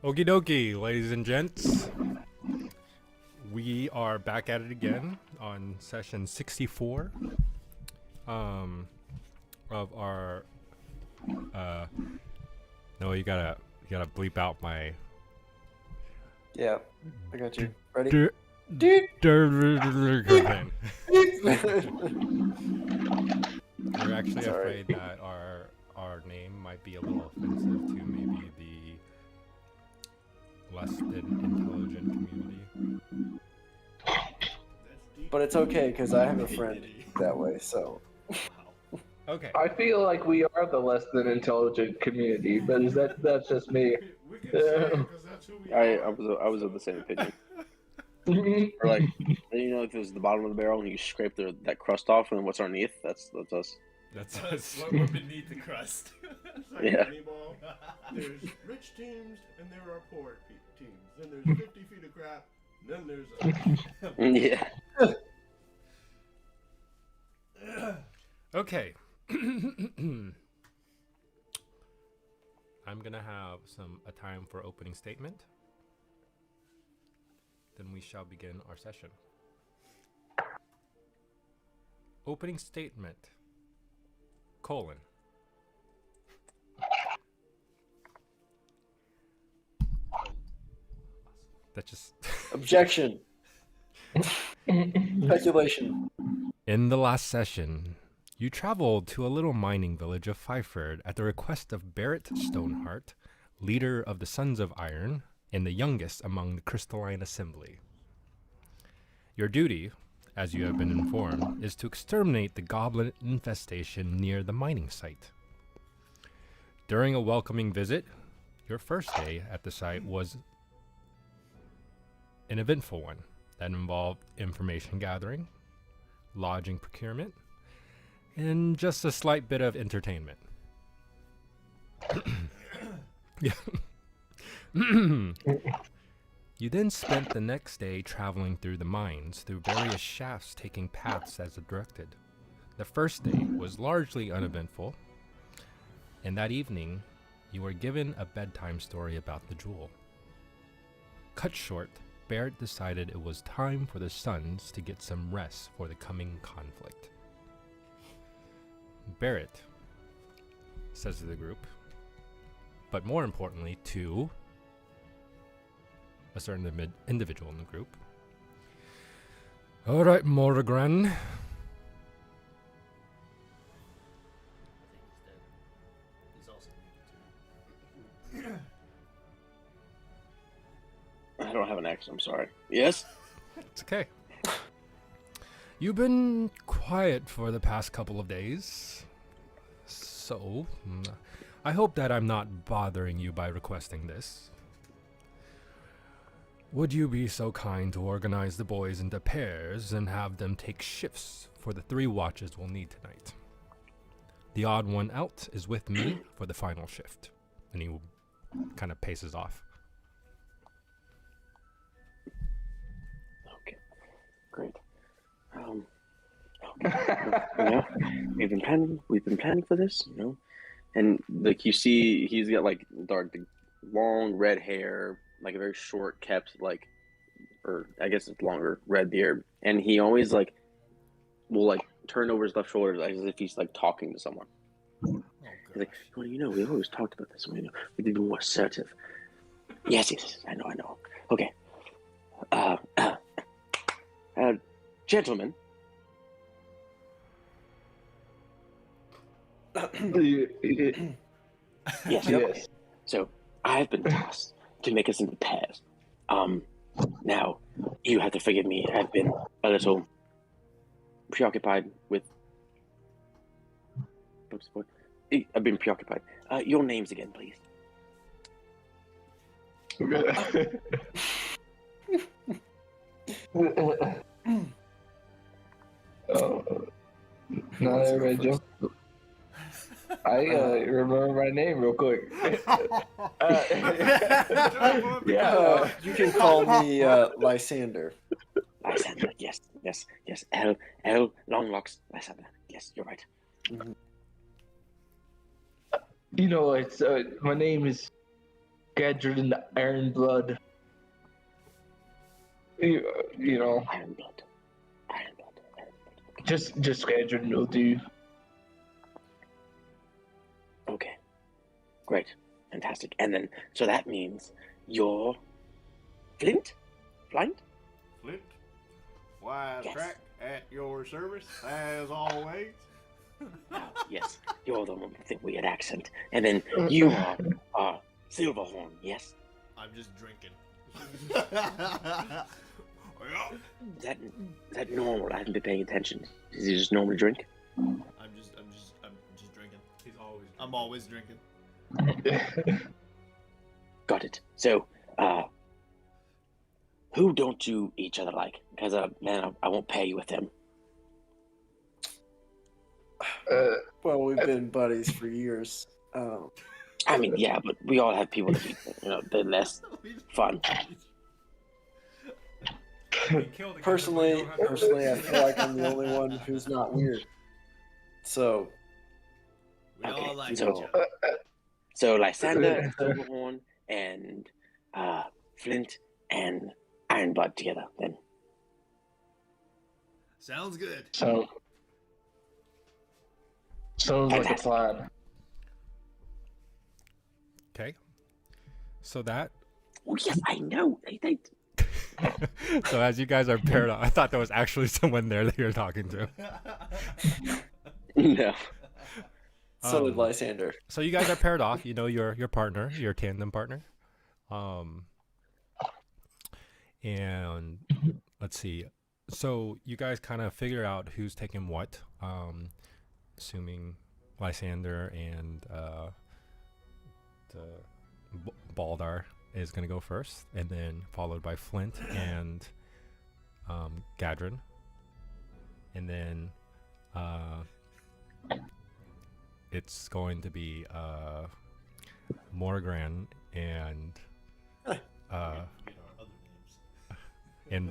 Okie dokie, ladies and gents. We are back at it again on session 64 of our no, you gotta bleep out my Yeah, I got you. Ready? We're actually Sorry. afraid that our name might be a little offensive to maybe the less than intelligent community. But it's okay because I have a friend that way, so. Okay. I feel like we are the less than intelligent community, but that's just me. We can say it because that's who we are. I was of the same opinion. Or like, you know, if it was the bottom of the barrel and you scrape that crust off, and then what's underneath? That's us. That's us. We're beneath the crust. It's like Yeah. Moneyball. There's rich teams and there are poor teams. Then there's 50 feet of crap. Then there's us. Yeah. Okay. I'm gonna have a time for opening statement. Then we shall begin our session. Opening statement. : That just Objection. Speculation. In the last session, you traveled to a little mining village of Fyford at the request of Barrett Stoneheart, leader of the Sons of Iron and the youngest among the Crystalline Assembly. Your duty, as you have been informed, is to exterminate the goblin infestation near the mining site. During a welcoming visit, your first day at the site was an eventful one that involved information gathering, lodging procurement, and just a slight bit of entertainment. Yeah. You then spent the next day traveling through the mines, through various shafts, taking paths as directed. The first day was largely uneventful, and that evening, you were given a bedtime story about the jewel. Cut short, Barrett decided it was time for the Sons to get some rest for the coming conflict. Barrett says to the group, but more importantly to a certain individual in the group, "All right, Morgran." I don't have an accent. I'm sorry. Yes. It's okay. You've been quiet for the past couple of days, so I hope that I'm not bothering you by requesting this. Would you be so kind to organize the boys into pairs and have them take shifts for the 3 watches we'll need tonight? The odd one out is with me for the final shift. And he kind of paces off. Okay. Great. Okay. We've been planning for this, and like you see, he's got like long red hair, like a very short kept, or I guess it's longer red beard, and he always will turn over his left shoulder as if he's talking to someone. Oh, He's like, well, we always talked about this. We need to be more assertive. Yes, I know. Okay. Gentlemen. Yes. Yes. So I've been tasked to make us into pairs. Now you have to forgive me. I've been a little preoccupied with. I've been preoccupied. Your names again, please. Not everybody jump. I remember my name real quick. Yeah, you can call me Lysander. Lysander, yes. L Longlocks, Lysander. Yes, you're right. It's my name is Gadget and Iron Blood. You know, Iron blood. Iron blood. Iron blood. Okay. just Gadget will do. Okay. Great. Fantastic. And then, so that means you're Flint? Flint? Flint, wise Yes. track at your service, as always. Oh, yes. You're the one with the weird accent. And then you are Silverhorn, yes? I'm just drinking. Is that normal? I haven't been paying attention. Does he just normally drink? I'm just drinking. I'm always drinking. Got it. So, who don't you each other like? Because, man, I won't pair you with them. Well, we've been buddies for years. I mean, yeah, but we all have people that be, they're less fun. Personally, I feel like I'm the only one who's not weird. So, We all like so- each other. So, Lysander and Silverhorn and Flint and Ironblood together, then. Sounds good. So sounds like a plan. Okay. So that. Oh, yes, I know. They So as you guys are paired up, I thought there was actually someone there that you're talking to. No. so did Lysander. So you guys are paired off. You know your partner, your tandem partner. And let's see. So you guys kind of figure out who's taking what. Assuming Lysander and Baldar is going to go first, and then followed by Flint and Gadrin, and then it's going to be Morgran and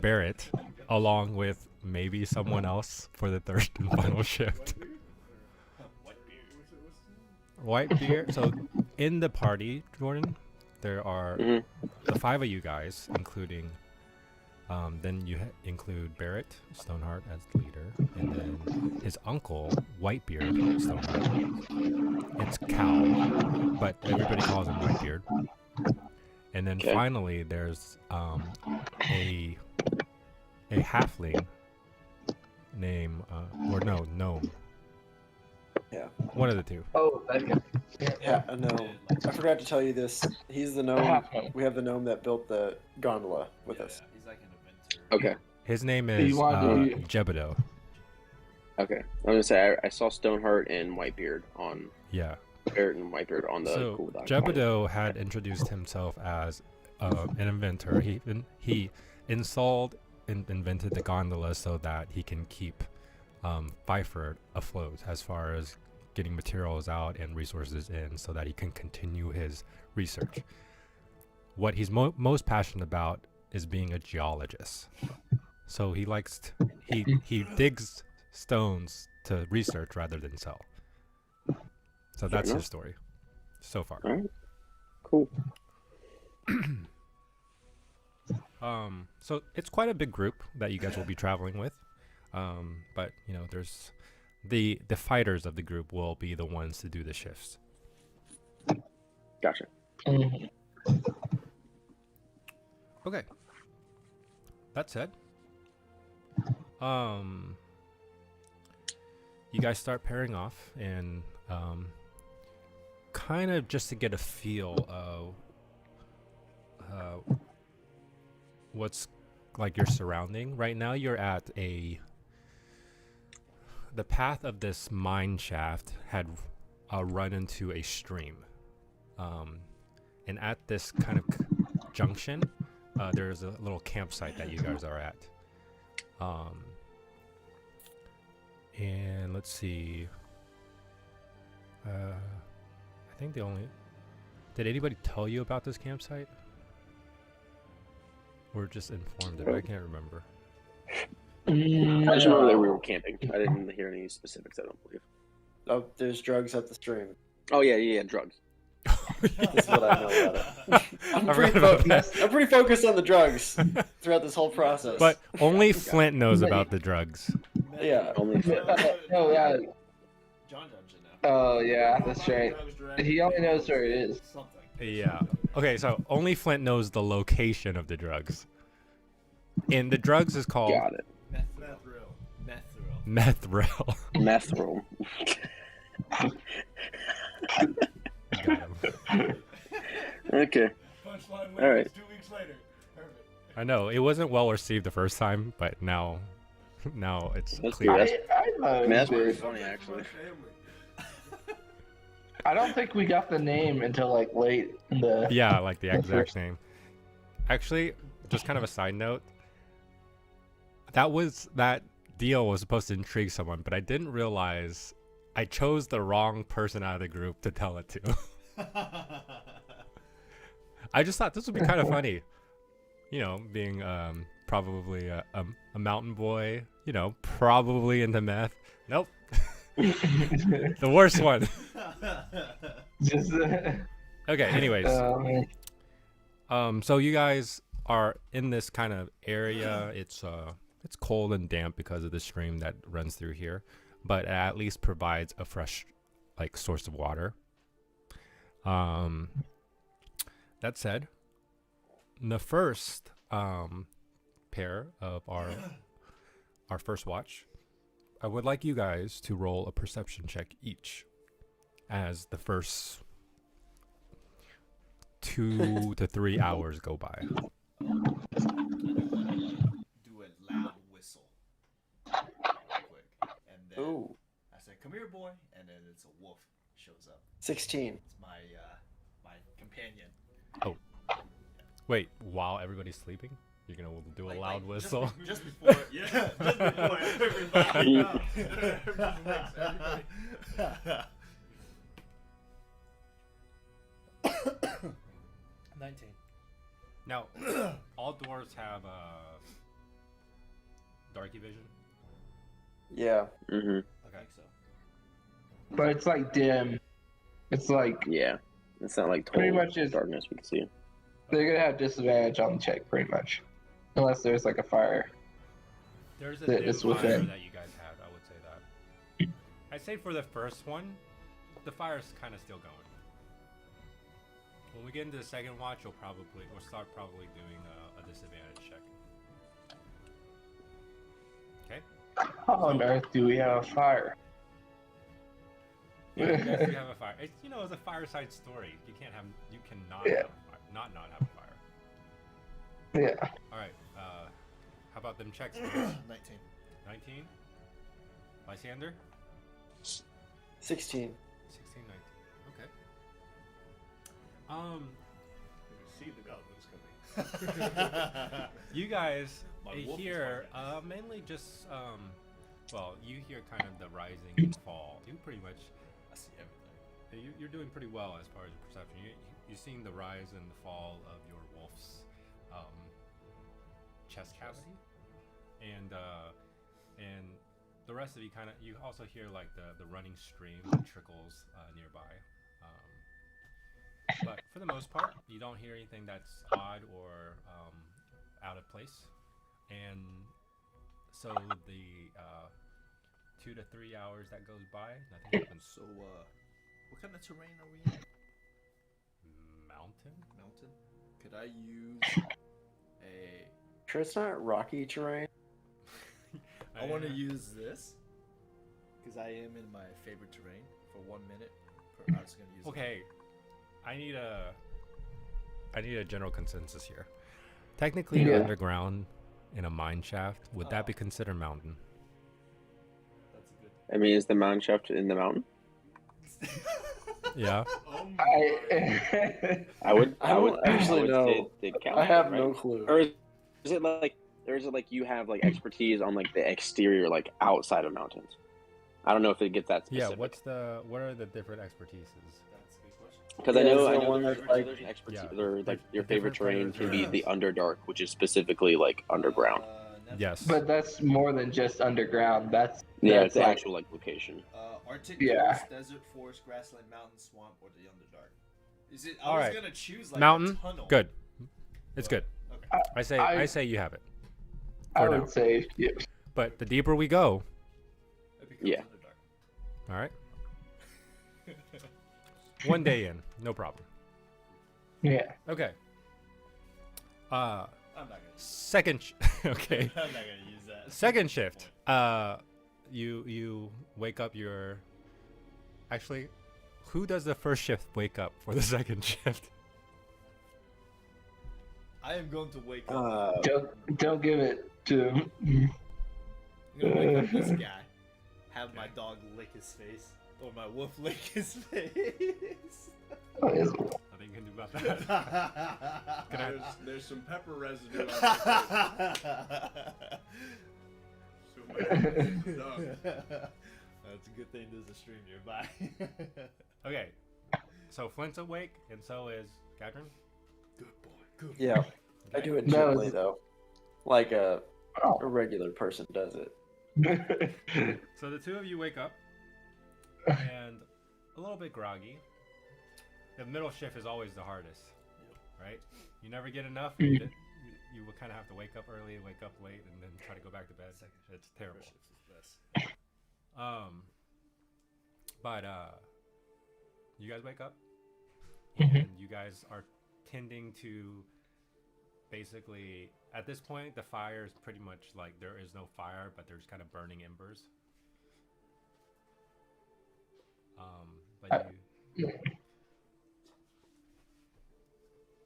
Barrett, along with maybe someone else for the third and final shift. Whitebeard. So in the party, Jordan, there are the 5 of you guys, including then you include Barrett Stoneheart as the leader, and then his uncle Whitebeard Stoneheart. It's Cal, but everybody calls him Whitebeard. And then finally, there's a halfling name gnome. Yeah. One of the two. Oh, that guy. Yeah, a gnome. I forgot to tell you this. He's the gnome. We have the gnome that built the gondola with us. He's like an inventor. Okay. His name Do is you want to- Jebedo. Okay. I'm going to say I saw Stoneheart and Whitebeard on... Yeah. Barrett and Whitebeard on the So cool doc. Jebedo had introduced himself as an inventor. He installed and invented the gondola so that he can keep Byford afloat as far as getting materials out and resources in, so that he can continue his research. What he's most passionate about is being a geologist. So he likes he digs stones to research rather than sell. So that's his story so far. All right. Cool. So it's quite a big group that you guys will be traveling with. But there's the fighters of the group will be the ones to do the shifts. Gotcha. Okay. That said, you guys start pairing off, and kind of just to get a feel of what's like your surrounding. Right now you're at the path of this mine shaft had run into a stream, and at this kind of junction there's a little campsite that you guys are at, and let's see, I think did anybody tell you about this campsite? We're just informed of it. I can't remember. I just remember that we were camping. I didn't hear any specifics, I don't believe. Oh, there's drugs at the stream. Oh, yeah, drugs. That's what I know about it. I'm I pretty, forgot about that. I'm pretty focused on the drugs throughout this whole process. But only Flint knows about the drugs. Yeah. Only Oh yeah. John should know. Oh yeah, that's right. He only knows where it is. Something. Yeah. Okay, so only Flint knows the location of the drugs. And the drugs is called got it. Methril. Methril. Methril. Got him. Okay. Punchline All right. 2 weeks later. Perfect. I know it wasn't well received the first time, but now it's That's clear. good. I I mean, that's know. pretty Dude. funny, actually. I don't think we got the name until like late in the. Yeah, like the exact name. Actually, just kind of a side note. That deal was supposed to intrigue someone, but I didn't realize I chose the wrong person out of the group to tell it to. I just thought this would be kind of funny. You know, being probably a mountain boy, you know, probably into meth. Nope. The worst one. Just, Okay, anyways. man. So you guys are in this kind of area. It's cold and damp because of the stream that runs through here, but it at least provides a fresh like source of water. That said, the first pair of our first watch, I would like you guys to roll a perception check each as the first 2 to 3 hours go by. Do a loud whistle. Quick. And then Ooh. I say, "Come here, boy," and then it's a wolf shows up. 16. It's my companion. Wait, while everybody's sleeping, you're gonna do a loud whistle? Just before, yeah, just before everybody. No. Everybody wakes, everybody. 19. Now, all dwarves have darky vision. Yeah. Mm-hmm. I think so. But it's like dim. It's like Yeah. It's not like Pretty total much is- darkness we can see. they're gonna have disadvantage on the check, pretty much, unless there's like a fire. There's a That dim is fire within. that you guys had. I would say that. I'd say for the first one, the fire's kind of still going. When we get into the second watch, we'll start probably doing a disadvantage check. Okay. How on earth do we have a fire? Yeah, you guys do have a fire. It's a fireside story. You cannot Yeah. have a fire. Not have a fire. Yeah. All right. How about them checks? 19. 19. Lysander. 16. 16, 19. Okay. See the goblins coming. You guys My wolf is hear barking. mainly just you hear kind of the rising and fall. You pretty much I see everything. you're doing pretty well as far as your perception. You're seeing the rise and the fall of your wolf's chest cavity, and the rest of you you also hear like the running stream that trickles nearby. But for the most part, you don't hear anything that's odd or out of place. And so the 2 to 3 hours that goes by, nothing happens. So, what kind of terrain are we in? Mountain? Mountain? Could I use a... Sure, it's not rocky terrain. I want to use this, because I am in my favorite terrain for 1 minute. I was going to use it. Okay, I need a general consensus here. Technically, you're Yeah. underground in a mine shaft. Would that be considered mountain? That's a good... I mean, is the mountain shaft in the mountain? Yeah. Oh my... I would actually say know. it counts, I have right? no clue. Or is it like you have like expertise on like the exterior, like outside of mountains? I don't know if it gets that Yeah. specific. What are the different expertises? That's a good question. Because Yeah, I know is there one there's, that's like- there's an expertise, Yeah, or like the your favorite different terrain can be players. the Underdark, which is specifically like underground. Yes. But that's more than just underground. That's Yeah, that's it's the like- actual like location. Arctic Yeah. forest, desert forest, grassland, mountain, swamp, or the Underdark. Is it? All I was right. gonna choose like Mountain. a tunnel. Good. It's good. Okay. I say you have it. I For now. would say, yeah. But the deeper we go, It becomes Yeah. Underdark. all right. One day in, no problem. Yeah. Okay. I'm not gonna. Second. Okay. I'm not gonna use that. Second shift. You wake up your. Actually, who does the first shift wake up for the second shift? I am going to wake up. Don't give it to him. I'm gonna wake up this guy. Have my dog lick his face, or my wolf lick his face. Nothing you can do about that. Can I- There's some pepper residue on my face. So my dog. That's a good thing there's a stream nearby. Okay. So Flint's awake, and so is Catherine. Good boy. Good. Yeah, I do it No, gently though, like a Oh. regular person does it. So the two of you wake up, and a little bit groggy. The middle shift is always the hardest, right? You never get enough. You will kind of have to wake up early, wake up late, and then try to go back to bed. It's terrible. But you guys wake up, and you guys are tending to basically, at this point, the fire is pretty much like there is no fire, but there's kind of burning embers. But you,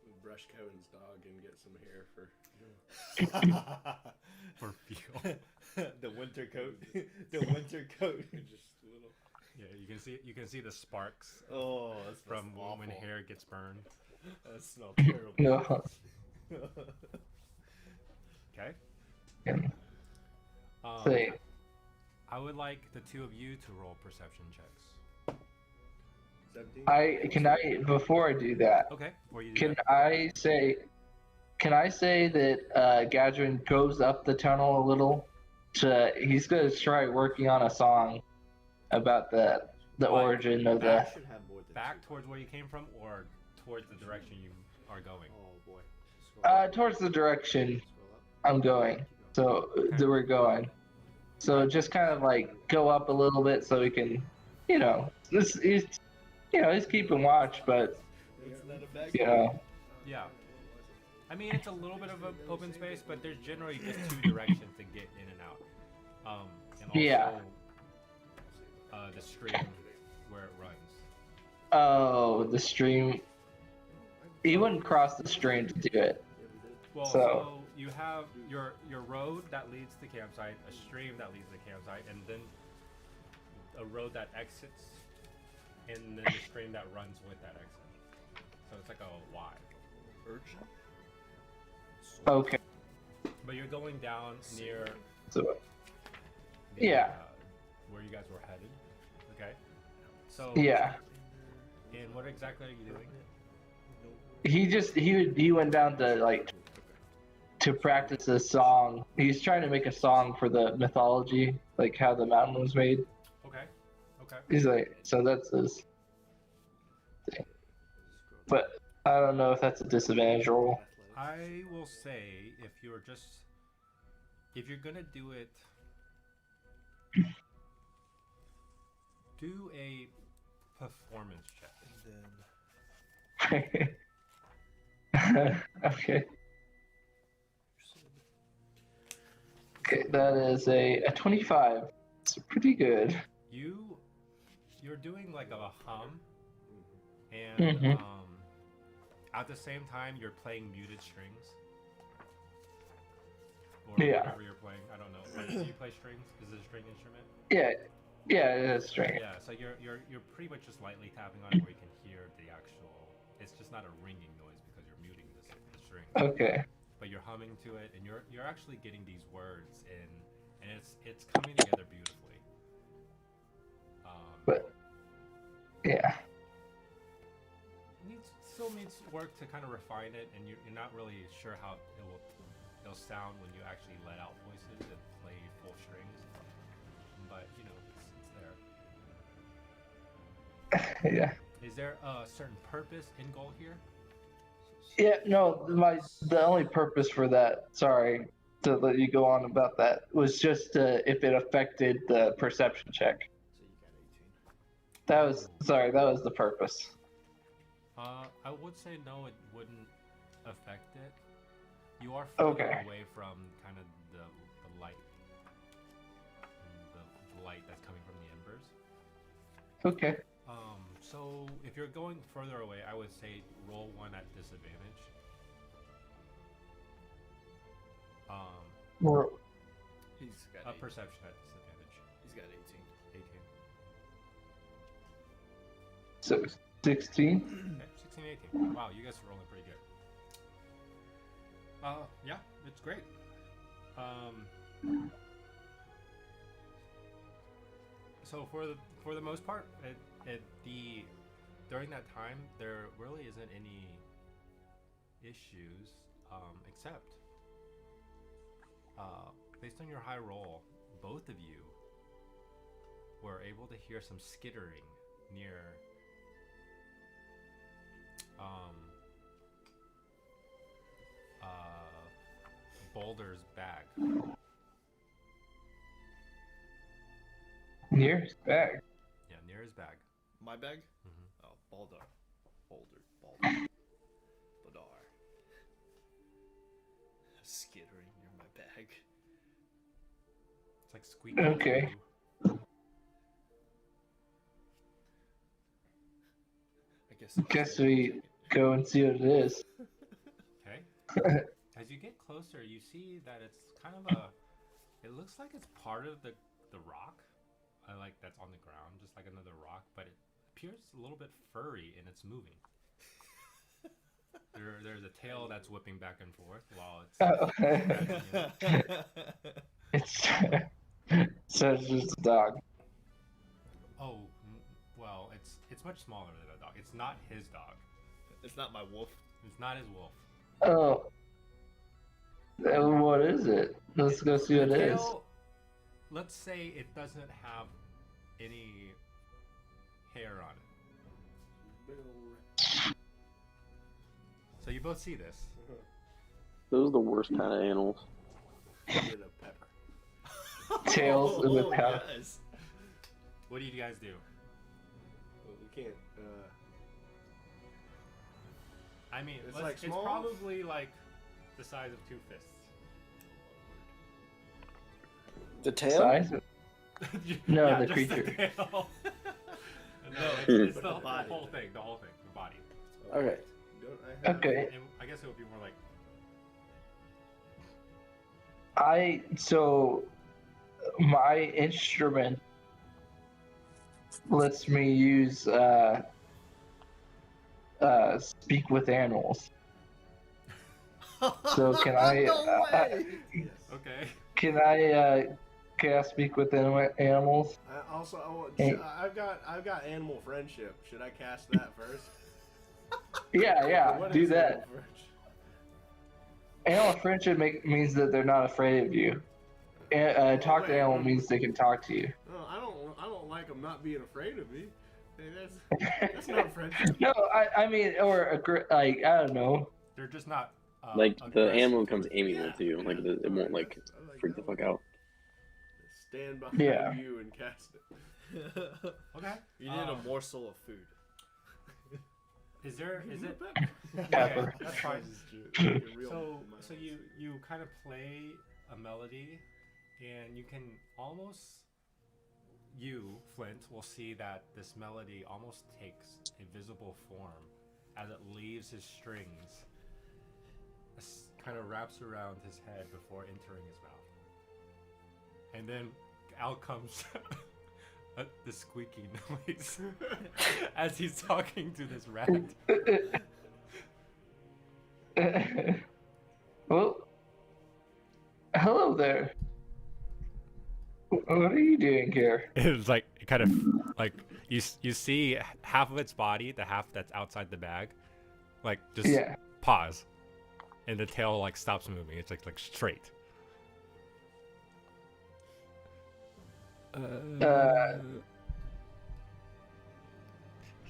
We'll brush Kevin's dog and get some hair for. for fuel. The winter coat. The winter coat. Just a little. Yeah, you can see the sparks Oh, that's from awful. when hair gets burned. That smells terrible. No. Okay. Say, I would like the two of you to roll perception checks. 17? before I do that, Okay. Before you do can that. can I say that Gadrin goes up the tunnel a little? He's gonna try working on a song about the origin of the. should have more than Back two. towards where you came from, or towards the direction you are going. Oh boy. Scroll up. Towards the direction Scroll up. I'm going. So that we're going. So just kind of like go up a little bit so we can, he's keeping watch, but It's not a bad Yeah. I mean, it's a little bit of an open space, but there's generally just two directions to get in and out. And also, Yeah. The stream where it runs. Oh, the stream. He wouldn't cross the stream to do it. Well, So- so you have your road that leads to the campsite, a stream that leads to the campsite, and then a road that exits, and then the stream that runs with that exit. So it's like a Y. Urchin? Okay. But you're going down near So the, Yeah. Where you guys were headed. Okay. So yeah, And what exactly are you doing? he went down to practice a song. He's trying to make a song for the mythology, like how the mountain was made. Okay. Okay. He's like, so that's his thing. But I don't know if that's a disadvantage roll. I will say if you're gonna do it, do a performance check. Okay. Okay, that is a 25. It's pretty good. You're doing like a hum, and Mhm. at the same time you're playing muted strings. Or Yeah. whatever you're playing. I don't know. Do you play strings? Is it a string instrument? Yeah, it is strange. Yeah, so you're pretty much just lightly tapping on it where you can hear the actual. It's just not a ringing noise because you're muting the string. Okay. But you're humming to it, and you're actually getting these words in, and it's coming together beautifully. But yeah. Still needs work to kind of refine it, and you're not really sure how it'll sound when you actually let out voices and play full strings. But it's there. Yeah. Is Is there a certain purpose in goal here? Yeah, no, the only purpose for that, sorry to let you go on about that, was just if it affected the perception check. So you got 18. That was sorry, that was the purpose. I would say no, it wouldn't affect it. You are further Okay. away from kind of the light, the light that's coming from the embers. Okay. So if you're going further away, I would say roll 1 at disadvantage. Or, He's got A 18. perception at disadvantage. He's got 18. 18. so 16. Okay, 16, 18. Wow, you guys are rolling pretty good. Yeah, it's great. So for the most part, during that time there really isn't any issues, except based on your high roll, both of you were able to hear some skittering near Boulder's bag. Nearest bag. Yeah, near his bag. My bag? Mm-hmm. Oh, Baldur. Baldur. Skittering near my bag. It's like squeaking. Okay. I Guess we go and see what it is. Okay. As you get closer, you see that it's kind of it looks like it's part of the rock. I like that's on the ground, just like another rock, but it appears a little bit furry and it's moving. There's a tail that's whipping back and forth while it's. It's so it's just a dog. Oh, well, it's much smaller than a dog. It's not his dog. It's not my wolf. It's not his wolf. Oh. What is it? Let's go see what it is. Tail, let's say it doesn't have any hair on it. So you both see this. Those are the worst kind of animals. Get a pepper. Tails in the pouch. Yes. What do you guys do? Well, we can't. I mean, It's let's- like it's small? probably like the size of 2 fists. The tail? Size? No, Yeah, the just creature. tail. no, it's the body. whole thing. The whole thing. The body. Okay. Don't I have Okay. And I guess it would be more like So my instrument lets me use speak with animals. So can I No way! Yes. okay. can I speak with animals? Hey. I've got animal friendship. Should I cast that first? Yeah, What do is that. animal friendship? Animal friendship means that they're not afraid of you. Talk to animal means they can talk to you. No, I don't like them not being afraid of me. Hey, that's not friendship. No, I mean, like I don't know. They're just not Like the aggressive animal becomes towards you. amiable to you. Like it won't like I like freak the that fuck one. out. Stand behind Yeah. you and cast it. Okay. You need a morsel of food. Is there? Is it? Okay, Pepper. that's fine. So you kind of play a melody, and you can almost Flint will see that this melody almost takes a visible form as it leaves his strings, kind of wraps around his head before entering his mouth, and then out comes the squeaking noise as he's talking to this rat. Well, hello there. What are you doing here? It's like kind of like you see half of its body, the half that's outside the bag, like just Yeah. pause, and the tail like stops moving. It's like straight.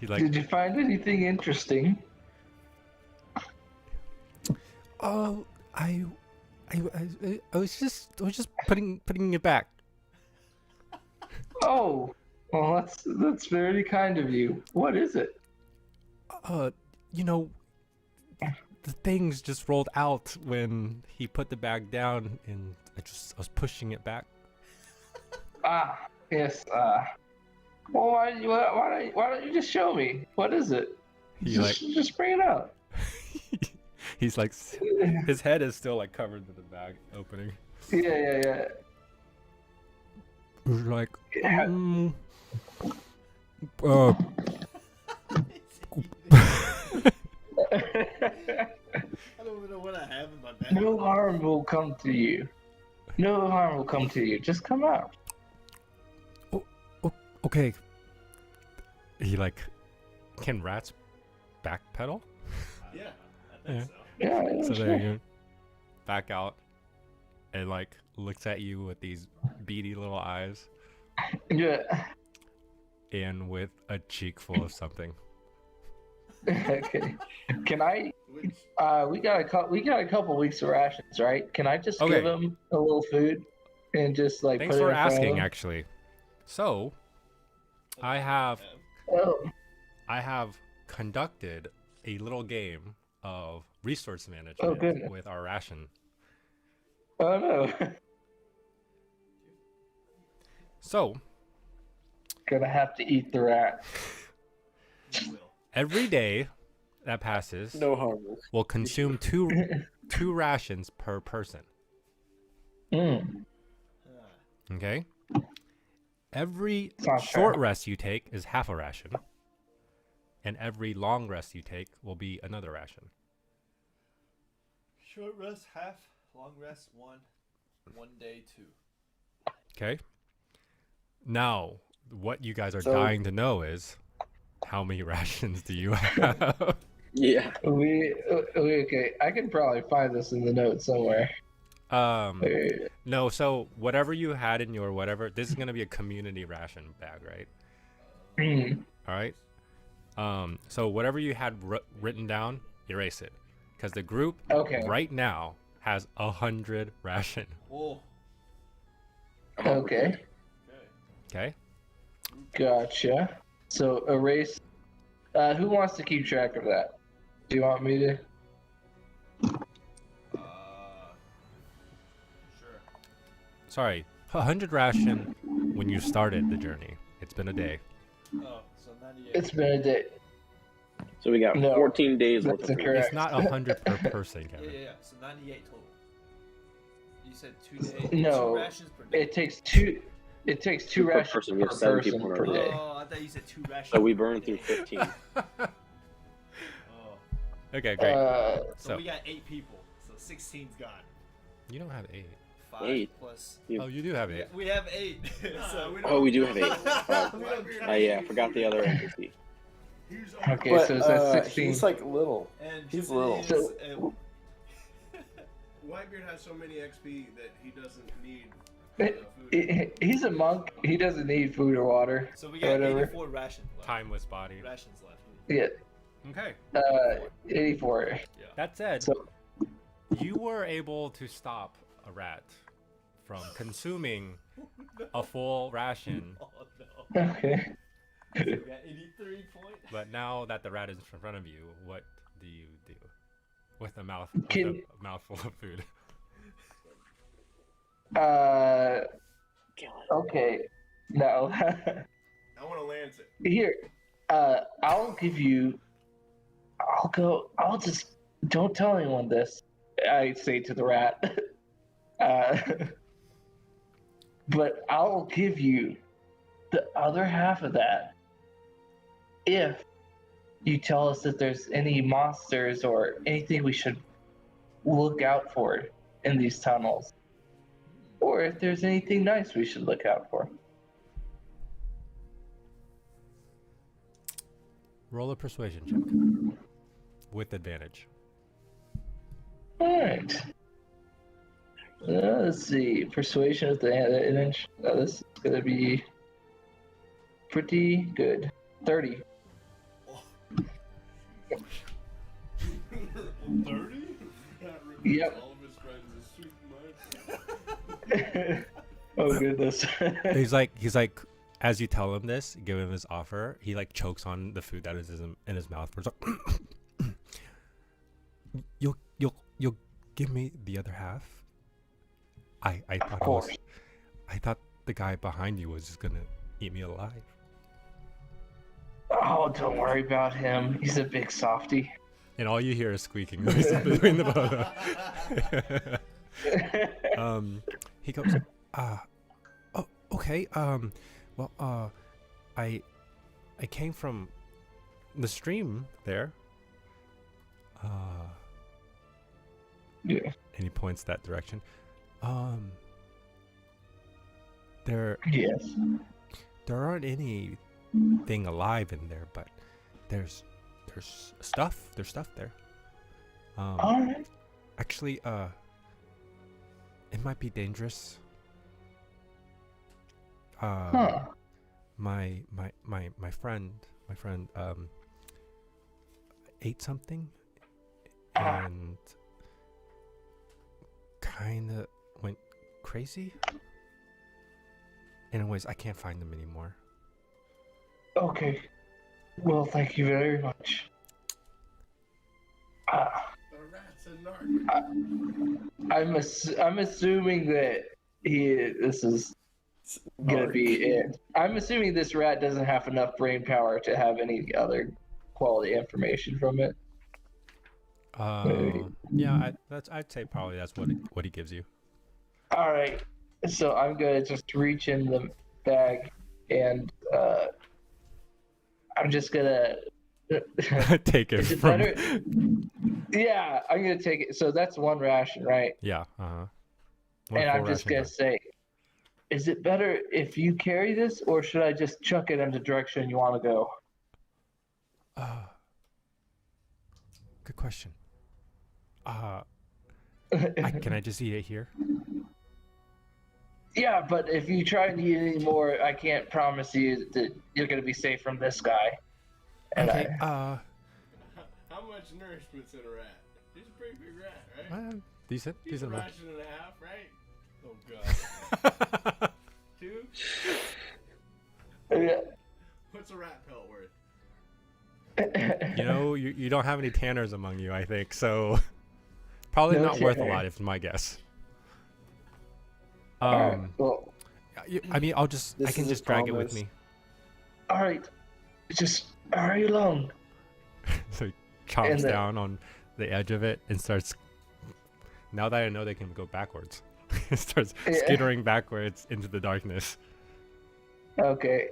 He like, Did you find anything interesting? oh, I was just putting it back. Oh, well, that's very kind of you. What is it? You know, the things just rolled out when he put the bag down, and I was pushing it back. Ah, yes. Well, why don't you just show me? What is it? He Just bring it out. he's like, his head is still like covered in the bag opening. Yeah. He's like, Yeah. I don't even know what I have in my bag. No harm will come to you. No harm will come to you. Just come out. okay. He like, can rats backpedal? Yeah, I think so. Yeah. So sure. there you back out, and like looks at you with these beady little eyes, Yeah. and with a cheek full of something. Okay. Can I? Which, We got a couple weeks of rations, right? Can I just give Okay. him a little food and just like Thanks put it for in front of asking, him? actually. So, I have Oh, conducted a little game of resource Oh, management goodness. with our ration. oh no. So, Gonna have to eat the rat. you will. every day that passes No harm. will consume two rations per person. Mm. Okay? Every Sounds short fair. rest you take is half a ration, and every long rest you take will be another ration. Short rest, half. Long rest, one. 1 day, 2. Okay? Now, what you guys are So- dying to know is how many rations do you have? Yeah. Okay. I can probably find this in the notes somewhere. Wait. No, so whatever you had in your whatever, this is going to be a community ration bag, right? Mm. All right? So whatever you had written down, erase it. Because the group Okay. right now has 100 ration. Whoa. Okay. Okay? Gotcha. So erase. Who wants to keep track of that? Do you want me to? Sure. Sorry, 100 ration when you started the journey. It's been a day. Oh, so 98. It's been a day. So we got No, 14 days worth that's of food. incorrect. It's not 100 per person, Yeah, Kevin. So 98 total. You said 2 days. No, 2 rations per day. It takes two. It takes two Per rations person. We have per 7 person people in per our day. day. Oh, I thought you said 2 rations. So we per burned through day. 15. Oh. Okay, great. So, So we got 8 people. So 16's gone. you don't have 8. 5 8. plus. Oh, you do have 8. We have 8. So Oh, we do have 8. We don't count. Yeah, I forgot the other NPC. He's Okay, But so it says 16. he's like little. And He's Tiffany little. is, So- Whitebeard has so many XP that he doesn't need It- food. He's a monk. He doesn't need food or water. so we got Whatever. 84 rations left. Timeless body. Rations left. Yeah. Okay. 84. That said, So you were able to stop a rat from consuming a full ration, Oh no. okay. So we got 83 points. but now that the rat is in front of you, what do you do with a Can- mouthful of food? Okay. No. I want to lance it. Here. I'll give you. I'll just. Don't tell anyone this. I say to the rat. But I'll give you the other half of that if you tell us that there's any monsters or anything we should look out for in these tunnels. Or if there's anything nice we should look out for. Roll a persuasion check with advantage. Alright. Let's see. Persuasion is the advantage. This is going to be pretty good. 30. 30? Rat Yep. all of his friends as sweet mud. Oh goodness. He's like, as you tell him this, give him his offer, he like chokes on the food that is in his mouth. He's like, you'll give me the other half. I thought Of course. I thought the guy behind you was just gonna eat me alive. Oh, don't worry about him. He's a big softy. And all you hear is squeaking noises between the both of them. He goes, oh, okay. Well, I came from the stream there. Yeah. And he points that direction. There Yes. aren't anything alive in there, but there's stuff. There's stuff there. All right. Actually, it might be dangerous. Huh. My friend ate something and kind of went crazy. Anyways, I can't find them anymore. Okay. Well, thank you very much. The rat's a narc. I'm assuming that this is gonna be it. I'm assuming this rat doesn't have enough brain power to have any other quality information from it. Yeah, I'd say probably that's what he gives you. All right, so I'm gonna just reach in the bag and I'm just gonna Take it Is it from. better? Yeah, I'm gonna take it. So that's one ration, right? Yeah. And I'm just gonna say, is it better if you carry this, or should I just chuck it in the direction you want to go? Good question. Can I just eat it here? Yeah, but if you try and eat any more, I can't promise you that you're gonna be safe from this guy. And Okay. How much nourishment's in a rat? He's a pretty big rat, right? Decent. He's a Decent. ration and a half, right? Oh god. 2? Yeah. What's a rat pelt worth? You know, you don't have any tanners among you, I think, so probably No not worth a tanner. lot, if my guess. All right. Well, I mean, I can just drag it with promise. me. all right. Just hurry along. So he chomps And then- down on the edge of it and starts. Now that I know they can go backwards, it starts Yeah. skittering backwards into the darkness. Okay.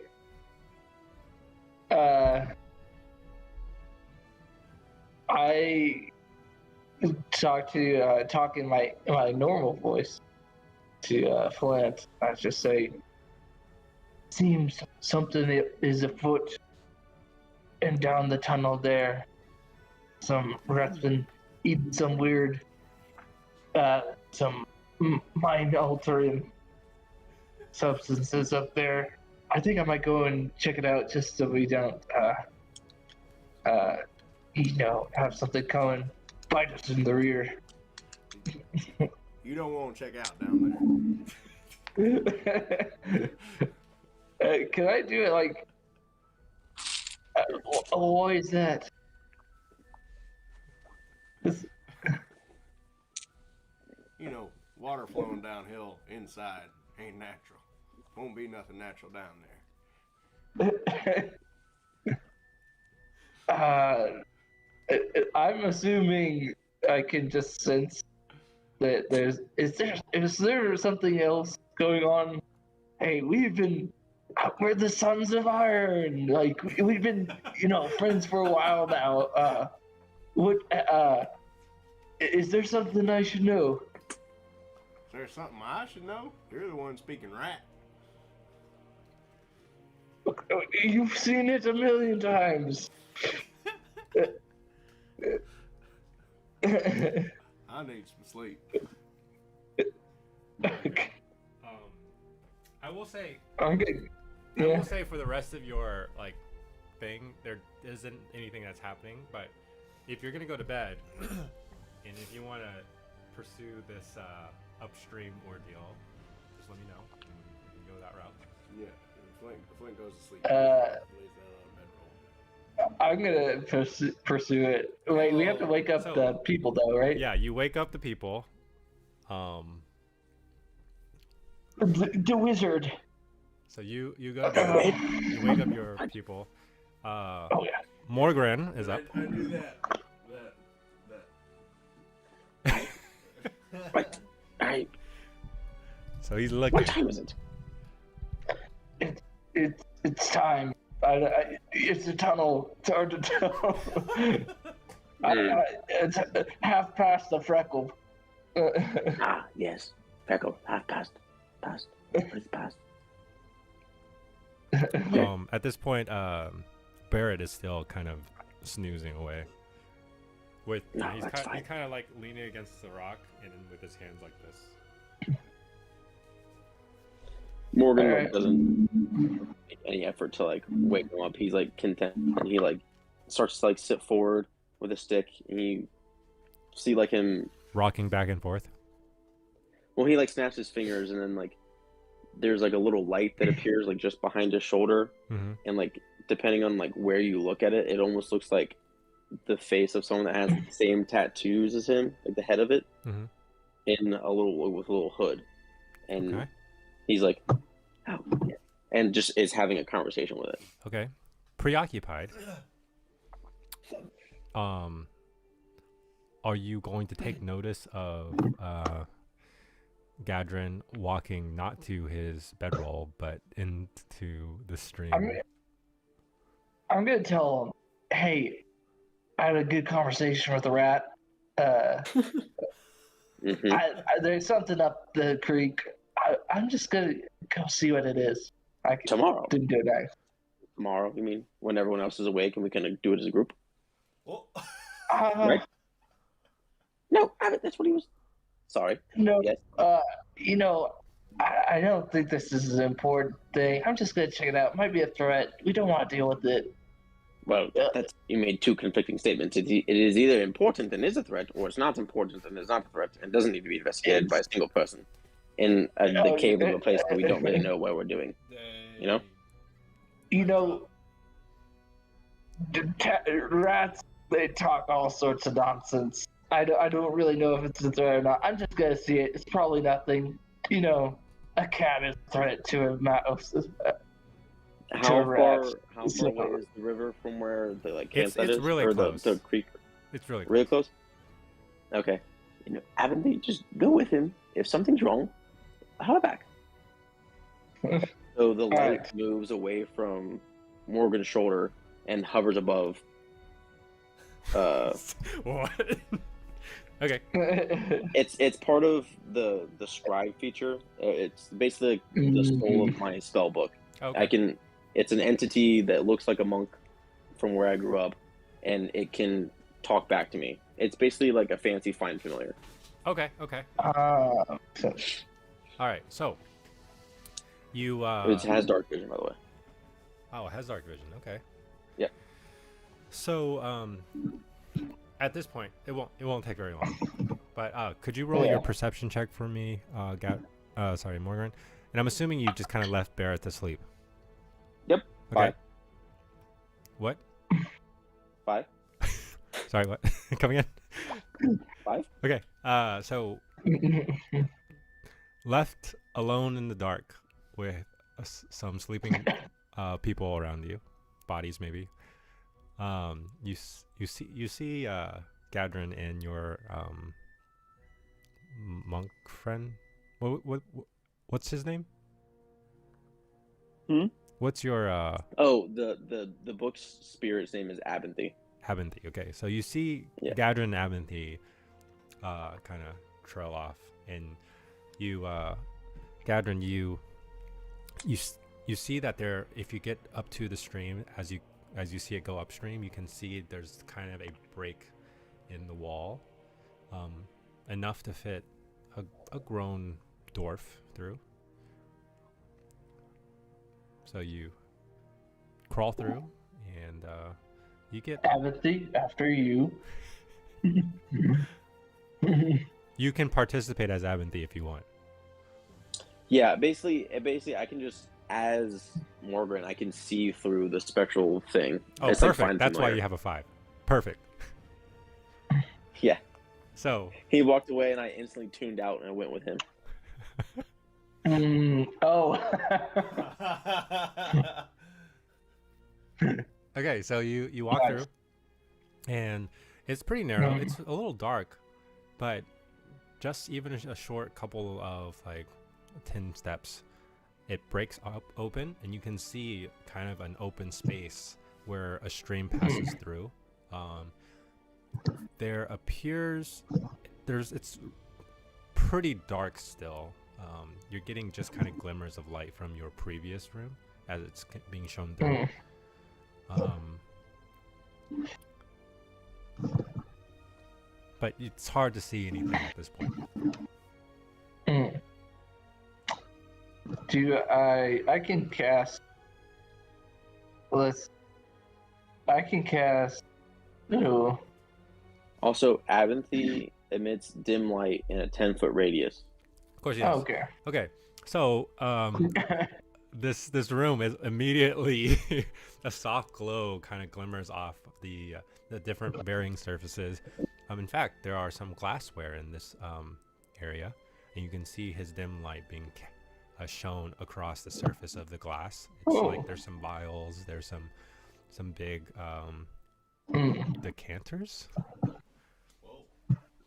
I talk in my normal voice to Flint. I just say, seems something is afoot, and down the tunnel there, some rat's been eating some weird, some mind-altering substances up there. I think I might go and check it out just so we don't, have something coming, bite us in the rear. You don't want to check out down there. Can I do it like? Why is that? You know, water flowing downhill inside ain't natural. Won't be nothing natural down there. I'm assuming I can just sense that is there something else going on? Hey, we're the Sons of Iron. Like we've been, friends for a while now. Is there something I should know? Is there something I should know? You're the one speaking rat. You've seen it a million times. I need some sleep. I will say. I'm good. I Yeah. will say for the rest of your thing. There isn't anything that's happening, but if you're gonna go to bed, and if you want to pursue this upstream ordeal, just let me know. We can go that route. Yeah, Flint goes to sleep. Lays down on a bedroll. I'm gonna pursue it. Wait, we have to wake up So- the people though, right? Yeah, you wake up the people. The wizard. So you go to bed. You wake up your people. Oh yeah. Morgren is up. I do that. Right. All right. So he's looking. What time is it? It's time. It's a tunnel. It's hard to tell. It's half past the freckle. Ah, yes. Freckle. Half past. Past. It's past. At this point, Barrett is still kind of snoozing away. With No, he's that's kind, fine. kind of like leaning against the rock and then with his hands like this. Morgan All like, right. doesn't make any effort to like wake him up. He's like content, and he like starts to like sit forward with a stick, and you see like him. Rocking back and forth. Well, he like snaps his fingers, and then like there's like a little light that appears like just behind his shoulder, Mm-hmm. and like depending on like where you look at it, it almost looks like the face of someone that has the same tattoos as him, like the head of it, Mhm. in a little with a little hood, and Okay. he's like, oh, yeah. And just is having a conversation with it. Okay. Preoccupied. Are you going to take notice of Gadrin walking not to his bedroll but into the stream? I'm gonna tell him, hey, I had a good conversation with the rat. Mhm. There's something up the creek. I'm just gonna go see what it is. Tomorrow. Didn't do it nice. Tomorrow, you mean? When everyone else is awake and we can do it as a group? Oh. Right. No, that's what he was. Sorry. No, Yes. you know, I don't think this is an important thing. I'm just gonna check it out. It might be a threat. We don't want to deal with it. Well, that's you made two conflicting statements. It is either important and is a threat, or it's not important and is not a threat and doesn't need to be investigated by a single person in the cave of a place that we don't really know what we're doing. You know? You know, rats, they talk all sorts of nonsense. I don't really know if it's a threat or not. I'm just gonna see it. It's probably nothing. You know, a cat is a threat to a mouse. How far rats. away is the river from where the like It's campsite is? really or close. The creek? It's really Really close. close? Okay. You know, Avonlea, just go with him. If something's wrong, holler back. So the light Alright. moves away from Morgan's shoulder and hovers above. What? Okay. It's part of the scribe feature. It's basically the soul of my spell book. Okay. It's an entity that looks like a monk from where I grew up, and it can talk back to me. It's basically like a fancy find familiar. Okay. Okay. All right. So you It has dark vision, by the way. Oh, it has dark vision. Okay. Yeah. So at this point, it won't take very long. But could you roll Yeah. your perception check for me, Morgan? And I'm assuming you just kind of left Barrett to sleep. Yep. Okay. 5. What? 5. Sorry, what? Coming in? 5. Okay. So left alone in the dark with some sleeping people around you, bodies maybe. You see Gadrin and your monk friend. What's his name? What's your Oh, the book's spirit's name is Abinthy. Abinthy? Okay, so you see Yeah. Gadrin and Abinthy kind of trail off, and you Gadrin, you see that there, if you get up to the stream, as you see it go upstream, you can see there's kind of a break in the wall, enough to fit a grown dwarf through. So you crawl through, and and you get. Aventhy, after you. You can participate as Aventhy if you want. Yeah, basically, I can just, as Morgan, I can see through the spectral thing. Oh, It's like perfect. find That's why familiar. you have a 5. Perfect. Yeah. So He walked away, and I instantly tuned out, and I went with him. Oh. okay, so you walk Nice. through, and it's pretty narrow. It's a little dark, but just even a short couple of like 10 steps, it breaks up open, and you can see kind of an open space where a stream passes through. There appears it's pretty dark still. You're getting just kind of glimmers of light from your previous room as it's being shown through. But it's hard to see anything at this point. I can cast. I can cast. Ooh. Also, Aventhy emits dim light in a 10-foot radius. Of course, yes. Okay. Okay. So, this room is immediately a soft glow kind of glimmers off the different varying surfaces. In fact, there are some glassware in this area, and you can see his dim light being shown across the surface of the glass. It's like there's some vials, there's some big decanters.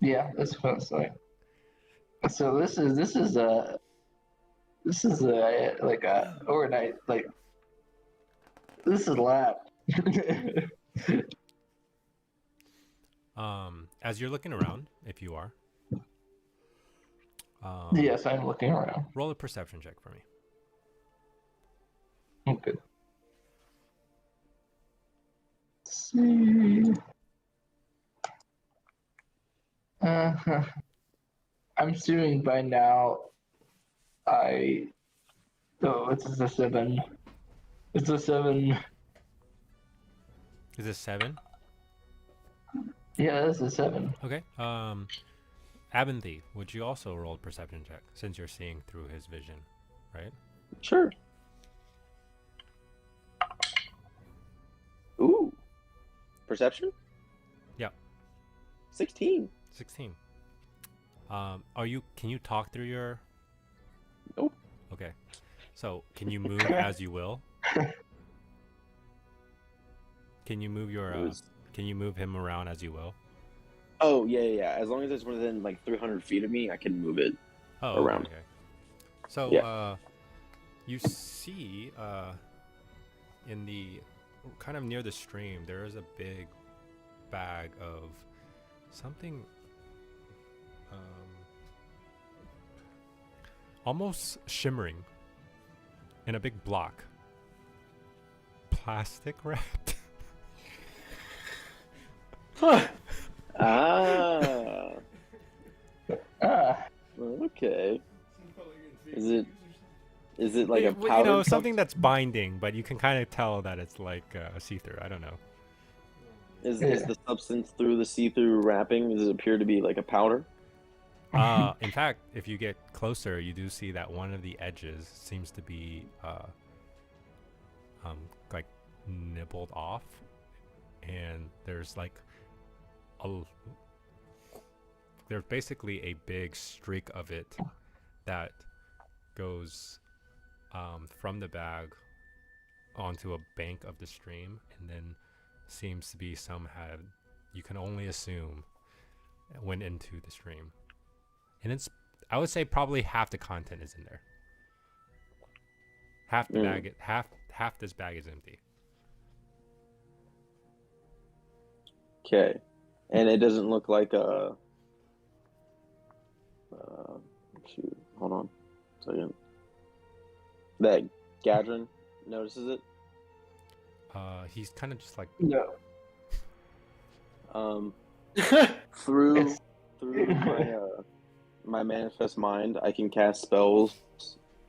Yeah, that's what it's like. So this is a like a overnight, like this is a lab. As you're looking around, if you are, Yes, I'm looking around. roll a perception check for me. Okay. Let's see. I'm assuming by now it's a 7. It's a 7. Is this 7? Yeah, that's a 7. Okay. Abinthy, would you also roll a perception check since you're seeing through his vision, right? Sure. Ooh. Perception? Yeah. 16. 16. Can you talk through your... Nope. Okay. So, can you move as you will? Can you move your can you move him around as you will? Oh, yeah. As long as it's within like 300 feet of me, I can move it around. Okay. So, Yeah. You see in the kind of near the stream, there is a big bag of something almost shimmering in a big block. Plastic wrapped. Ah. Ah, Okay. Is it like a powder? You know, cup? something that's binding, but you can kind of tell that it's like a see-through. I don't know. Is the substance through the see-through wrapping? Does it appear to be like a powder? In fact, if you get closer, you do see that one of the edges seems to be like nibbled off, and there's like there's basically a big streak of it that goes from the bag onto a bank of the stream, and then seems to be somehow, you can only assume, went into the stream. And it's, I would say probably half the content is in there. Half the bag, half this bag is empty. Okay. And it doesn't look like a... shoot, hold on a second. That Gadrin notices it. He's kind of just like, no. Through my manifest mind, I can cast spells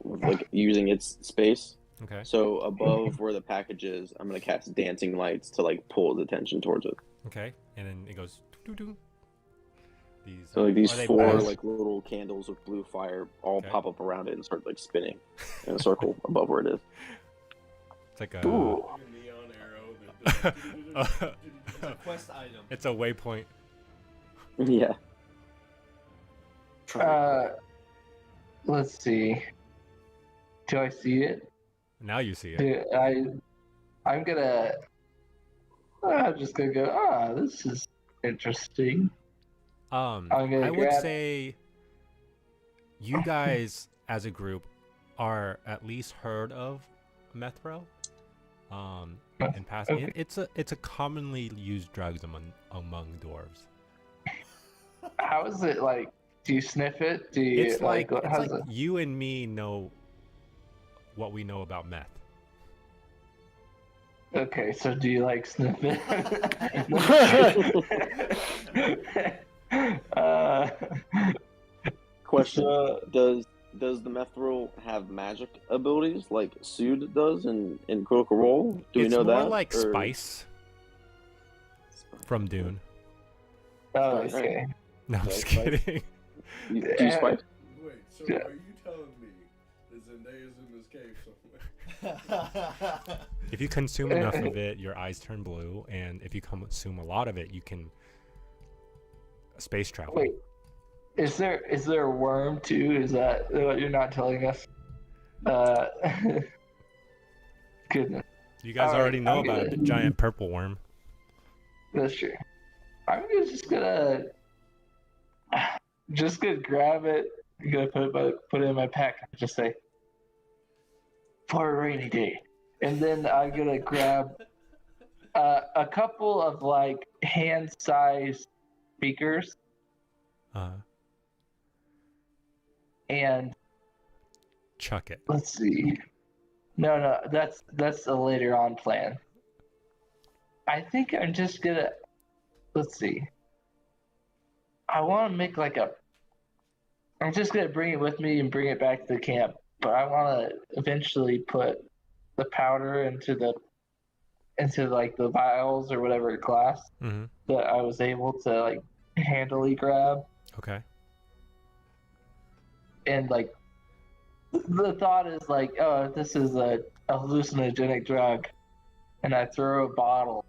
like using its space. Okay. So above where the package is, I'm gonna cast dancing lights to like pull his attention towards it. Okay. And then it goes doo-doo-doo. These So like these are they four best? like little candles with blue fire all Okay. pop up around it and start like spinning in a circle above where it is. It's like a Ooh. A neon arrow. That It's a quest item. it's a waypoint. Yeah. Let's see. Do I see it? Now you see it. I'm just gonna go. This is interesting. I'm gonna I would grab- say you guys as a group are at least heard of Methro. In past, Okay. it's a commonly used drugs among dwarves. How is it like? Do you sniff it? Do you It's like how's it? you and me know what we know about meth. Okay, so do you like sniff it? Question: so- Does the Mithril have magic abilities like Sood does in Critical Role? Do we It's know more that? like or- Spice from Dune. Oh, okay. No, I'm Okay, just Spice. kidding. Do you Yeah. Spice? Wait, so Yeah. are you telling me that Zendaya's in this cave somewhere? If you consume enough of it, your eyes turn blue, and if you consume a lot of it, you can space travel. Wait, is there a worm too? Is that what you're not telling us? Goodness, You guys Alright, already know I'm about good. a giant purple worm. that's true. Just gonna grab it. I'm gonna put it in my pack and just say, for a rainy day. And then I'm gonna grab a couple of like hand-sized beakers Uh, and chuck it. let's see. No, that's a later on plan. I think I'm just gonna let's see. I want to make like a. I'm just gonna bring it with me and bring it back to the camp, but I want to eventually put the powder into like the vials or whatever glass Mm-hmm. that I was able to like handily grab. Okay. And like the thought is like, oh, this is a hallucinogenic drug, and I throw a bottle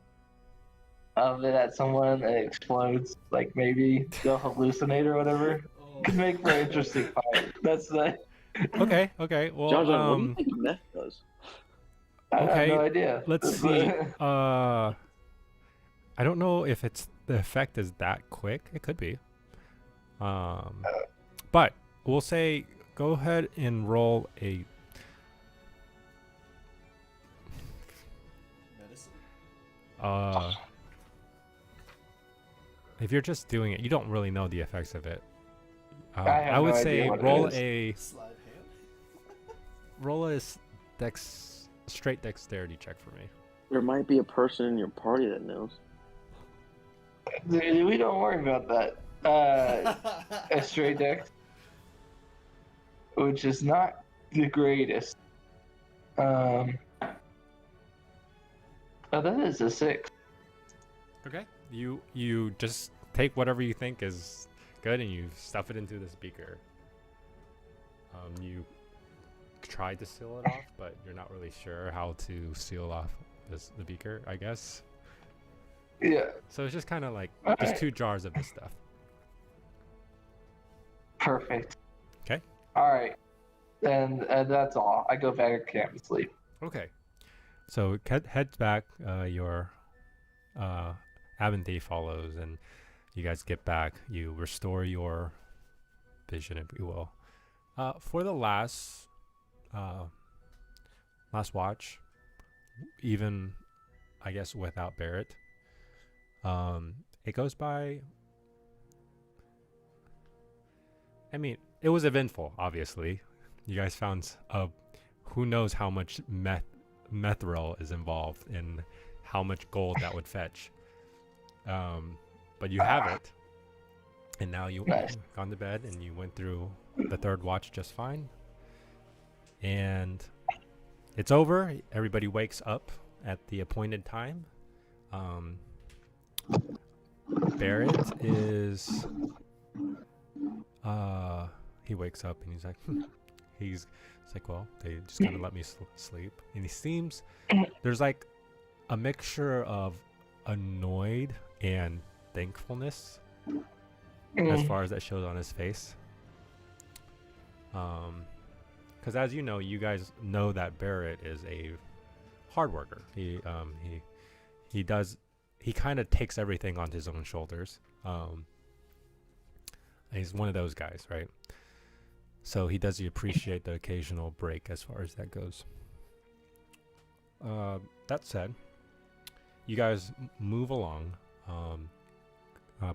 of it at someone and it explodes. Like maybe they'll hallucinate or whatever. Oh. Could make for an interesting fight. That's the. Okay. Okay. Well, John, what do you think meth does? I Okay, have no idea. let's see. I don't know if the effect is that quick. It could be. But we'll say go ahead and roll a Medicine. if you're just doing it, you don't really know the effects of it. I have I would no say idea what it roll is. a Slide hand. straight dexterity check for me. There might be a person in your party that knows. We don't worry about that. A straight deck, which is not the greatest. Oh, that is a 6. Okay. You just take whatever you think is good and you stuff it into this beaker. You tried to seal it off, but you're not really sure how to seal off the beaker, I guess. Yeah, So it's just kind of like Alright. just 2 jars of this stuff. perfect. Okay. All right, and that's all. I go back to camp and sleep. Okay. So heads back. Your Abinthy follows, and you guys get back. You restore your vision, if you will. For the last watch, even I guess without Barrett, it goes by. I mean, it was eventful. Obviously, you guys found who knows how much methrol is involved in how much gold that would fetch. But you have it, and now you've Nice. gone to bed and you went through the third watch just fine. And It's over. Everybody wakes up at the appointed time. Barrett is he wakes up and he's like it's like, well, they just kind of let me sleep. And he seems there's like a mixture of annoyed and thankfulness as far as that shows on his face. Because as you know, you guys know that Barrett is a hard worker. He kind of takes everything on his own shoulders. He's one of those guys, right? So he does appreciate the occasional break as far as that goes. That said, you guys move along,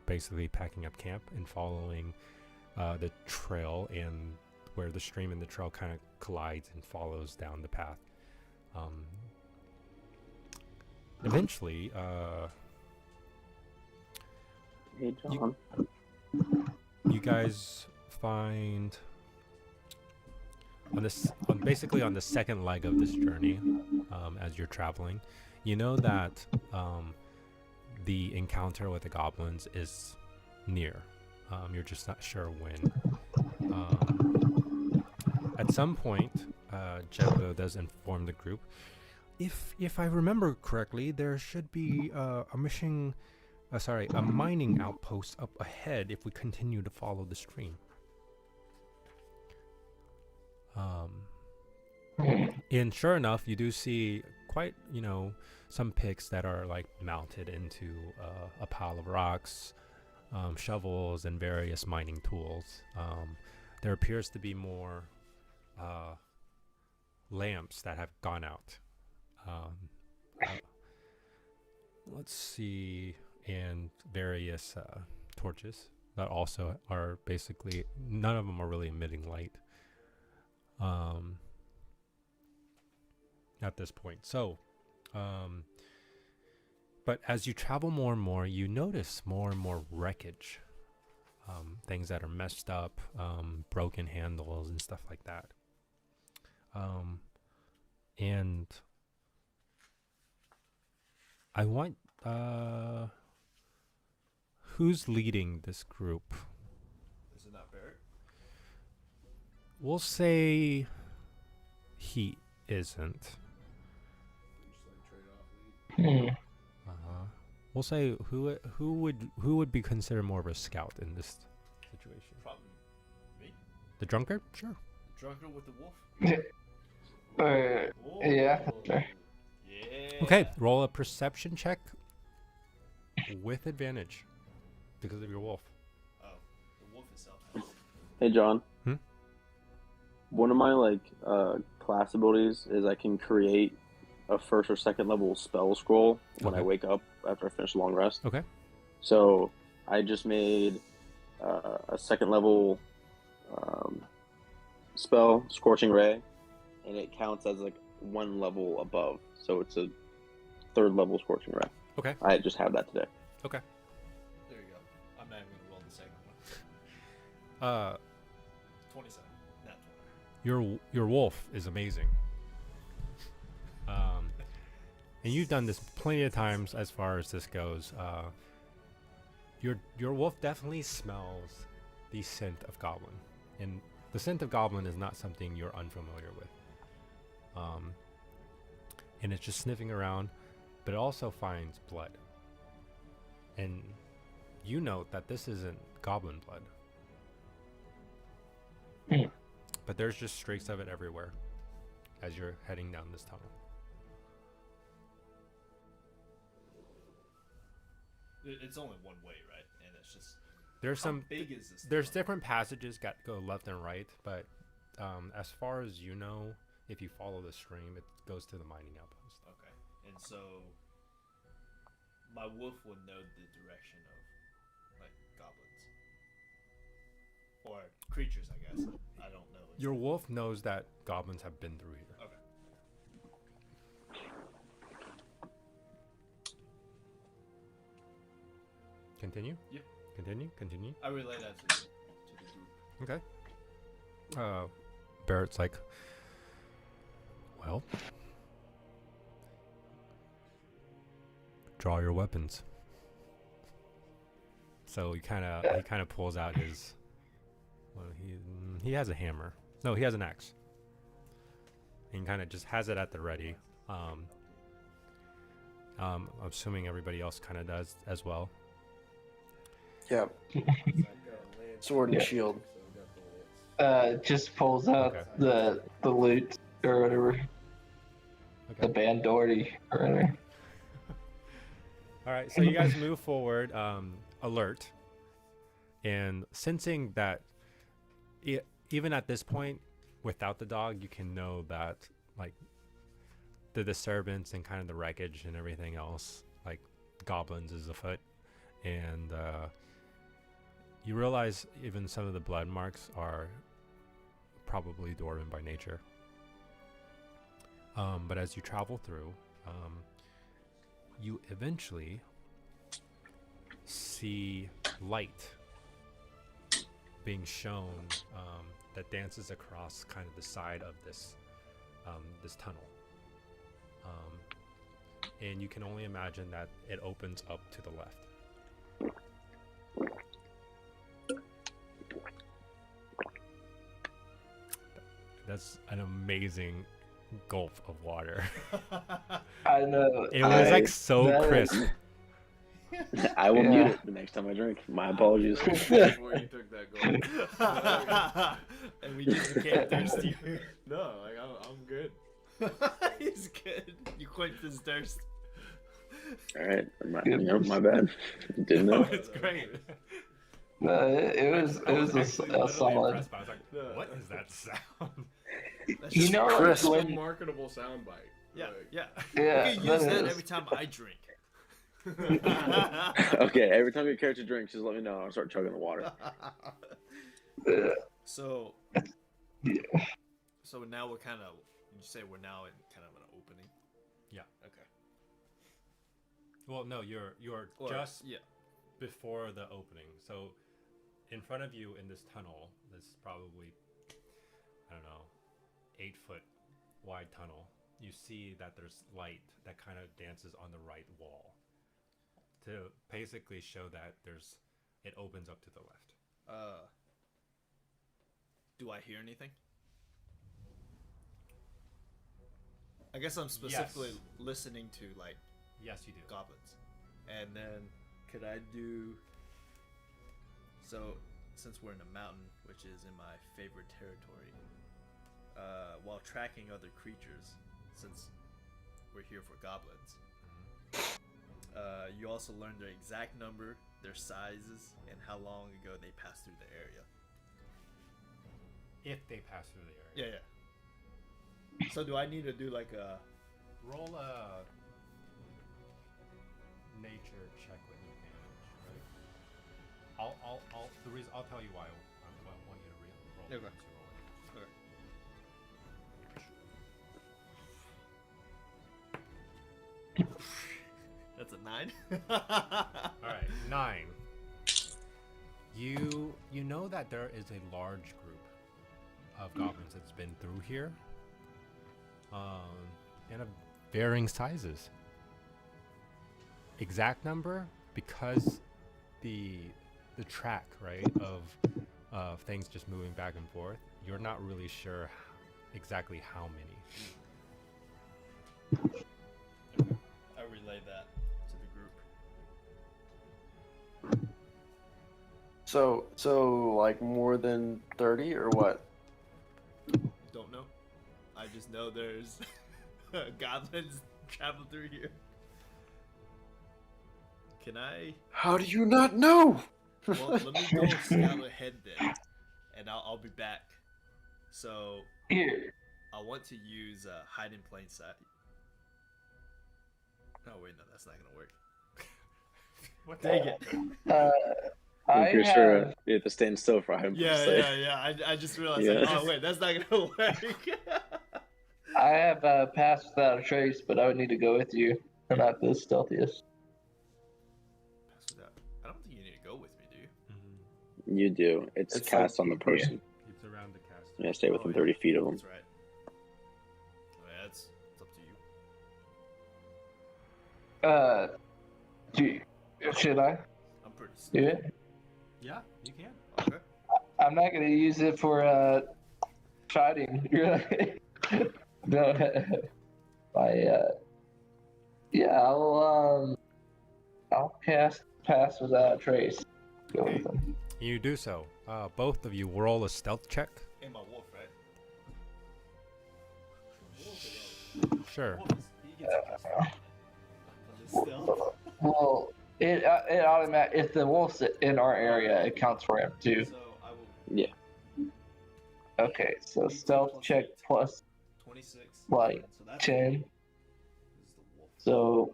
basically packing up camp and following the trail and where the stream and the trail kind of collides and follows down the path. Eventually, Hey, John. you guys find basically on the second leg of this journey, as you're traveling, you know that the encounter with the goblins is near. You're just not sure when. At some point, Jeblo does inform the group. If I remember correctly, there should be a mining outpost up ahead if we continue to follow the stream. And sure enough, you do see quite, some picks that are like mounted into a pile of rocks, shovels, and various mining tools. There appears to be more lamps that have gone out. Let's see, and various torches that also are basically, none of them are really emitting light at this point. So, but as you travel more and more, you notice more and more wreckage, things that are messed up, broken handles and stuff like that. And I want, who's leading this group? Is it not Barrett? We'll say he isn't. Just like trade off lead. We'll say who would be considered more of a scout in this situation? Probably me. The drunkard? Sure. Drunkard with the wolf. Yeah. Sure. Yeah. Okay, roll a perception check with advantage because of your wolf. Oh, the wolf itself has. Hey, John. Hmm? One of my class abilities is I can create a first or second level spell scroll when I Okay. wake up after I finish a long rest. Okay. So I just made a second level spell, Scorching Ray, and it counts as like one level above. So it's a third level Scorching Ray. Okay. I just have that today. Okay. There you go. I'm not even gonna roll the second one. 27. Not 20. Your wolf is amazing. And you've done this plenty of times as far as this goes. Your wolf definitely smells the scent of goblin, and the scent of goblin is not something you're unfamiliar with. And it's just sniffing around, but it also finds blood. And you note that this isn't goblin blood. But there's just streaks of it everywhere as you're heading down this tunnel. It's only one way, right? And it's just. There's How some big is this? there's tunnel? different passages that go left and right, but as far as you know, if you follow the stream, it goes to the mining outpost. Okay. And so. My wolf would know the direction of, like, goblins. Or creatures, I guess. I don't know. Your wolf knows that goblins have been through here. Okay. Continue? Yeah. Continue. I relay that to the group. Okay. Barrett's like, Well, draw your weapons. So he kind of pulls out his. Well, he has a hammer. No, he has an axe. And kind of just has it at the ready. I'm assuming everybody else kind of does as well. Yeah. Sword and shield. Just pulls out the loot or whatever. Okay. The Bandorty or whatever. All right, so you guys move forward, alert, and sensing that even at this point, without the dog, you can know that like the disturbance and kind of the wreckage and everything else, like goblins is afoot, and you realize even some of the blood marks are probably dwarven by nature. But as you travel through, you eventually see light being shown that dances across kind of the side of this this tunnel, and you can only imagine that it opens up to the left. That's an amazing gulp of water. I know. It was like so that crisp. I will Yeah. mute it the next time I drink. My apologies. Before you took that goal. And we just became thirsty. No, like I'm good. He's good. You quenched his thirst. All right, my bad. Didn't know. It's great. It was Actually a literally solid. impressed by it. I was like, what is that sound? That's You just know, like, crisp. when Marketable soundbite. Yeah, Like, yeah. Yeah, You can that use that is. every time I drink. Okay, every time your character drinks, just let me know. I'll start chugging the water. So, Yeah. so now we're kind of. You say we're now in kind of an opening. Yeah. Okay. Well, no, you're Or- just yeah. before the opening. So in front of you in this tunnel, this probably, I don't know, 8-foot wide tunnel, you see that there's light that kind of dances on the right wall to basically show that it opens up to the left. Do I hear anything? I guess I'm specifically Yes. listening to like Yes, you do. goblins, and then could I do? So, since we're in a mountain, which is in my favorite territory, while tracking other creatures, since we're here for goblins, you also learn their exact number, their sizes, and how long ago they passed through the area. If they pass through the area. Yeah, yeah. So do I need to do like a? Roll a nature check with advantage, right? I'll tell you why I want you to roll. Okay. To roll it. That's a 9. All right, 9. You know that there is a large group of goblins that's been through here, and of varying sizes. Exact number, because the track, right, of things just moving back and forth, you're not really sure exactly how many. I relay that to the group. So like more than 30 or what? Don't know. I just know there's goblins travel through here. Can I? How do you not know? Well, let me go scout ahead then, and I'll be back. So Here. I want to use hide in plain sight. Oh wait, no, that's not gonna work. What Dang it! I You're have, sure you have to stand still for him. Yeah. I just realized. Yeah. Like, oh wait, that's not gonna work. I have passed without a trace, but I would need to go with you. I'm not the stealthiest. Pass without. I don't think you need to go with me, do you? You do. It's It's cast like- on the person. It's around the cast. You gotta stay within Oh, 30 feet of them. That's right. Uh, should I I'm pretty do stupid. it? Yeah, you can. Okay. I'm not gonna use it for fighting. No, yeah, I'll cast pass without a trace. Go with them. You do so. Both of you roll a stealth check. And my wolf, right? Sure. Wolf is, he gets a plus 1 on this stealth. Well, it automatic. If the wolf's in our area, it counts for him too. So I will. Yeah. Okay, so stealth check plus 26. like So that's 10. This is the wolf.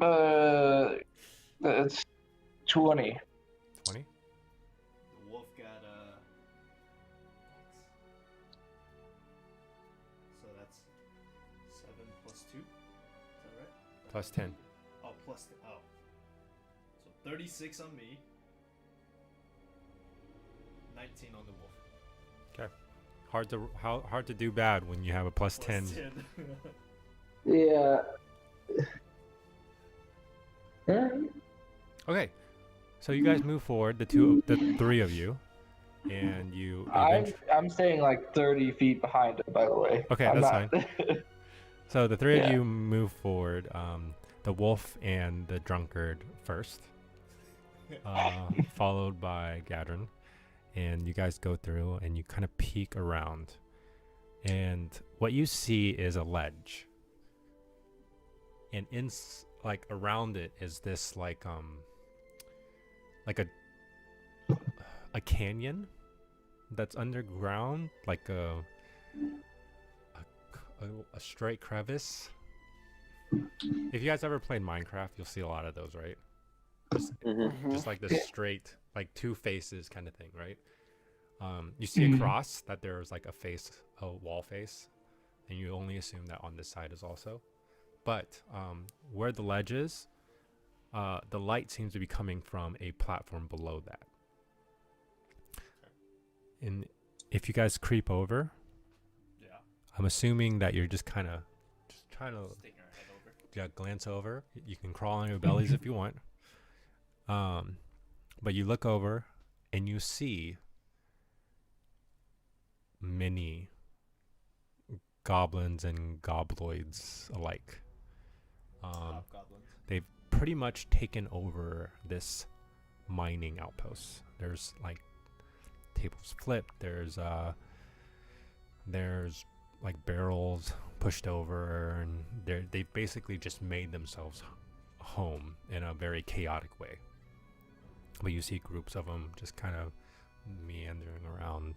So, it's 20. 20. The wolf got so that's 7 plus 2. Is that right? Plus 10. Oh, plus 10. Oh. So 36 on me. 19 on the wolf. Okay. Hard to do bad when you have a plus 10. Plus 10. Yeah. Okay. So you guys move forward, the three of you, and you. I'm staying like 30 feet behind him, by the way. Okay, I'm that's not... So the three of Yeah. you move forward. The wolf and the drunkard first, followed by Gadrin, and you guys go through and you kind of peek around, and what you see is a ledge, and like around it is this like a canyon that's underground, like a straight crevice. If you guys ever played Minecraft, you'll see a lot of those, right? Just like this straight, like two faces kind of thing, right? You see across that there's like a wall face, and you only assume that on this side is also. But where the ledge is, the light seems to be coming from a platform below that. And if you guys creep over, Yeah. I'm assuming that you're just trying to Sticking our head over. glance over. You can crawl on your bellies if you want. But you look over and you see many goblins and gobloids alike. Hobgoblins. They've pretty much taken over this mining outpost. There's like tables flipped. There's like barrels pushed over, and they've basically just made themselves home in a very chaotic way. But you see groups of them just kind of meandering around.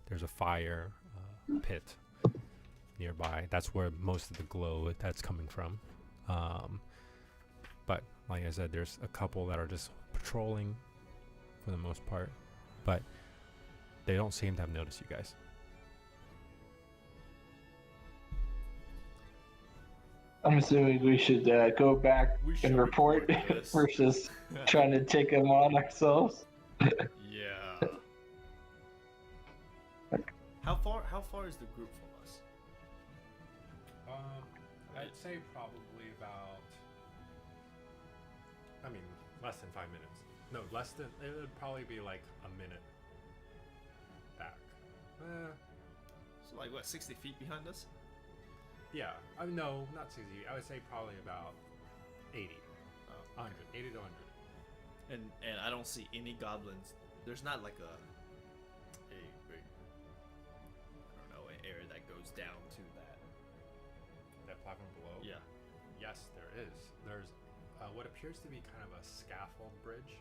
There's a fire pit nearby. That's where most of the glow that's coming from. But like I said, there's a couple that are just patrolling for the most part, but they don't seem to have noticed you guys. I'm assuming we should go back We should and report report this. versus trying to take them on ourselves. Yeah. How far is the group from us? I'd say probably about, less than 5 minutes. No, less than, it would probably be like a minute back. So like what, 60 feet behind us? Yeah, no, not 60. I would say probably about 80. Oh. 100, 80 to 100. And I don't see any goblins. There's not like an area that goes down to That platform below? yeah. Yes, there is. There's what appears to be kind of a scaffold bridge.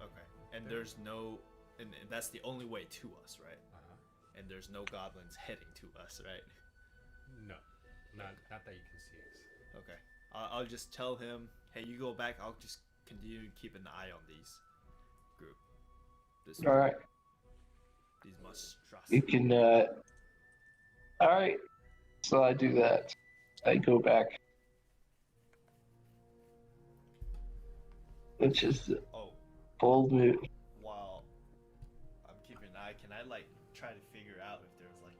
Okay. And there's no, and that's the only way to us, right? Uh-huh. And there's no goblins heading to us, right? No, not that you can see. Okay. I'll just tell him, hey, you go back. I'll just continue to keep an eye on these group. All right, These monstrosities. you can. All right, so I do that. I go back, which is the Oh, bold move. while I'm keeping an eye, can I like try to figure out if there's like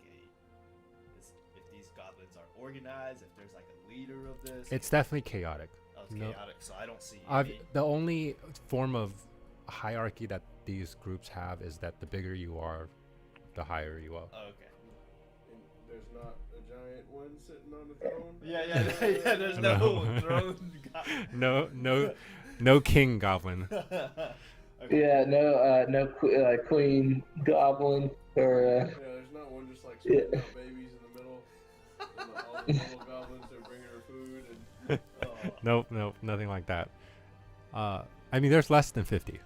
if these goblins are organized? If there's like a leader of this? It's definitely chaotic. Oh, it's no- chaotic, so I don't see I've, any. the only form of hierarchy that these groups have is that the bigger you are, the higher you are. Oh, okay. And there's not a giant one sitting on the throne. Yeah. There's No. no throne. No king goblin. Okay. Yeah, no queen goblin or. Yeah, there's not one just like spitting out babies in the middle. And all the little goblins are bringing her food and Nope, nothing like that. I mean, there's less than 50.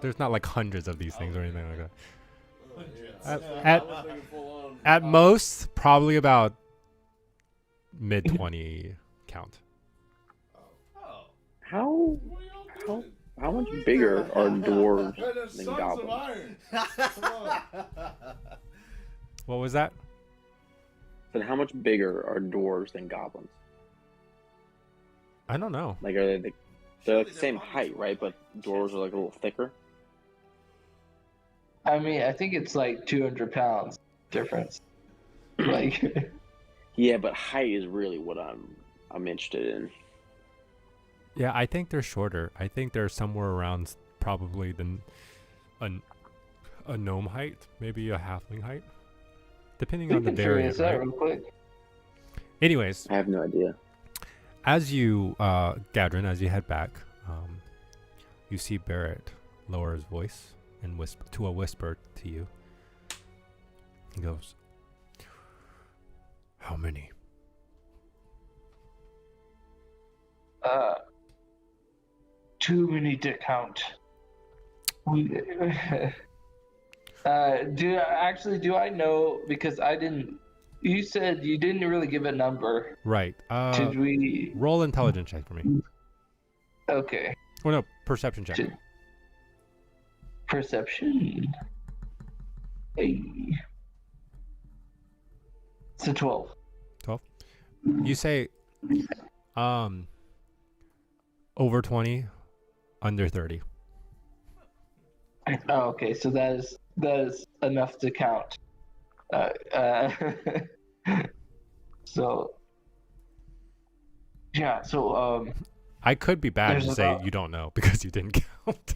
There's not like hundreds of these things or anything like that. I was thinking full on. At most, probably about mid 20 count. Oh. How What are y'all doing? how much bigger are dwarves They're the than sons of goblins? iron. Come on. What was that? Then how much bigger are dwarves than goblins? I don't know. Like are they they're like the Surely same they're height, right? But dwarves are like a little thicker. I mean, I think it's like 200 pounds difference. Like, Yeah, but height is really what I'm interested in. Yeah, I think they're shorter. I think they're somewhere around probably a gnome height, maybe a halfling height, depending we on the can figure variant. this out Right? real quick. Anyways, I have no idea. as you, Gadrin, as you head back, you see Barrett lower his voice and whisper to a whisper to you. He goes, "How many?" Too many to count. We, do I know, because I didn't, you said you didn't really give a number. Right. Did we? Roll intelligence check for me. Okay. Oh no, perception check. Did- Perception. Hey. It's a 12. You say, over 20, under 30. Oh, okay, so that is enough to count. So yeah, so I could be bad There's and say about- you don't know because you didn't count.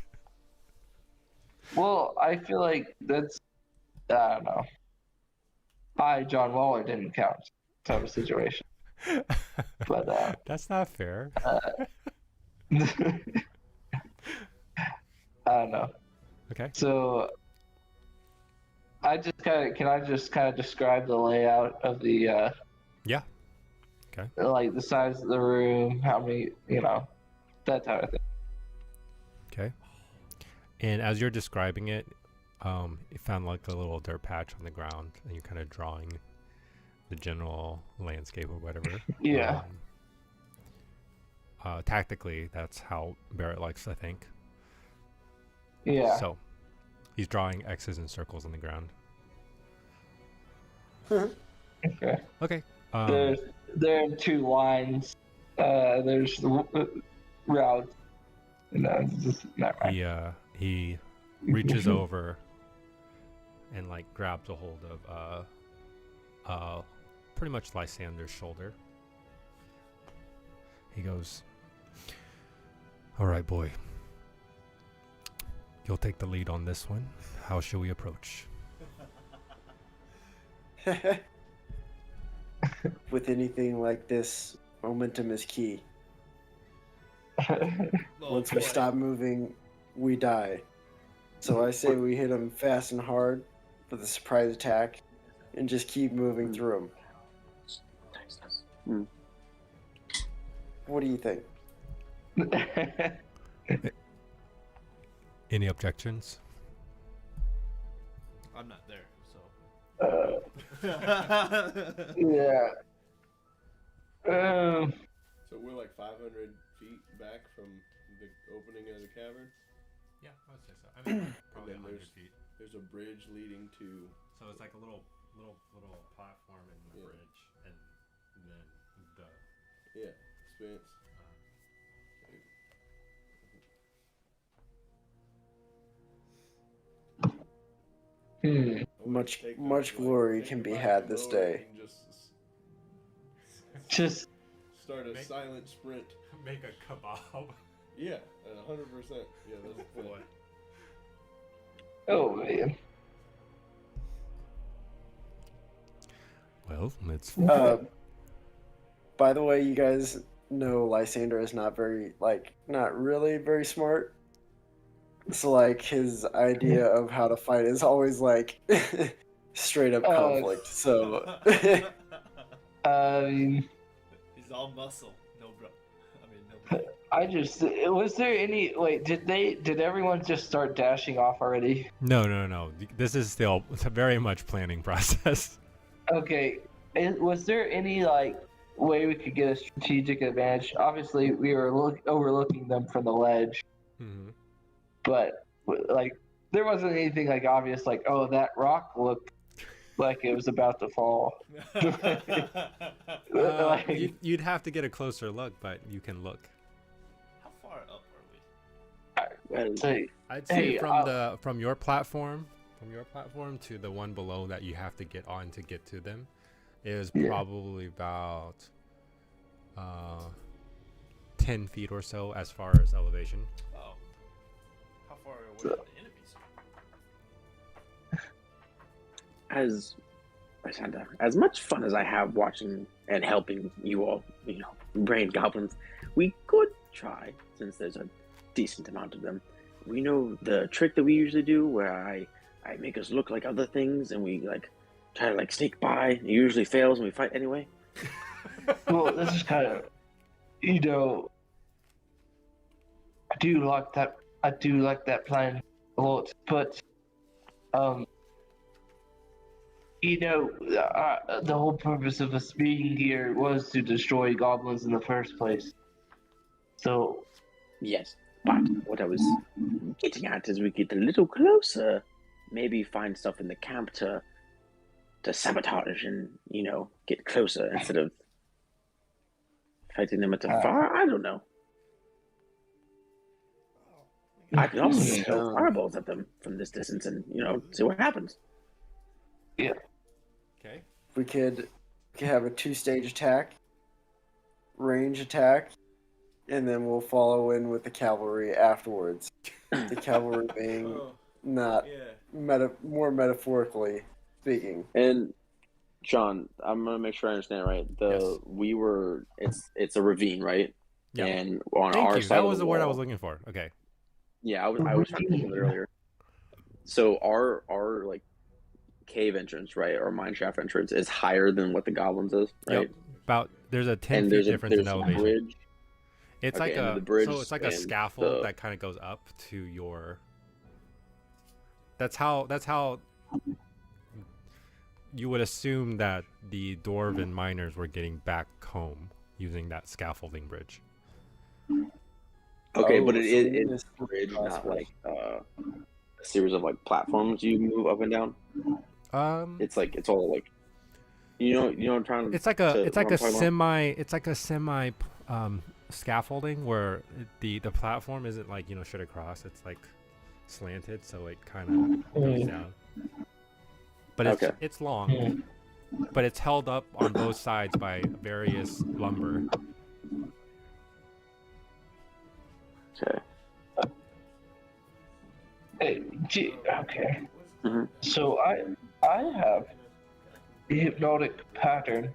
well, I feel like that's, I don't know. I, John Waller, didn't count type of situation. But That's not fair. I don't know. Okay. So I just kind of describe the layout of the Yeah. Okay. like the size of the room, how many, that type of thing. Okay. And as you're describing it, you found like a little dirt patch on the ground, and you're kind of drawing the general landscape or whatever. Yeah. Tactically, that's how Barrett likes to think. Yeah. So he's drawing X's and circles on the ground. Okay. Okay. There are two lines. There's the routes. It's just not right. He reaches over and like grabs a hold of pretty much Lysander's shoulder. He goes, "All right, boy. You'll take the lead on this one. How shall we approach?" With anything like this, momentum is key. Oh, Once we boy. stop moving, we die. So I say we hit them fast and hard with a surprise attack and just keep moving through them. What do you think? Any objections? I'm not there, so. Yeah. So we're like 500 feet back from the opening of the cavern. Yeah, I would say so. I mean, probably 100 feet. There's a bridge leading to. So it's like a little platform and Yeah. bridge, and then the. Yeah, expense. Hmm. Much glory can be had this day. Just Start a silent sprint. Make a kebab. Yeah, 100%. Yeah, that's the plan. oh man. Well, let's. By the way, you guys know Lysander is not really very smart. So like his idea of how to fight is always like straight up conflict. So I mean, He's all muscle, no bro. I mean, no. Brain. I just was there any wait? Did everyone just start dashing off already? No. This is still a very much planning process. Okay, was there any like way we could get a strategic advantage? Obviously, we were overlooking them from the ledge, Mm-hmm. but like there wasn't anything like obvious, like oh that rock looked like it was about to fall. Like, You'd have to get a closer look, but you can look. How far up are we? Well, say, I'd say Hey, from your platform to the one below that you have to get on to get to them is Yeah. probably about 10 feet or so as far as elevation. Oh. How far away are the enemies? as much fun as I have watching and helping you all, brain goblins, we could try, since there's a decent amount of them. We know the trick that we usually do where I make us look like other things and we like try to like sneak by. It usually fails and we fight anyway. well, this is kind of, I do like that plan a lot, but the whole purpose of us being here was to destroy goblins in the first place. So, Yes, but what I was getting at is we get a little closer, maybe find stuff in the camp to sabotage and, get closer instead of fighting them at the far. I don't know. I could also throw fireballs at them from this distance and, see what happens. yeah. Okay. we could have a 2-stage attack, range attack, and then we'll follow in with the cavalry afterwards. The cavalry being Oh, not yeah. more metaphorically speaking. And John, I'm gonna make sure I understand it right. It's a ravine, right? Yeah. And on Thank our you. side That of was the word I wall- was looking for. Okay. Yeah, I was trying to think of it earlier. So our like cave entrance, right, or mine shaft entrance is higher than what the goblins is, right? Yep. There's a 10 And feet there's difference in a elevation. bridge. It's Okay, like and then a the bridge so it's like a spans scaffold the- that kind of goes up to your. That's how you would assume that the dwarven miners were getting back home using that scaffolding bridge. Okay, Oh, but so it we is missed a bridge, the not crossway. like a series of like platforms you move up and down. It's all like, you know what I'm trying. It's like to- a what I'm talking about? semi scaffolding where the platform isn't like straight across. It's like slanted, so it kind of goes down. But Okay. it's long, but it's held up on both sides by various lumber. Okay. Okay. Mhm. So I have a hypnotic pattern,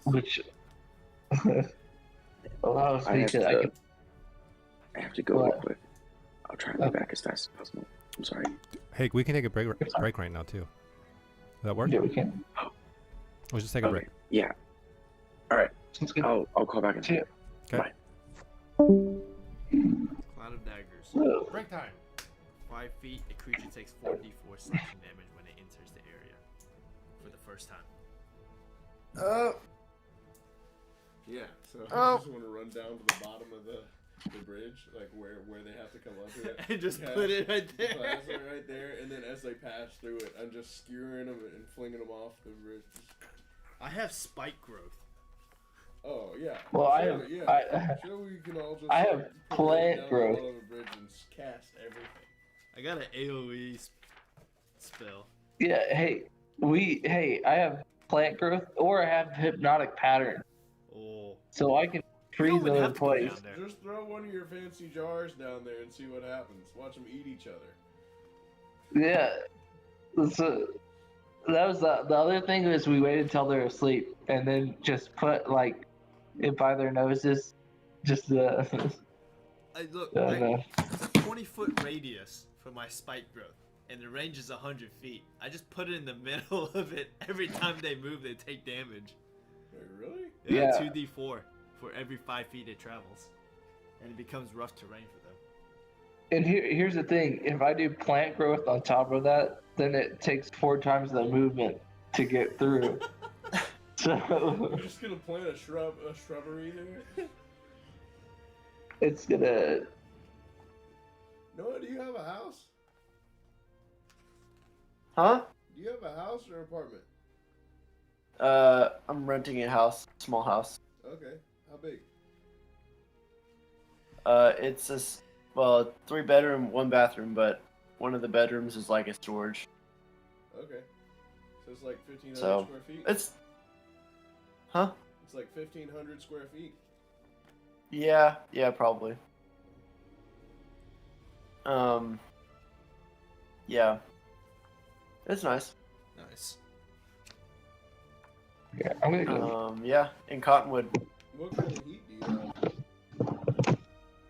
which allows I me have to. to. I have to go real What? quick. I'll try and be back as fast as possible. I'm sorry. Hey, we can take a break right now too. Does that work? Yeah, we can. We'll just take a break. Yeah. All right. Sounds good. I'll call back in a See ya. second. Okay. Bye. Cloud of daggers. Oh, Break time. 5 feet, a creature takes 4d4 slashing damage when it enters the area for the first time. Yeah, so Oh. I just want to run down to the bottom of the bridge, like where they have to come up to it. And just Yeah. put it right there. Pass it right there, and then as they pass through it, I'm just skewering them and flinging them off the bridge. I have spike growth. Oh yeah. Well, I Sure, have- yeah. Sure, we can all just. I like, have put it plant down growth. the bottom of the bridge and cast everything. I got an AoE spell. yeah. Hey, I have plant growth, or I have hypnotic pattern, Oh. so I can You freeze don't even them in have to go place. down there. Just throw one of your fancy jars down there and see what happens. Watch them eat each other. Yeah. So that was the other thing is we waited till they're asleep and then just put like it by their noses, just the. Look, No. it's a 20-foot radius for my spike growth, and the range is 100 feet. I just put it in the middle of it. Every time they move, they take damage. Wait, really? Yeah. 2d4 for every 5 feet it travels, and it becomes rough terrain for them. And here's the thing: if I do plant growth on top of that, then it takes 4 times the movement to get through. So You're just gonna plant a shrubbery there? it's gonna. Noah, do you have a house? Huh? Do you have a house or apartment? I'm renting a house, small house. Okay. How big? It's a 3-bedroom, 1 bathroom, but one of the bedrooms is like a storage. Okay. So it's like 1,500 So square feet? it's, huh? It's like 1,500 square feet. Yeah, probably. Yeah, it's nice. Nice. Yeah, I'm gonna go. Yeah, in Cottonwood. What kind of heat do you have?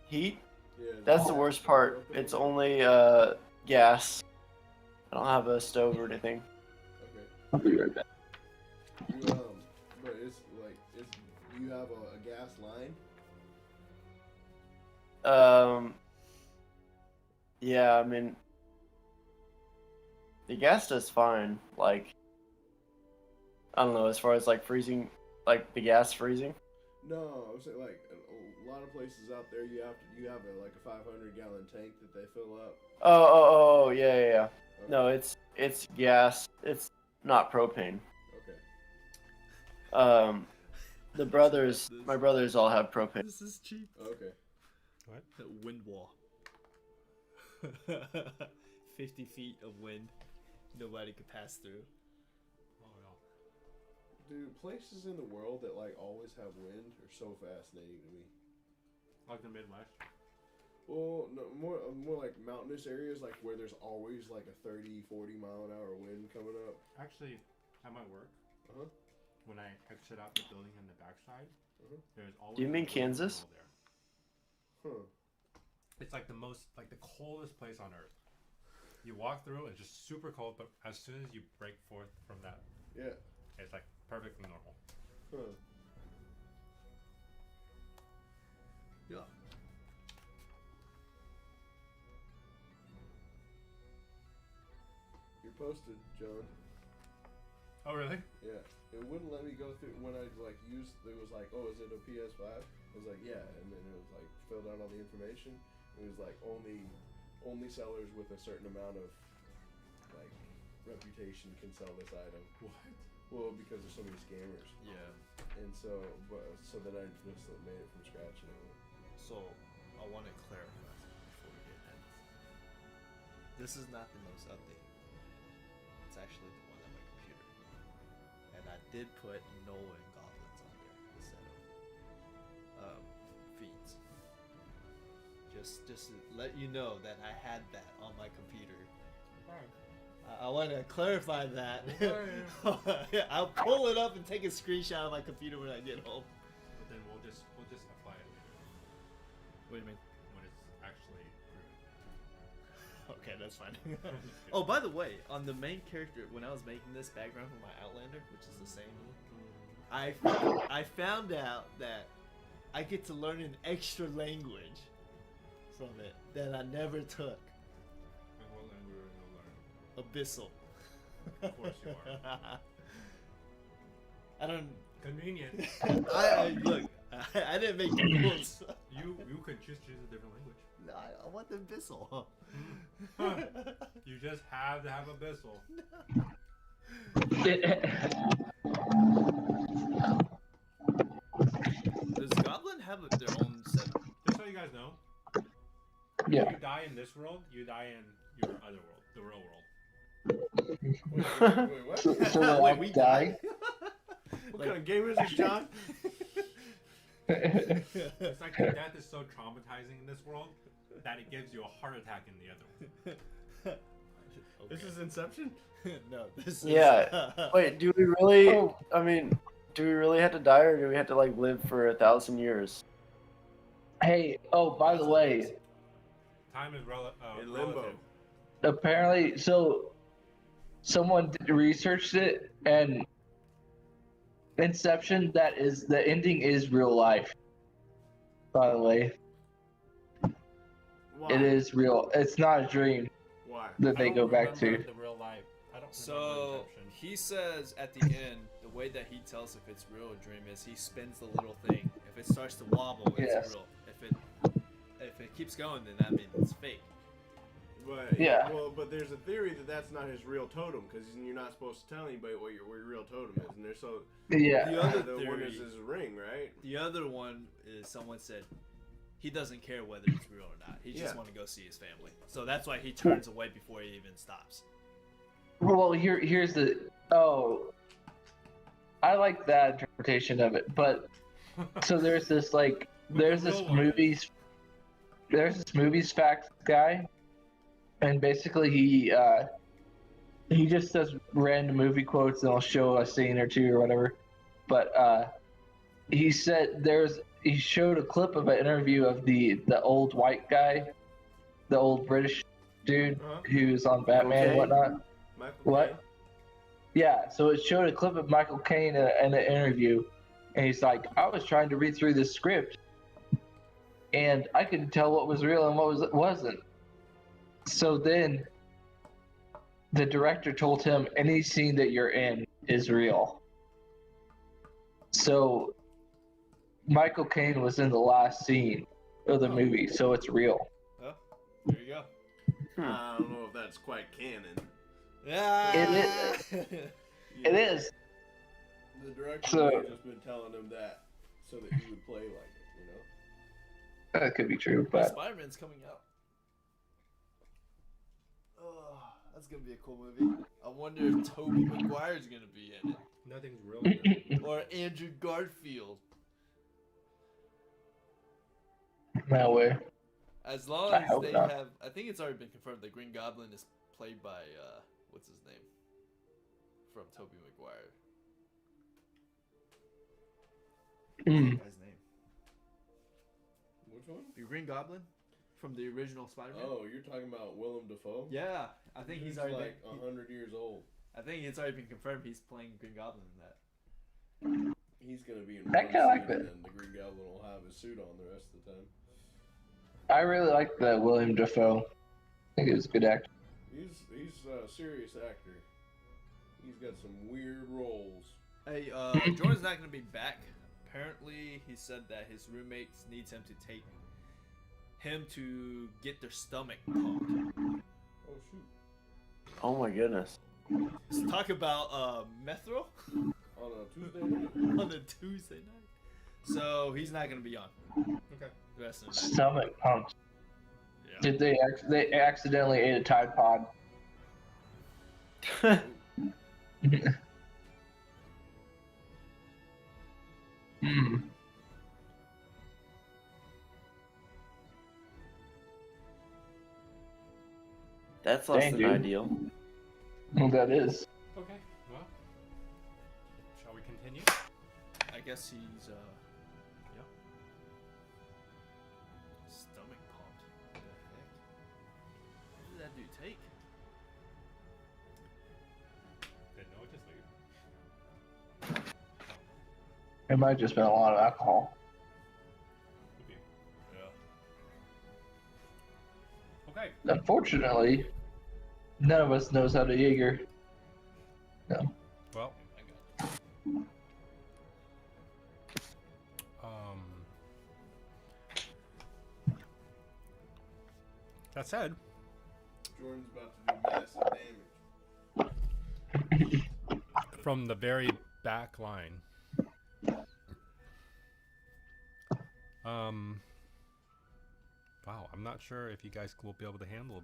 Heat? Yeah, is That's it the worst gas part. or propane? It's only gas. I don't have a stove or anything. Okay. I'll be right back. You, but it's like, do you have a gas line? Yeah, I mean, the gas does fine. Like, I don't know, as far as like freezing, like the gas freezing. No, I was saying like a lot of places out there you have like a 500-gallon tank that they fill up. Oh, yeah. Okay. No, it's gas. It's not propane. Okay. My brothers all have propane. This is cheap. Okay. What? Wind wall. 50 feet of wind. Nobody could pass through. Oh, no. Dude, places in the world that like always have wind are so fascinating to me. Like the Midwest. Well, no, more like mountainous areas, like where there's always like a 30, 40 mile an hour wind coming up. Actually, at my work, Uh-huh. when I exit out the building on the backside, there's always. Do you mean a wind Kansas? tunnel there. Huh. It's like the coldest place on earth. You walk through, it's just super cold, but as soon as you break forth from that, Yeah. it's like perfectly normal. Huh. Yeah. You're posted, John. Oh, really? Yeah. It wouldn't let me go through when I like used. It was like, oh, is it a PS5? I was like, yeah, and then it was like filled out all the information. It was like only sellers with a certain amount of like reputation can sell this item. What? Well, because there's so many scammers. Yeah. And so then I just made it from scratch. So, I want to clarify before we get in. This is not the most updated one. It's actually the one on my computer. And I did put Noah and Goblins on there instead of feeds. Just to let you know that I had that on my computer. I want to clarify that. I'll pull it up and take a screenshot of my computer when I get home. But then we'll just apply it What do you mean? when it's actually proven. Okay, that's fine. Oh, by the way, on the main character, when I was making this background for my Outlander, which is the same, I found out that I get to learn an extra language from it that I never took. And what language are you learn? Abyssal. Of course you are. I don't. Convenient. Look. I didn't make the rules. You could just choose a different language. No, I want the Abyssal. You just have to have Abyssal. Does Goblin have their own set? Just so you guys know, Yeah. if you die in this world, you die in your other world, the real world. Wait, what? So they all Wait, we die. What kind of game is this, John? It's like the death is so traumatizing in this world that it gives you a heart attack in the other one. This is Inception? No, this is. Yeah. Wait, do we really? Oh. I mean, do we really have to die, or do we have to like live for 1,000 years? Hey, oh, by the way, Time is In limbo. relative. apparently, so someone researched it, and Inception, that is the ending is real life. By the way, Why? it is real. It's not a dream Why? that they I go don't back to. remember the real life. I don't So remember Inception. he says at the end, the way that he tells if it's real or dream is he spins the little thing. If it starts to wobble, it's Yes. real. If it keeps going, then that means it's fake. But, Yeah. Well, but there's a theory that that's not his real totem because you're not supposed to tell anybody what your real totem is, and there's so Yeah. The other the one is theory, his ring, right? the other one is someone said he doesn't care whether it's real or not. He just Yeah. want to go see his family. So that's why he turns away before he even stops. Well, here's the. Oh, I like that interpretation of it, but so there's this like there's the this real one. movies fact guy, and basically he just does random movie quotes and I'll show a scene or two or whatever. But he said he showed a clip of an interview of the old white guy, the old British dude Uh-huh. who's on Batman and Okay. whatnot. Michael What? Caine? Yeah, so it showed a clip of Michael Caine in an interview, and he's like, I was trying to read through this script, and I couldn't tell what was real and what wasn't. So then the director told him, any scene that you're in is real. So Michael Caine was in the last scene of the movie, so it's real. Oh, there you go. I don't know if that's quite canon. Yeah. It is. The director So- may have just been telling him that so that he would play like it, you know? That could be true, but Spider-Man's coming out. Oh, that's gonna be a cool movie. I wonder if Tobey Maguire's gonna be in it, Nothing's real. in it. or Andrew Garfield. no way. As long I as hope they not. have, I think it's already been confirmed that Green Goblin is played by what's his name from Tobey Maguire. Mm. Guy's name. Which one? The Green Goblin from the original Spider-Man. Oh, you're talking about Willem Dafoe? Yeah, I think he's He's already like been, 100 years old. I think it's already been confirmed he's playing Green Goblin in that. He's gonna be in That one kinda like scene, that. and then the Green Goblin will have his suit on the rest of the time. I really like the William Dafoe. I think he was a good actor. He's a serious actor. He's got some weird roles. Hey, Jordan's not gonna be back. Apparently, he said that his roommates needs him to take him to get their stomach pumped. Oh shoot! Oh my goodness. Let's talk about Methrol On a Tuesday night. on a Tuesday night. So he's not gonna be on Okay. the rest of the night. Stomach pumps. Yeah. Did they accidentally ate a Tide Pod? Hmm. That's less Dang, than dude. ideal. Well, that is. Okay. Well, shall we continue? I guess he's yeah. Stomach pumped. What the heck? What did that dude take? Didn't know. Just leave. It might have just been a lot of alcohol. Could be. Yeah. Okay. Unfortunately, none of us knows how to Jaeger. No. Well, I got it. that said, Jordan's about to do massive damage. from the very back line. Wow, I'm not sure if you guys will be able to handle.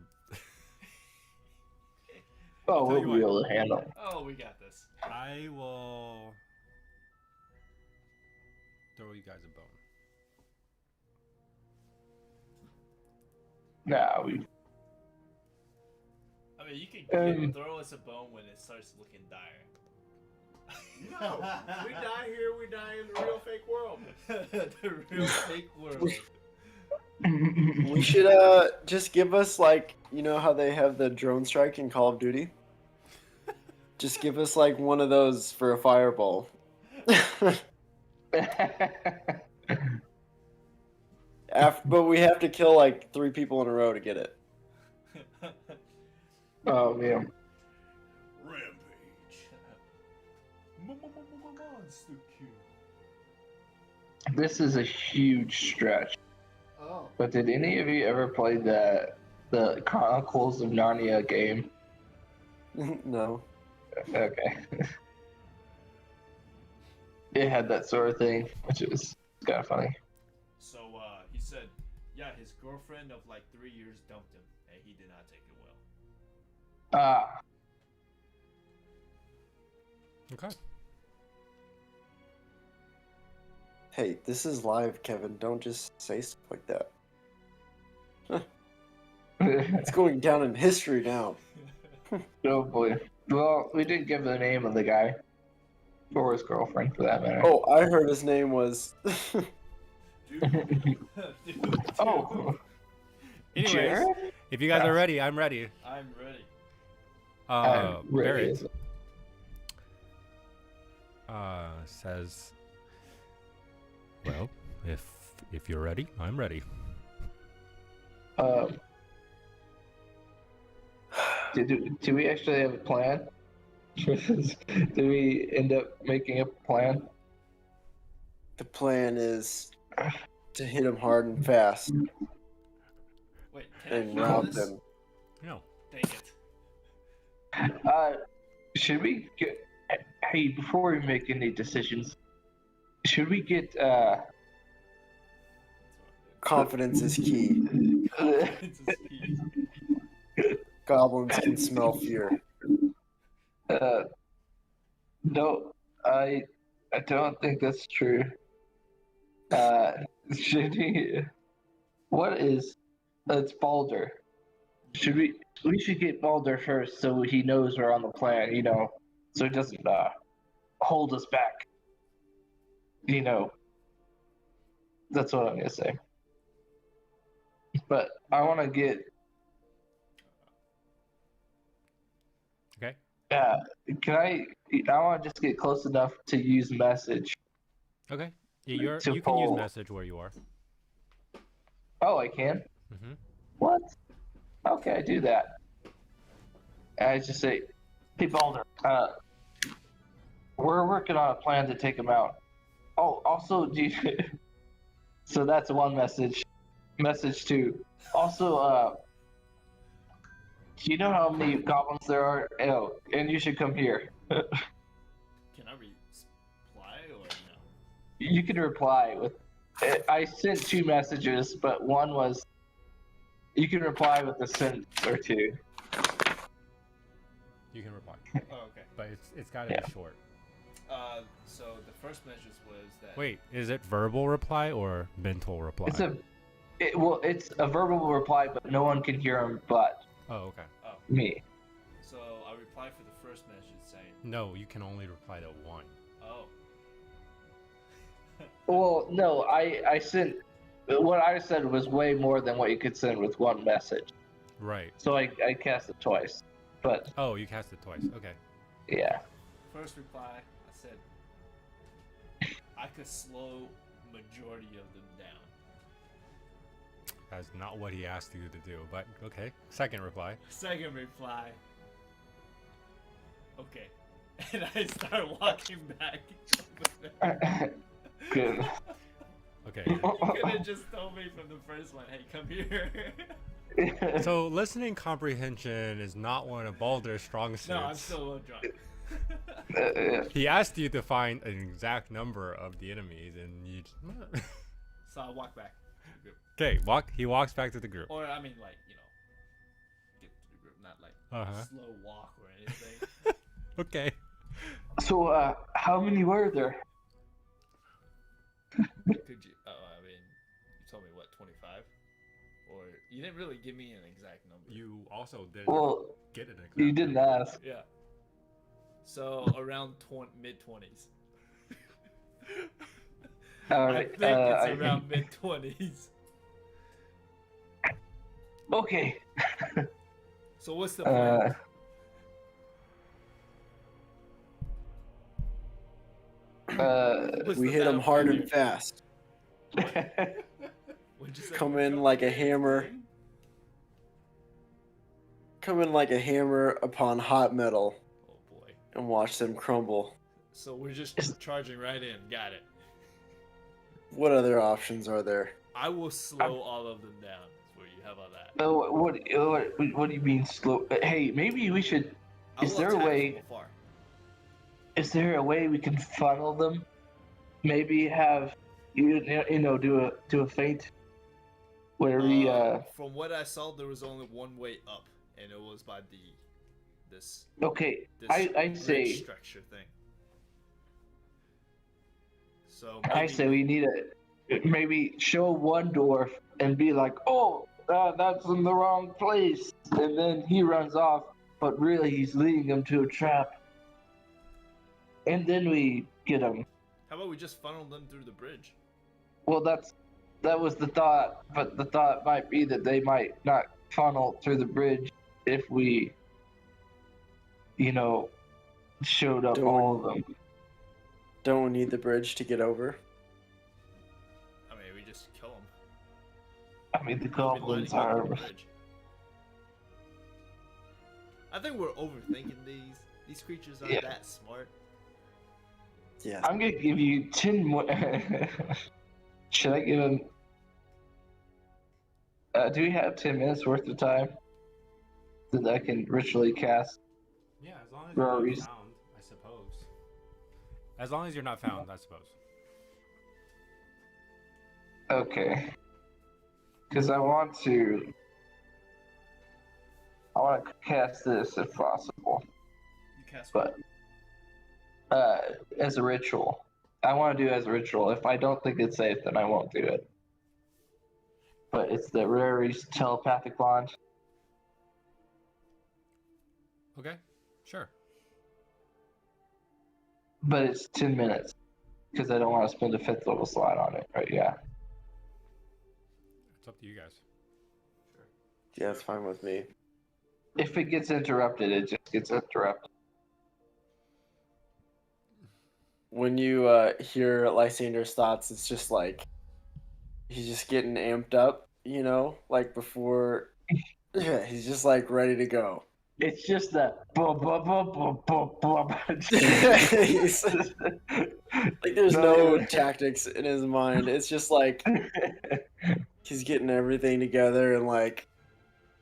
Oh, tell we'll you be what. able to handle it. Oh, we got this. I will throw you guys a bone. Nah, we. I mean, you can throw us a bone when it starts looking dire. No, we die here. We die in the real fake world. The real fake world. We should just give us like, you know how they have the drone strike in Call of Duty? Just give us like one of those for a fireball. But we have to kill like 3 people in a row to get it. Oh man. Rampage. Monster Q. This is a huge stretch. Oh. But did any of you ever play the Chronicles of Narnia game? No. Okay. It had that sort of thing, which was kind of funny. So he said, yeah, his girlfriend of like 3 years dumped him, and he did not take it well. Ah, Okay. Hey, this is live, Kevin. Don't just say stuff like that. It's going down in history now. oh boy. Well, we didn't give the name of the guy. Or his girlfriend, for that matter. Oh, I heard his name was. Dude. Oh, Anyways, Jared? if you guys are ready, I'm ready. I'm ready. Ready. Barrett says, well, if you're ready, I'm ready. Do we actually have a plan? Did we end up making a plan? The plan is to hit him hard and fast Wait, can I and hear rob this? them. No. Dang it. Should we get? Hey, before we make any decisions, should we get? Confidence is key. Goblins can smell fear. No, I don't think that's true. Should he? What is? It's Balder. Should we? We should get Balder first, so he knows we're on the plan. You know, so he doesn't hold us back. You know, that's what I'm gonna say. But I want to get. Okay. Can I? I want to just get close enough to use message. Okay. Yeah, To you can use follow. message where you are. Oh, I can. Mm-hmm. What? Okay, I do that. I just say, "Hey, Balder, we're working on a plan to take him out." Oh, also, do you... so that's one message. Message two. Also, do you know how many goblins there are? Oh, and you should come here. Can I reply or no? You can reply with. I sent 2 messages, but one was. You can reply with a sentence or 2. You can reply, Oh, okay. but it's got to Yeah. be short. So the first message was that. Wait, is it verbal reply or mental reply? It's a verbal reply, but no one can hear him but Oh, okay. Oh, me. so I replied for the first message saying, No, you can only reply to one. "Oh, Well, no, I sent. What I said was way more than what you could send with one message. Right. So I cast it twice. But Oh, you cast it twice. Okay. yeah. first reply." I said, "I could slow majority of them down." That's not what he asked you to do, but okay. Second reply. Second reply, "Okay," and I start walking back. Good. Okay. You could have just told me from the first one, "Hey, come here." So listening comprehension is not one of Baldur's strong suits. No, I'm still a little drunk. He asked you to find an exact number of the enemies, and you. So I walk back to the group, Okay, he walks back to the group. or I mean, like, you know, get to the group, not like Uh-huh. slow walk or anything. Okay. So, how many were there? Could you? Oh, I mean, you told me what, 25? Or you didn't really give me an exact number. You also didn't Well, get an exact you didn't number. ask. Yeah. So around mid-20s. All I right. think it's around mid-20s. Okay. So what's the plan? What's We the hit them battle hard plan and fast. here? What'd you say? Come in like a hammer. Come in like a hammer upon hot metal Oh boy. and watch them crumble. So we're just charging right in. Got it. What other options are there? I will slow all of them down for you. How about that? Oh, what do you mean slow? Hey, maybe we should. I Is will there a attack way? from afar. Is there a way we can funnel them? Maybe have you know do a feint where we From what I saw, there was only one way up, and it was by this okay. this I bridge say structure thing. So I say we need a maybe show one dwarf and be like, oh, that's in the wrong place, and then he runs off, but really he's leading them to a trap, and then we get him. How about we just funnel them through the bridge? Well, that was the thought, but the thought might be that they might not funnel through the bridge if we, showed up Don't- all of them. Don't we need the bridge to get over? I mean, we just kill them. I mean, the goblins are. I think we're overthinking these. These creatures aren't Yeah. that smart. Yes. I'm gonna give you 10 more. Should I give him? Do we have 10 minutes worth of time that I can ritually cast? Yeah, as long as you're you're not not Rory's- found, I suppose. As long as you're not found, I suppose. Okay. Because I want to cast this if possible, You cast but as a ritual. I want to do it as a ritual. If I don't think it's safe, then I won't do it. But it's the Rary's telepathic bond. Okay, sure. But it's 10 minutes. Because I don't want to spend a 5th level slot on it, right? Yeah. It's up to you guys. Yeah, it's fine with me. If it gets interrupted, it just gets interrupted. When you hear Lysander's thoughts, it's just like he's just getting amped up, like before. Yeah, he's just like ready to go. It's just that. He's- like there's no tactics in his mind. It's just like he's getting everything together and like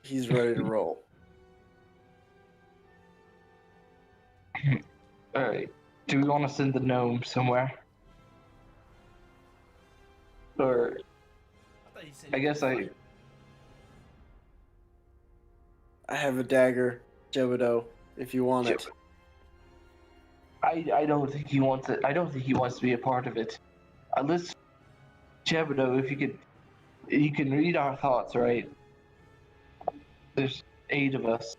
he's ready to roll. Alright. Do we want to send the gnome somewhere? Or I thought you said I guess I I have a dagger, Jebido, if you want it. I don't think he wants it. I don't think he wants to be a part of it. Let's Jebido, if you can read our thoughts, right? There's 8 of us.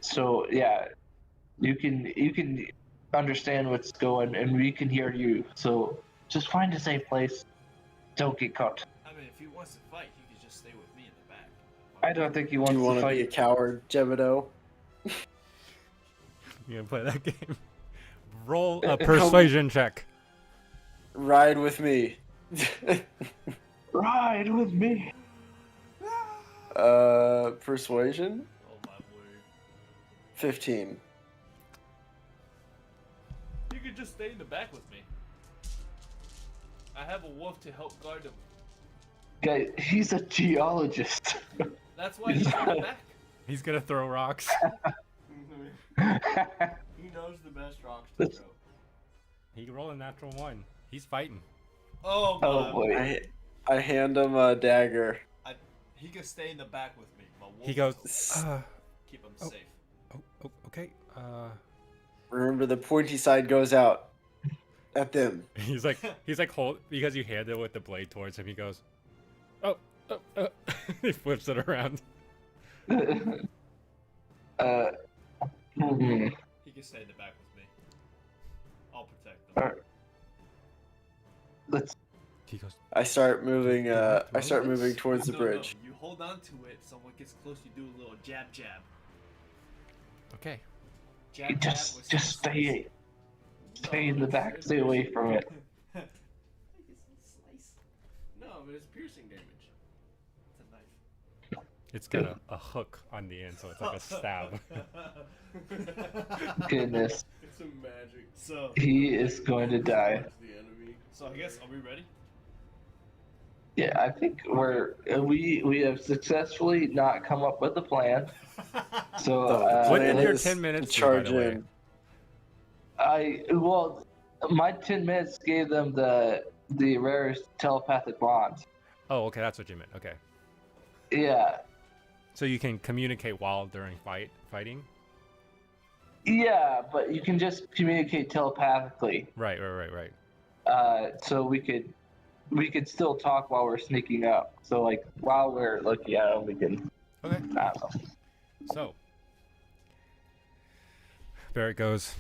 So yeah, you can understand what's going and we can hear you. So just find a safe place. Don't get caught. I mean, if he wants to fight, he could just stay with me in the back. I don't think he Do wants you to want to fight. be a coward, Jebido? You gonna play that game? Roll a persuasion check. Ride with me. Ride with me. Persuasion? Oh my word. 15. You could just stay in the back with me. I have a wolf to help guard him. Guy, he's a geologist. That's why he's in the back. He's gonna throw rocks. He knows the best rocks to throw. He rolled a natural 1. He's fighting. Oh my. Oh boy. I hand him a dagger. He could stay in the back with me. My wolf He goes, will keep him safe. okay. Remember, the pointy side goes out at them. He's like hold because you hand it with the blade towards him. He goes, oh. He flips it around. hmm. He can stay in the back with me. I'll protect them. Alright. Let's. He goes, I start moving. you I start throw this? moving towards the No, bridge. No, you hold on to it. Someone gets close. You do a little jab. okay. Jab. Just with stay in the back. it's Stay away from it. Slice. No, but it's piercing damage. It's a knife. It's got a hook on the end, so it's like a stab. Goodness, It's a magic. So he is going to die. The enemy. I guess, are we ready? Yeah, I think we have successfully not come up with a plan. So The What plan did your is 10 minutes to do, by charge the way? in. my 10 minutes gave them the rarest telepathic bonds. Oh, okay, that's what you meant. Okay. Yeah, So you can communicate while during fighting? yeah, but you can just communicate telepathically. Right. So we could still talk while we're sneaking up. So like while we're looking at them, we can. Okay. I don't know. So Barrett goes,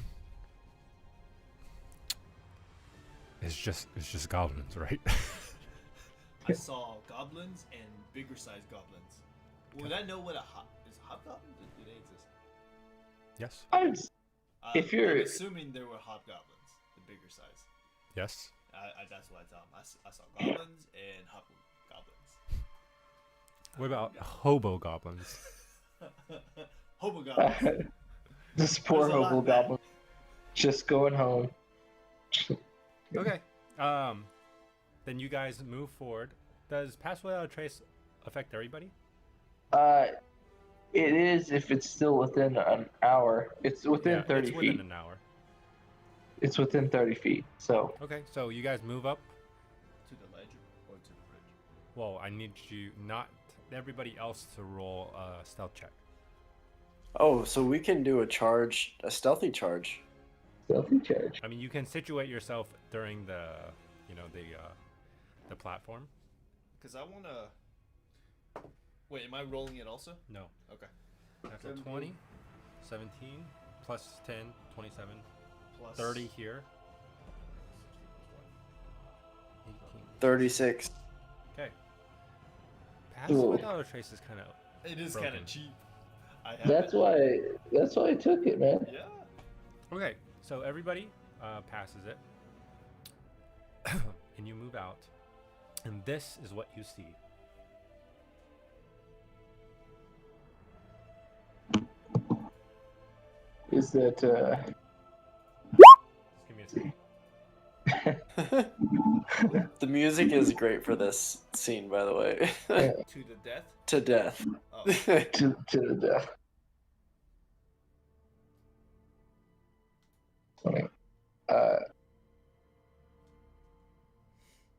It's just goblins, right? I saw goblins and bigger sized goblins. Would I know what a hobgoblin? Do they exist? Yes. If you're- I'm assuming there were hobgoblins, the bigger size. Yes. That's what I tell them. I saw goblins and hobgoblins. What about hobo goblins? Hobogoblins. This poor There's a lot hobo of that. goblin, just going home. Okay. Then you guys move forward. Does Pass Without a Trace affect everybody? It is if it's still within an hour. It's within Yeah, 30 it's feet. within an hour. It's within 30 feet. So Okay, so you guys move up. To the ledge or to the bridge? Well, I need you not everybody else to roll a stealth check. Oh, so we can do a stealthy charge. stealthy charge. I mean, you can situate yourself during the platform. Because I want to. Wait, am I rolling it also? No. Okay. Natural 20, 17, plus 10, 27, Plus 30 here. 18. 36. Okay. Pass Ooh. Without a Trace is kind of It is broken. kind of cheap. I have That's it. why I took it, man. Yeah. okay. So everybody passes it, and you move out, and this is what you see. Is that Just give me a second. The music is great for this scene, by the way. To the death. To death. Oh. to the death? Funny.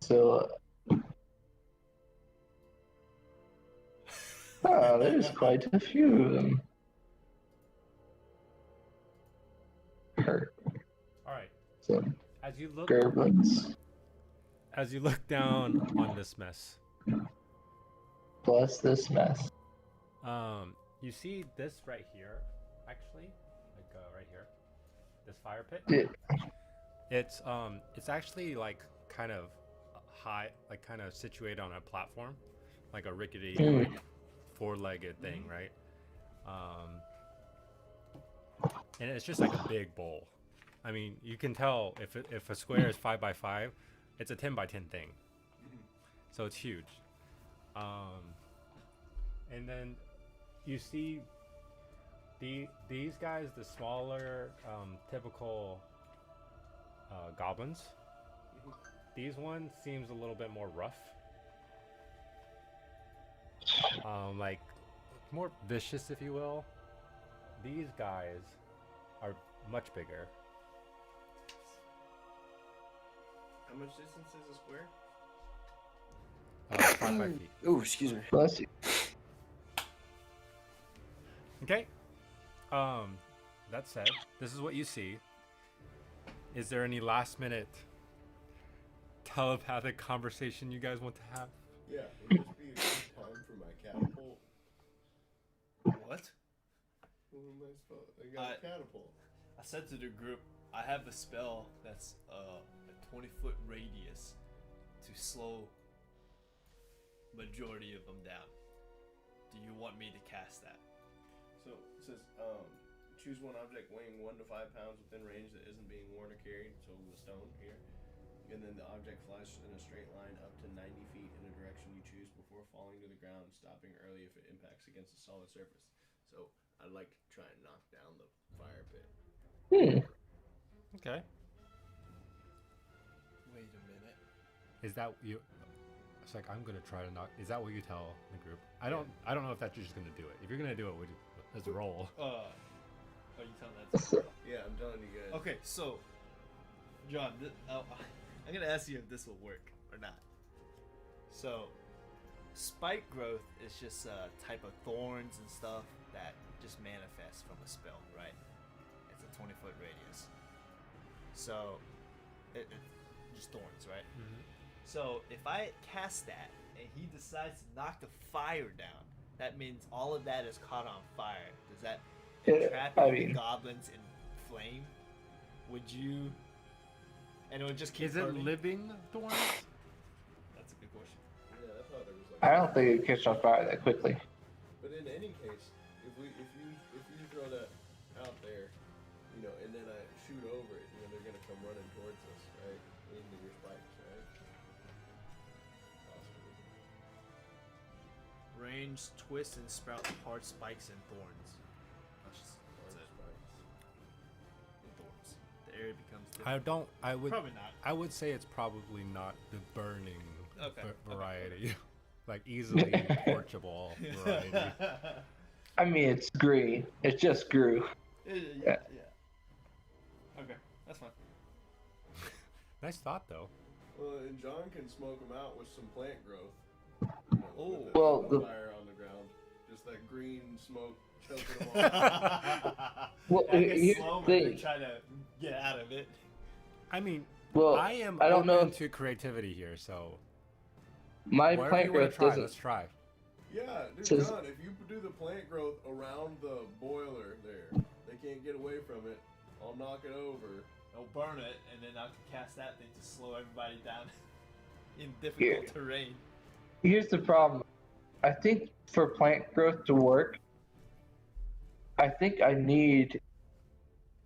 So. There's quite a few of them. Hurt. All right. Some As you look goblins. down on this mess, Plus this mess. you see this right here, actually, like right here, this fire pit. Yeah. It's actually like kind of high, like kind of situated on a platform, like a rickety like, four-legged thing, right? And it's just like a big bowl. I mean, you can tell if a square is 5 by 5, it's a 10 by 10 thing. So it's huge. And then you see these guys, the smaller, typical goblins. These ones seems a little bit more rough. Like more vicious, if you will. These guys are much bigger. How much distance is a square? 5 by feet. Ooh, excuse me. Bless you. Okay. that said, this is what you see. Is there any last minute telepathic conversation you guys want to have? Yeah, would this be a good time for my catapult? What? What am I supposed? I got a catapult. I said to the group, I have a spell that's a 20-foot radius to slow majority of them down. Do you want me to cast that? So it says, choose one object weighing 1 to 5 pounds within range that isn't being worn or carried. So the stone here, and then the object flies in a straight line up to 90 feet in a direction you choose before falling to the ground, stopping early if it impacts against a solid surface. So I'd like to try and knock down the fire pit. Okay. Wait a minute. Is that you? It's like I'm gonna try to knock. Is that what you tell the group? I don't know if that's just gonna do it. If you're gonna do it, let's roll. Are you telling that to me? Yeah, I'm telling you guys. Okay, so, John, I'm gonna ask you if this will work or not. So, spike growth is just a type of thorns and stuff that just manifests from a spell, right? It's a 20-foot radius. So, it's just thorns, right? Mm-hmm. So, if I cast that and he decides to knock the fire down, that means all of that is caught on fire. Does that entrap the goblins in flame? Would you? And it would just keep. Is it burning? living thorns? That's a good question. Yeah, I thought there was like. I don't think it catch on fire that quickly. But in any case, if you throw that out there, and then I shoot over it, they're gonna come running towards us, right? Into your spikes, right? Possibly. Range, twist, and sprout hard spikes and thorns. That's it. Spikes. And thorns. The area becomes. I would. Probably not. I would say it's probably not the burning Okay. variety, like easily torchable variety. I mean, it's green. It just grew. Yeah. Okay, that's fine. Nice thought, though. Well, and John can smoke them out with some plant growth. Oh. With Well, the the- fire on the ground, just that green smoke choking them all. Well, I can here's slow the them and thing. try to get out of it. I mean, Well, I am I don't open know if to creativity here, so my whatever plant you want growth to try, doesn't. let's try. Yeah, dude, Says- John, if you do the plant growth around the boiler there, they can't get away from it. I'll knock it over. I'll burn it, and then I can cast that thing to slow everybody down in difficult terrain. Here's the problem. I think for plant growth to work, I think I need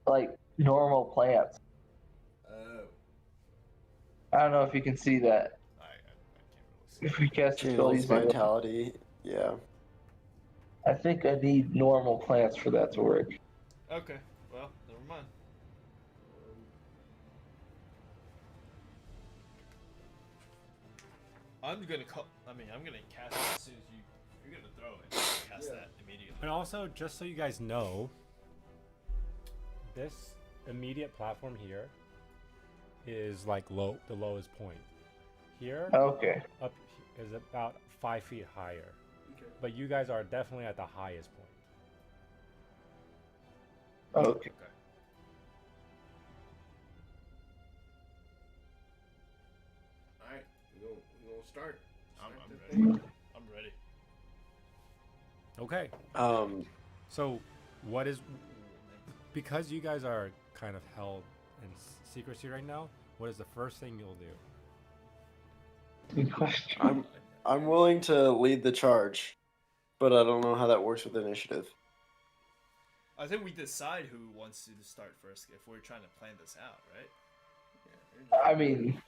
like normal plants. Oh. I don't know if you can see that. I can't really see. If we cast a spell Channels using it, vitality. Yeah. I think I need normal plants for that to work. Okay, well, never mind. I'm gonna cast it as soon as you're gonna throw it. Cast Yeah. that immediately. And also, just so you guys know, this immediate platform here is like the lowest point. Here, Okay. up is about 5 feet higher. Okay. But you guys are definitely at the highest point. Okay. Okay. Alright, we're gonna start. I'm Start this ready. thing. I'm ready. Okay. So, what is because you guys are kind of held in secrecy right now? What is the first thing you'll do? Good question. I'm willing to lead the charge, but I don't know how that works with initiative. I think we decide who wants to start first if we're trying to plan this out, right? I mean,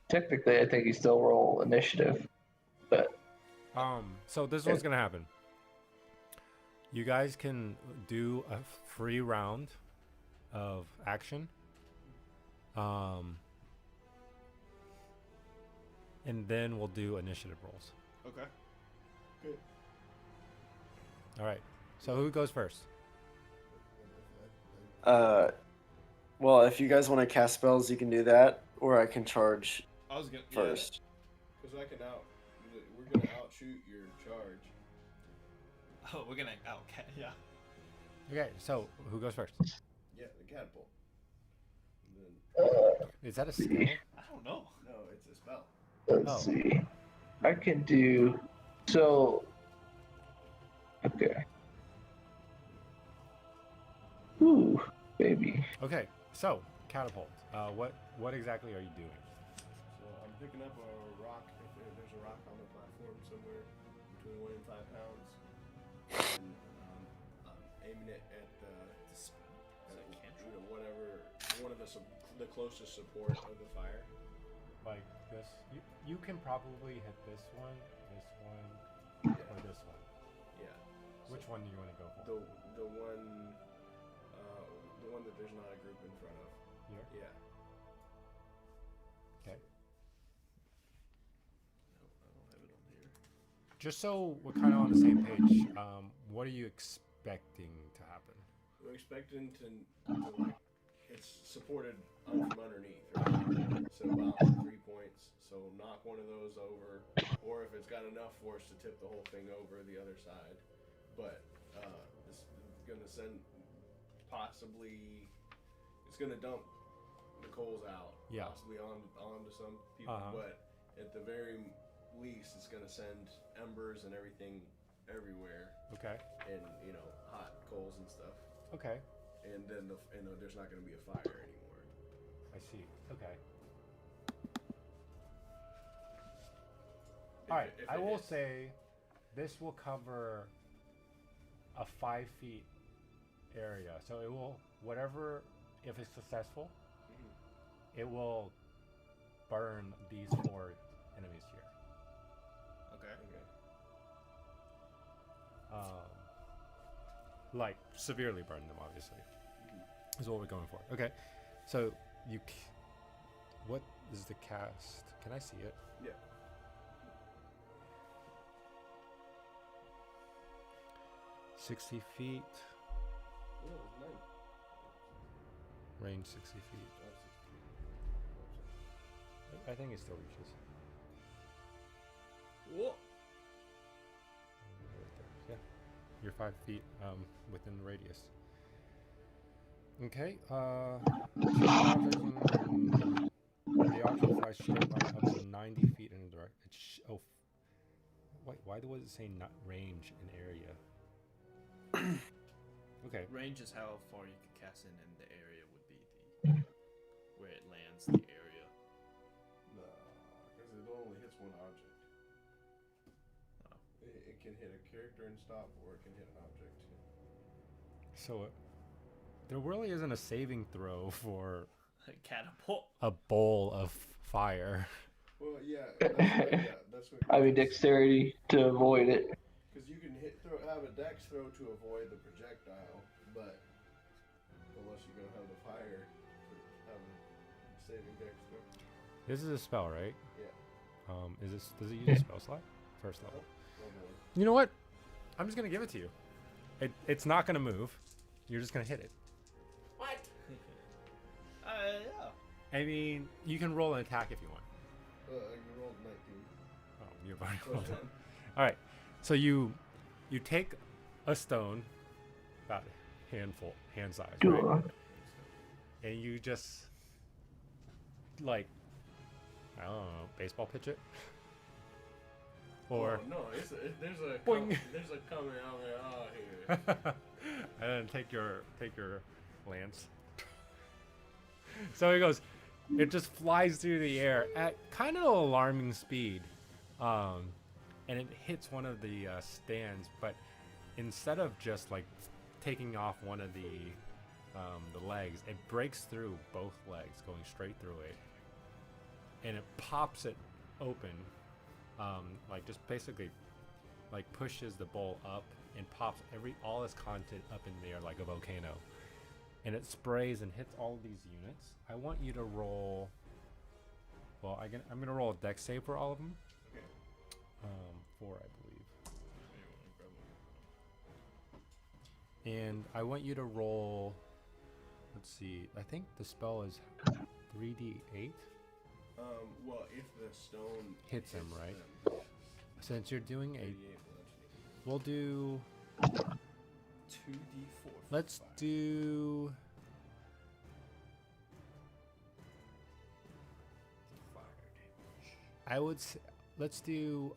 technically, I think you still roll initiative, but So this is what's gonna happen. You guys can do a free round of action. And then we'll do initiative rolls. Okay. Good. All right. So who goes first? Well, if you guys want to cast spells, you can do that, or I can charge I was gonna first. Because we're gonna outshoot your charge. Oh, we're gonna yeah. Okay, so who goes first? Yeah, the catapult. And then, Is that a skill? I don't know. no, it's a spell. Let's Oh. see. I can do so. Okay. Ooh, baby. Okay, so catapult. What exactly are you doing? So I'm picking up a rock. If there's a rock on the platform somewhere between 1 and 5 pounds, and I'm aiming it at Is it a cantrip? you know, whatever one of the closest support of the fire. Like this? You can probably hit this one, Yeah. or this one. Yeah. Which one do you want to go for? The one that there's not a group in front of. Here. Yeah. Okay. No, I don't have it on here. Just so we're kind of on the same page, what are you expecting to happen? We're expecting to like it's supported from underneath, right? So about 3 points. So knock one of those over, or if it's got enough force to tip the whole thing over the other side. But it's gonna send possibly it's gonna dump the coals out, Yeah. possibly onto some people, but at the very least, it's gonna send embers and everything everywhere, Okay. and hot coals and stuff. Okay. And then there's not going to be a fire anymore. I see. Okay. All right. If I it will hits. say this will cover a 5 feet area. So it will, whatever, if it's successful, it will burn these 4 enemies here. Okay. Okay. Like severely burn them, obviously. Is what we're going for. Okay. So what is the cast? Can I see it? Yeah. 60 feet. Oh, it's 9. Range 60 feet. Oh, 60. I think it still reaches. Whoa. Right there. Yeah. You're 5 feet within the radius. Okay. The object flies straight line up to 90 feet in a direction. Wait. Why was it say not range and area? Okay. Range is how far you can cast in, and the area would be where it lands. The area. No, because it only hits one object. Oh. It can hit a character and stop, or it can hit an object. So there really isn't a saving throw for Catapult. a bowl of fire. Well, yeah, that's what. I mean, dexterity to avoid it. Because you can have a dex throw to avoid the projectile, but unless you're gonna have the fire, have a saving dex throw. This is a spell, right? Yeah. Does it use a spell slot? First level. Level 1. You know what? I'm just gonna give it to you. It's not gonna move. You're just gonna hit it. What? Yeah. I mean, you can roll an attack if you want. You rolled 19. Oh, you've already Plus rolled it. 1. All right. So you take a stone, about hand size, right? And you just like, I don't know, baseball pitch it. Or Oh, no, there's a Boing. there's a coming out here. and then take your lance. So it goes. It just flies through the air at kind of alarming speed, and it hits one of the stands. But instead of just like taking off one of the legs, it breaks through both legs, going straight through it, and it pops it open. Like just basically like pushes the bowl up and pops all its content up in the air like a volcano, and it sprays and hits all of these units. I want you to roll. Well, I'm gonna roll a dex save for all of them. Okay. 4, I believe. And I want you to roll. Let's see. I think the spell is 3d8. Well, if the stone Hits him, right? them, Since you're doing 88 bludgeoning. we'll do 2d4. Let's fire. do. Fire damage. I would say, let's do.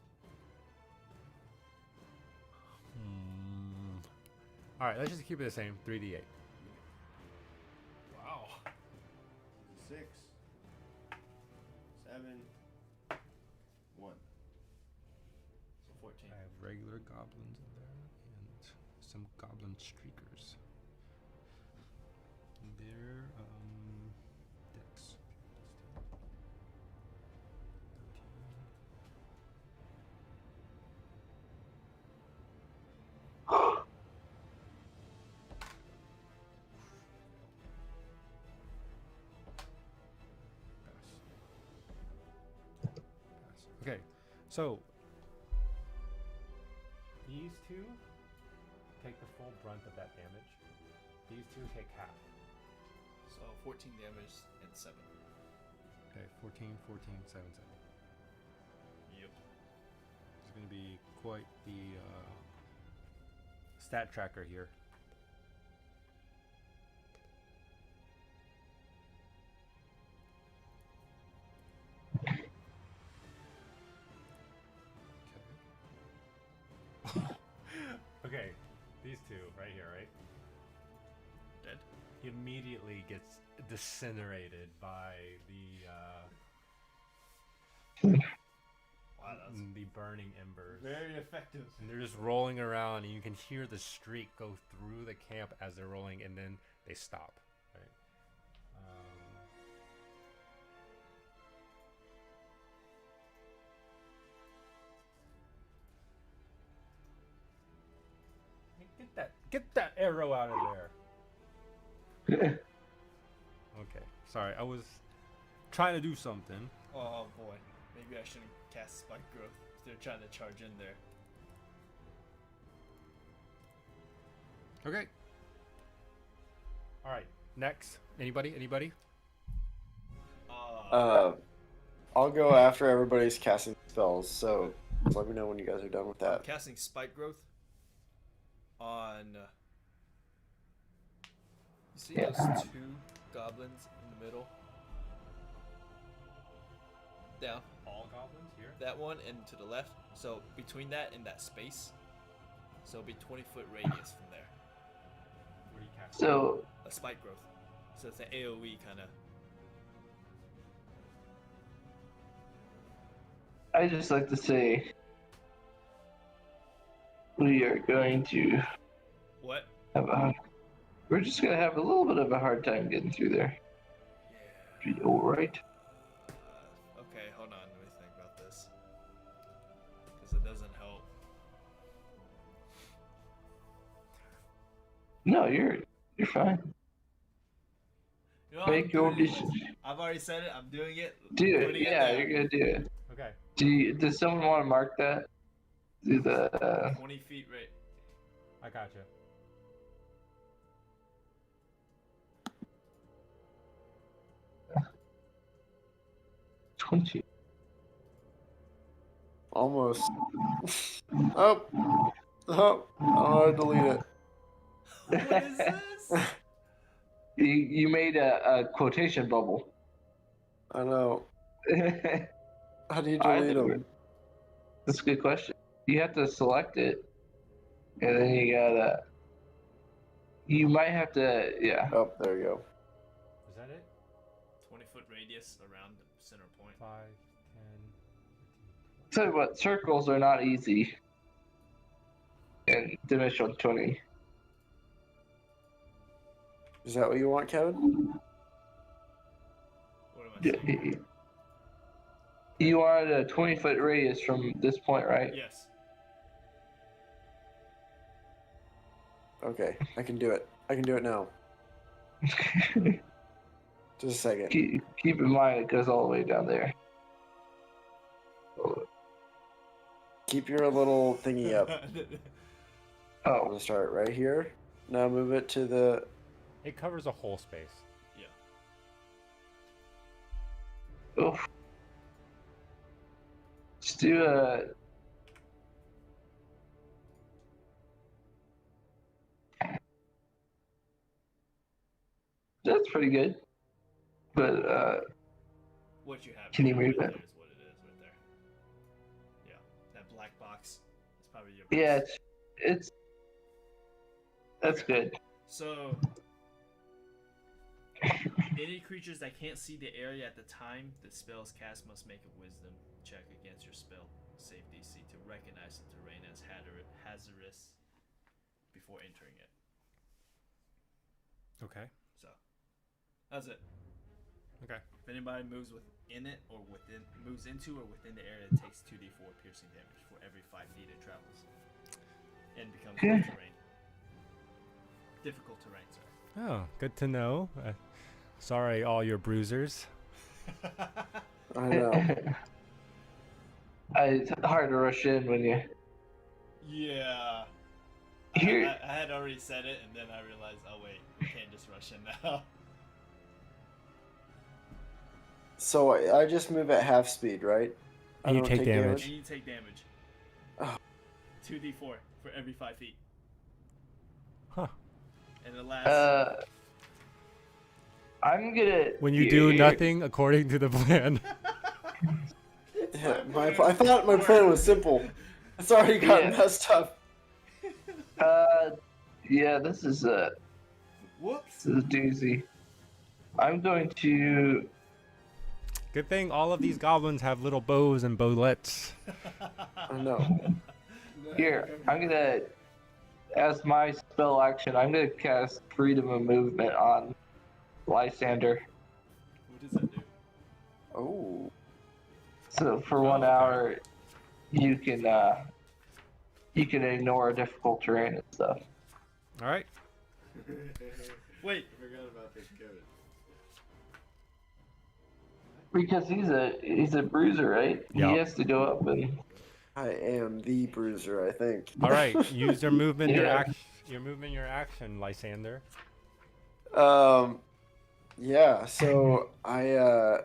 All right, let's just keep it the same. 3d8. Wow. 6, 7, 1. So 14. I have regular goblins in there and some goblin streakers. They're dex. 13. Okay, so these two take the full brunt of that damage. These two take half. So 14 damage and 7. Okay, 14, 14, 7, 7. Yep. It's going to be quite the stat tracker here. Okay, these two right here, right? Dead. He immediately gets disintegrated by the Wow, that's the burning embers. very effective. And they're just rolling around, and you can hear the streak go through the camp as they're rolling, and then they stop. Right? Get that arrow out of there. Okay, sorry, I was trying to do something. Oh boy. Maybe I shouldn't cast Spike Growth if they're trying to charge in there. Okay. All right. Next. Anybody? I'll go after everybody's casting spells. So just let me know when you guys are done with I'm that. casting Spike Growth on. You see those two goblins in the middle? Down. All goblins here. That one and to the left. So between that and that space. So it'll be 20-foot radius from there. What are you casting? So A Spike Growth. So it's an AoE kind of. I just like to say we are going to What? have we're just gonna have a little bit of a hard time getting through there. Yeah. Be all right. Okay, hold on. Let me think about this. Because it doesn't help. No, you're fine. You know, Make I'm your doing it. decision. I've already said it. I'm doing it. Do it. Putting it Yeah, down. you're gonna do it. Okay, Does someone want to mark that? Do the 20 feet right. I gotcha. uh, 20. Almost. Oh, I want to delete it. What is this? You made a quotation bubble. I know. How do you I delete do them? That's a good question. You have to select it, and then you gotta. You might have to, yeah. Oh, there you go. Is that it? 20-foot radius around the center point. 5, 10, 15, 20. Tell you what, circles are not easy in Dimensional 20. Is that what you want, Kevin? What am I saying? You wanted a 20-foot radius from this point, right? Yes. Okay, I can do it. I can do it now. Just a second. keep in mind it goes all the way down there. Keep your little thingy up. I'm Oh, gonna start right here. Now move it to the. It covers a whole space. Yeah. oof. Let's do a. that's pretty good. But What you have Can you right move there it? is what it is right there. Yeah, that black box is probably your yeah, base. it's that's Okay. good. So, any creatures that can't see the area at the time the spell's cast must make a wisdom check against your spell save DC to recognize the terrain as hazardous before entering it. Okay. So, that's it. Okay. If anybody moves within it or moves into or within the area, it takes 2d4 piercing damage for every 5 feet it travels, and becomes rough terrain. Difficult terrain, sorry. Oh, good to know. Sorry, all your bruisers. I know. It's hard to rush in when you. Yeah. Here- I had already said it, and then I realized, oh wait, we can't just rush in now. So I just move at half speed, right? And you don't take damage. And you take damage. Oh. 2d4 for every 5 feet. Huh. And it lasts. I'm gonna. When you do nothing according to the plan. Yeah, I thought my plan was simple. It's already gotten Yeah. messed up. Yeah, this is a Whoops. doozy. I'm going to. Good thing all of these goblins have little bows and bowlets. I know. Here, I'm gonna. As my spell action, I'm gonna cast Freedom of Movement on Lysander. What does that do? Oh. So for 1 okay. hour, you can ignore difficult terrain and stuff. All right. Wait. I forgot about this carrot. Because he's a bruiser, right? Yeah. He has to go up and. I am the bruiser, I think. All right. Use your movement, your Yeah. action, your movement, your action, Lysander. Yeah, so I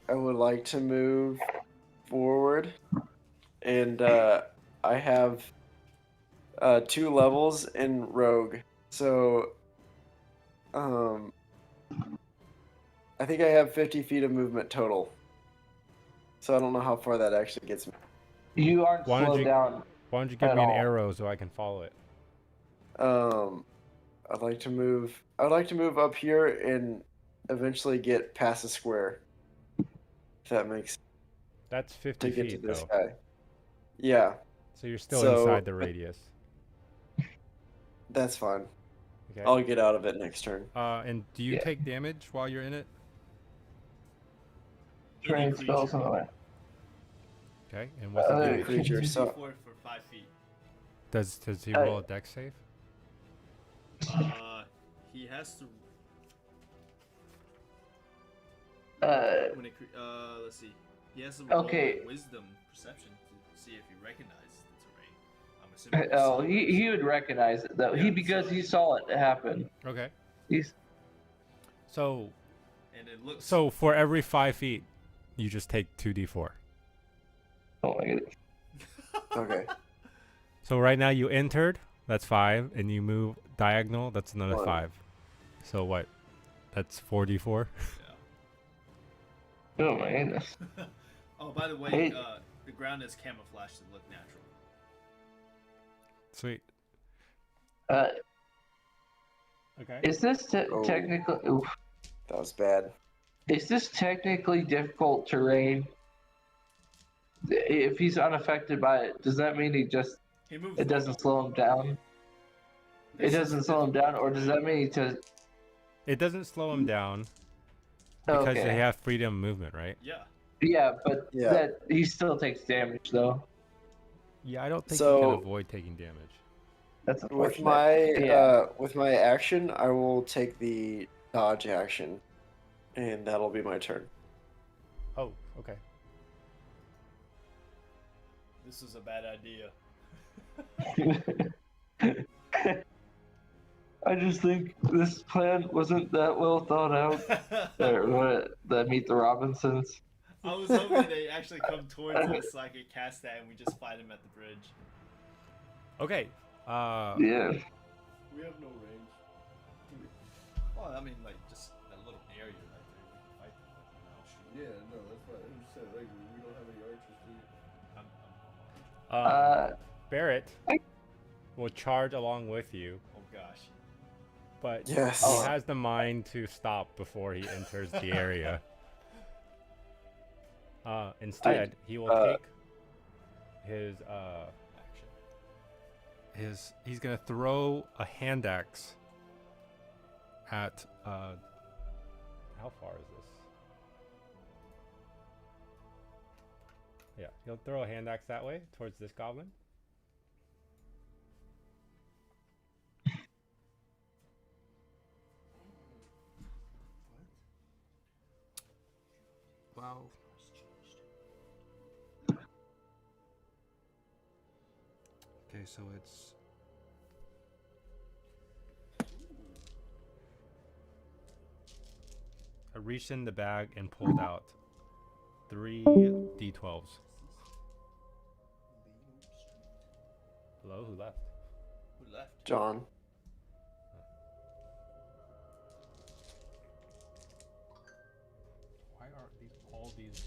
would like to move forward, and I have 2 levels in Rogue, so I think I have 50 feet of movement total. So I don't know how far that actually gets me. You aren't Why don't slowed you- down. Why don't you give At me an all. arrow so I can follow it? I'd like to move. I'd like to move up here and eventually get past the square. If that makes That's 50 to get to feet, this though. guy. Yeah, So you're still So- inside the radius. that's fine. Okay. I'll get out of it next turn. And do you Yeah. take damage while you're in it? Terrain creature. spells on the way. Okay. And what's the Uh, damage? Creature. 2d4 So for 5 feet. Does he roll a dex save? He has to. When it, let's see. He has to roll Okay. a wisdom perception to see if he recognizes the terrain. I'm assuming. Oh, he would recognize it though. Yeah, Because so- he saw it happen. Okay. He's So And it looks. for every 5 feet, you just take 2d4. oh my goodness. okay. So right now you entered, that's 5, and you move diagonal, that's another One. 5. So what? That's 4d4. Oh my goodness. Oh, by the way, Hey. the ground is camouflaged to look natural. Sweet. Okay. Is this Oh. technically? Oof. That was bad. Is this technically difficult terrain? If he's unaffected by it, does that mean He moves. it doesn't slow him down? It This is doesn't slow him down, or does that mean he just? It doesn't slow him down because Okay. they have freedom of movement, right? Yeah. Yeah, but Yeah. that he still takes damage though. Yeah, I don't think you So- can avoid taking damage. That's With unfortunate. my with my action, I will take the dodge action, and that'll be my turn. Oh, okay. This is a bad idea. I just think this plan wasn't that well thought out. That Meet the Robinsons. I was hoping they actually come towards us so I could cast that and we just fight him at the bridge. Okay. Yeah. We have no range. Well, I mean, like just a little area right there. We can fight them with, shoot. Yeah, no, that's fine. I'm just saying, like, we don't have any archers, do we? Barrett I- will charge along with you, Oh gosh. but Yes. he has the mind to stop before he enters the area. Instead, he will take his Action. he's gonna throw a hand axe at how far is this? Yeah, he'll throw a hand axe that way towards this goblin. Wow. Okay, so it's I reached in the bag and pulled out 3 d12s. Hello, who left? Who left? John. Why are all these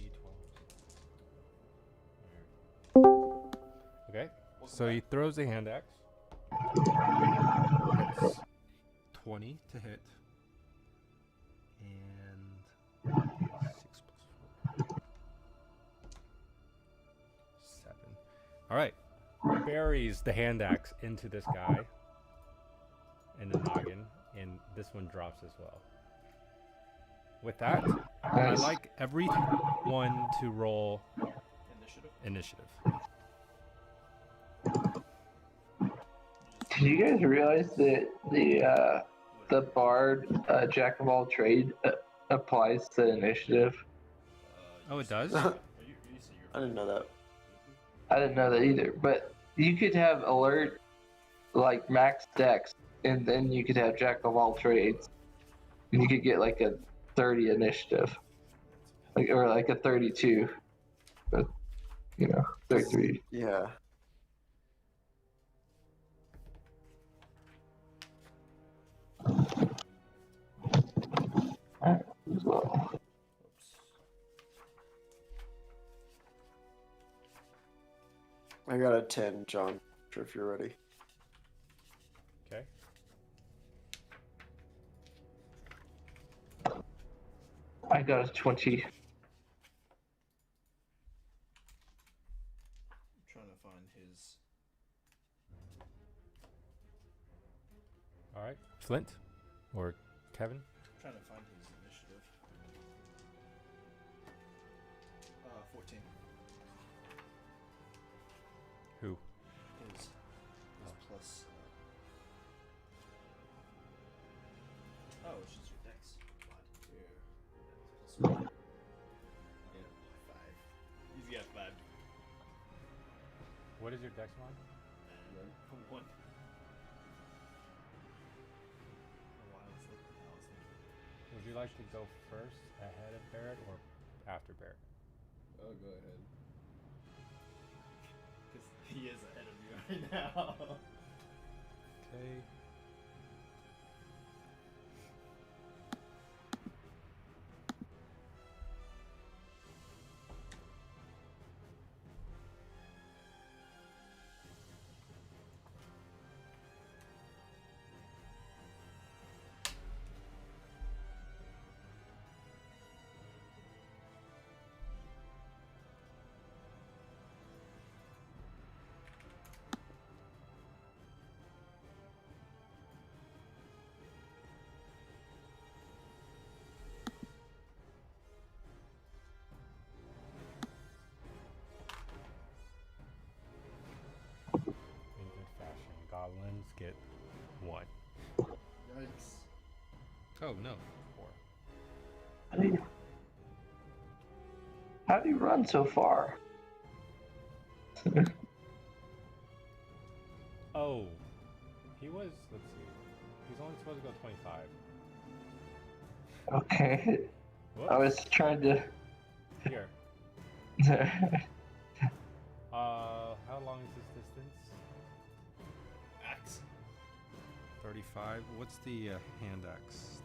d12s? Okay, so he throws the hand axe. It's 20 to hit. And 6 plus 4. 7. Alright. Buries the hand axe into this guy. In the noggin. And this one drops as well. With that, I'd Nice. like everyone to roll Initiative. Did you guys realize that the bard jack of all trade applies to initiative? Oh, it does? I didn't know that. I didn't know that either. But you could have alert like max dex, and then you could have jack of all trades, and you could get like a 30 initiative, or like a 32, but 33. Yeah. Alright, as well. I got a 10, John. Sure if you're ready. Okay. I got a 20. I'm trying to find his. Alright. Flint? Or Kevin? I'm trying to find his initiative. 14. Who? His plus. Oh, it's just your dex. Here. Plus 1. Yeah, 5. He's got 5. What is your dex mod? 1. Would you like to go first ahead of Barrett or after Barrett? Oh, go ahead. Because he is ahead of you right now. Okay. In good fashion, goblins get 1. Yikes. Oh no, 4. How do you run so far? Oh, he was. Let's see. He's only supposed to go 25. Okay. Whoops. I was trying to. Here. How long is this distance? Axe. 35. What's the hand axe?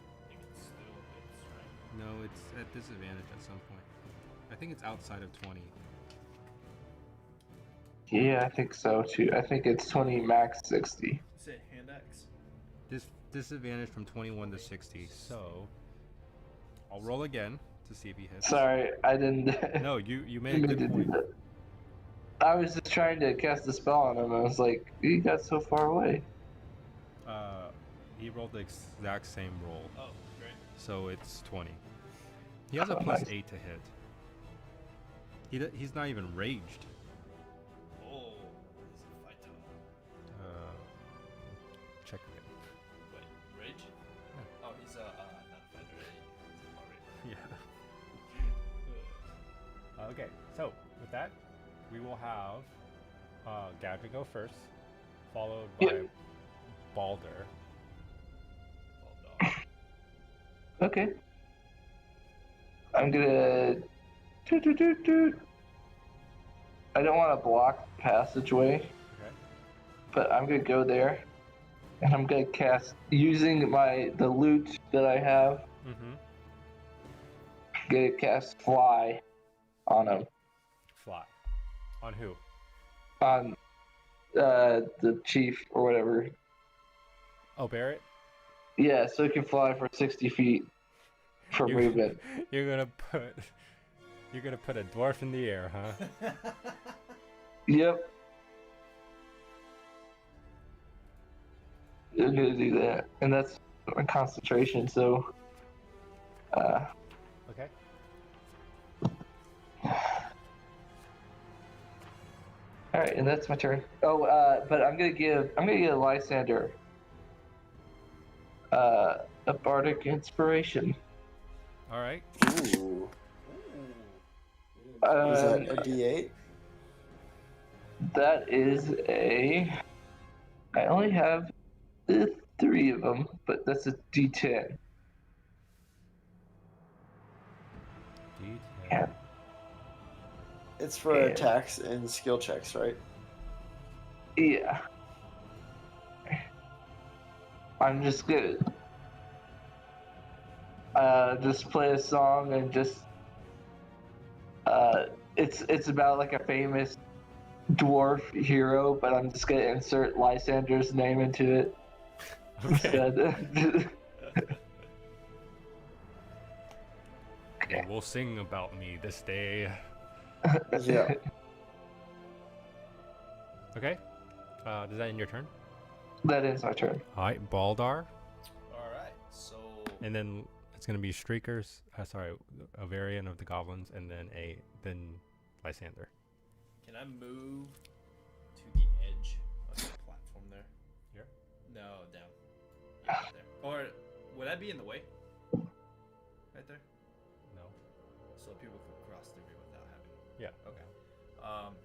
No, it's at disadvantage at some point. I think it's outside of 20. Yeah, I think so too. I think it's 20 max 60. You said hand axe? Disadvantage from 21 to 60. So I'll roll again to see if he hits. Sorry, I didn't. No, you I made a meant good to do point. that. I was just trying to cast a spell on him. I was like, he got so far away. He rolled the exact same roll, Oh, great. so it's 20. He has a Oh, plus nice. 8 to hit. He's not even raged. Oh, he's a fighter. Check it. Wait, rage? Oh, he's a not a fighter. He's a warrior. Yeah. Okay, so with that, we will have Gadget go first, followed by Yep. Balder. Well done. Okay. I'm gonna. Toot. I don't want to block passageway, Okay. but I'm gonna go there, and I'm gonna cast using the loot that I have. Mm-hmm. Gonna cast fly on him, Fly. On who? on the chief or whatever. Oh, Barrett. Yeah, so it can fly for 60 feet for You're- movement. You're gonna put a dwarf in the air, huh? Yep. I'm gonna do that, and that's my concentration. So, Okay. all right, and that's my turn. Oh, but I'm gonna give Lysander a bardic inspiration. All right. Ooh. Is Um, that a D8? that is a. I only have 3 of them, but that's a D10. D10. Yeah. It's for Yeah. attacks and skill checks, right? Yeah. I'm just gonna just play a song and just it's about like a famous dwarf hero, but I'm just gonna insert Lysander's name into it Okay. instead. Well, we'll sing about me this day. Yeah. Okay. Does that end your turn? That ends my turn. All right, Baldar, Alright, so and then it's gonna be Streakers. Sorry, a variant of the goblins, and then then Lysander. can I move to the edge of the platform there? Here? No, down. Yeah, right there. Or would I be in the way? Right there? No. So people could cross through me without having. Yeah. Okay.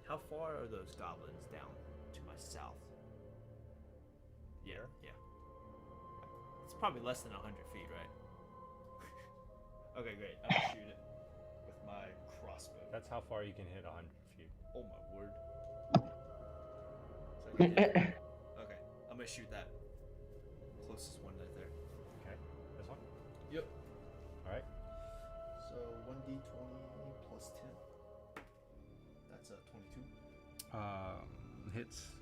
How far are those goblins down to my south? Yeah. Yeah. It's probably less than 100 feet, right? Okay, great. I'm gonna shoot it with my crossbow. That's how far you can hit 100 feet. Oh my word. So I can hit- okay, I'm gonna shoot that closest one right there. Okay. This one. Yep. All right. So 1d20 plus 10. That's a 22. Hits.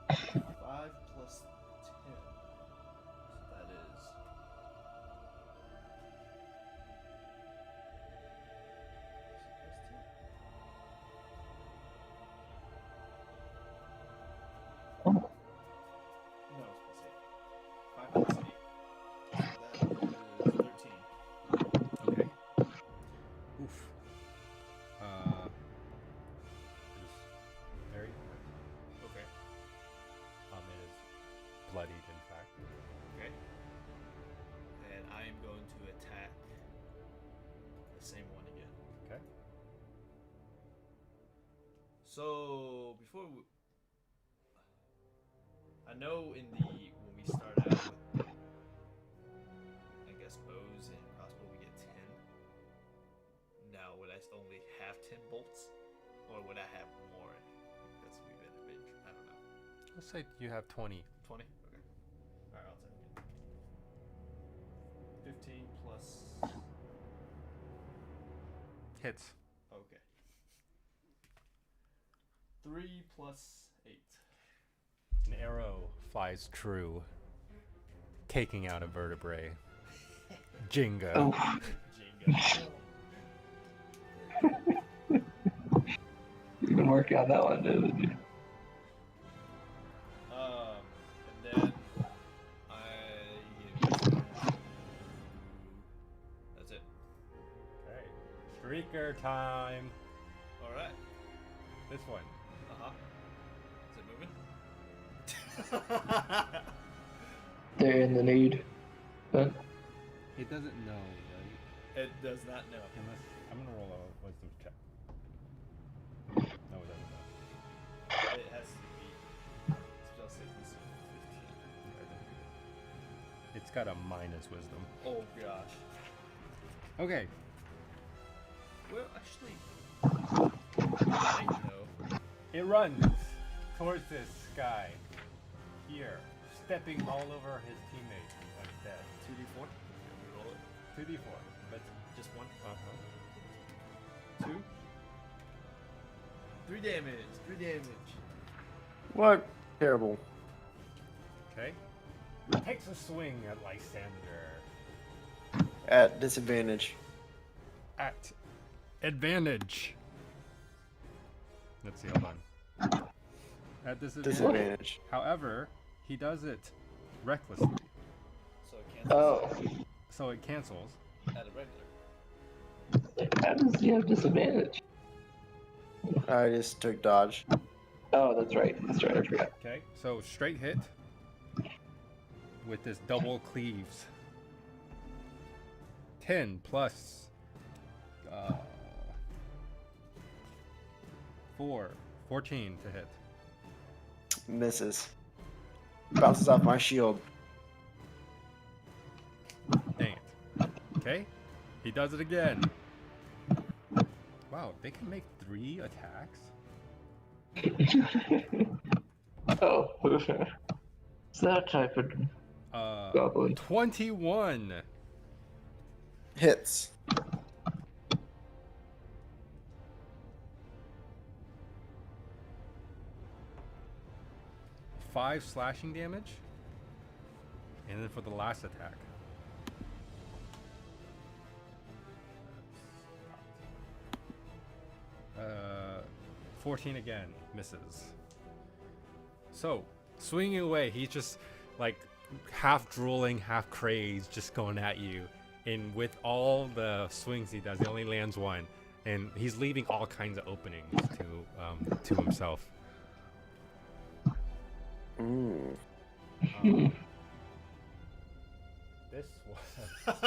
5 plus 10. So that is. No, it's plus 8. 5 plus 8. So that is 13. Okay. Oof. It is very hard. Okay. It is bloodied, in fact. Okay. And I am going to attack the same one again. Okay. So before we, I know when we start out with, I guess bows and crossbow, we get 10. Now would I only have 10 bolts, or would I have more? That's we've been Let's say you have 20. 20? Okay. Alright, I'll take it. 15 plus. Hits. Okay. 3 plus 8. An arrow flies true, taking out a vertebrae. Jenga. Oh, Jenga. you've been working on that one, didn't you? And then that's it. Okay. Streaker time. Alright. This one. Uh-huh. Is it moving? They're in the nude. But It doesn't know, right? It does not know. Unless I'm gonna roll a wisdom check. No, it doesn't know. It has to be spell safety 15. It's got a minus wisdom. Oh gosh. Okay. Well, actually, I know. It runs towards this guy. Here, stepping all over his teammates instead. 2d4. We roll it. 2d4. But Just one. uh-huh. 2. 3 damage. 3 damage. What? Terrible. Okay. Takes a swing at Lysander. At disadvantage. At advantage. Let's see, hold on. At disadvantage. Disadvantage. However, he does it recklessly, So it cancels oh, so it cancels. at a regular. how does he have disadvantage? I just took dodge. Oh, that's right. That's right. I forgot. Okay, so straight hit with this double cleaves. 10 plus 4, 14 to hit. Misses. Bounces off my shield. Dang it. Okay, he does it again. Wow, they can make 3 attacks? Oh, it's that type of goblin. 21. Hits. Five slashing damage. And then for the last attack. 14 again. Misses. So, swinging away, he's just like half drooling, half crazed, just going at you. And with all the swings he does, he only lands one. And he's leaving all kinds of openings to himself. Mm. This one.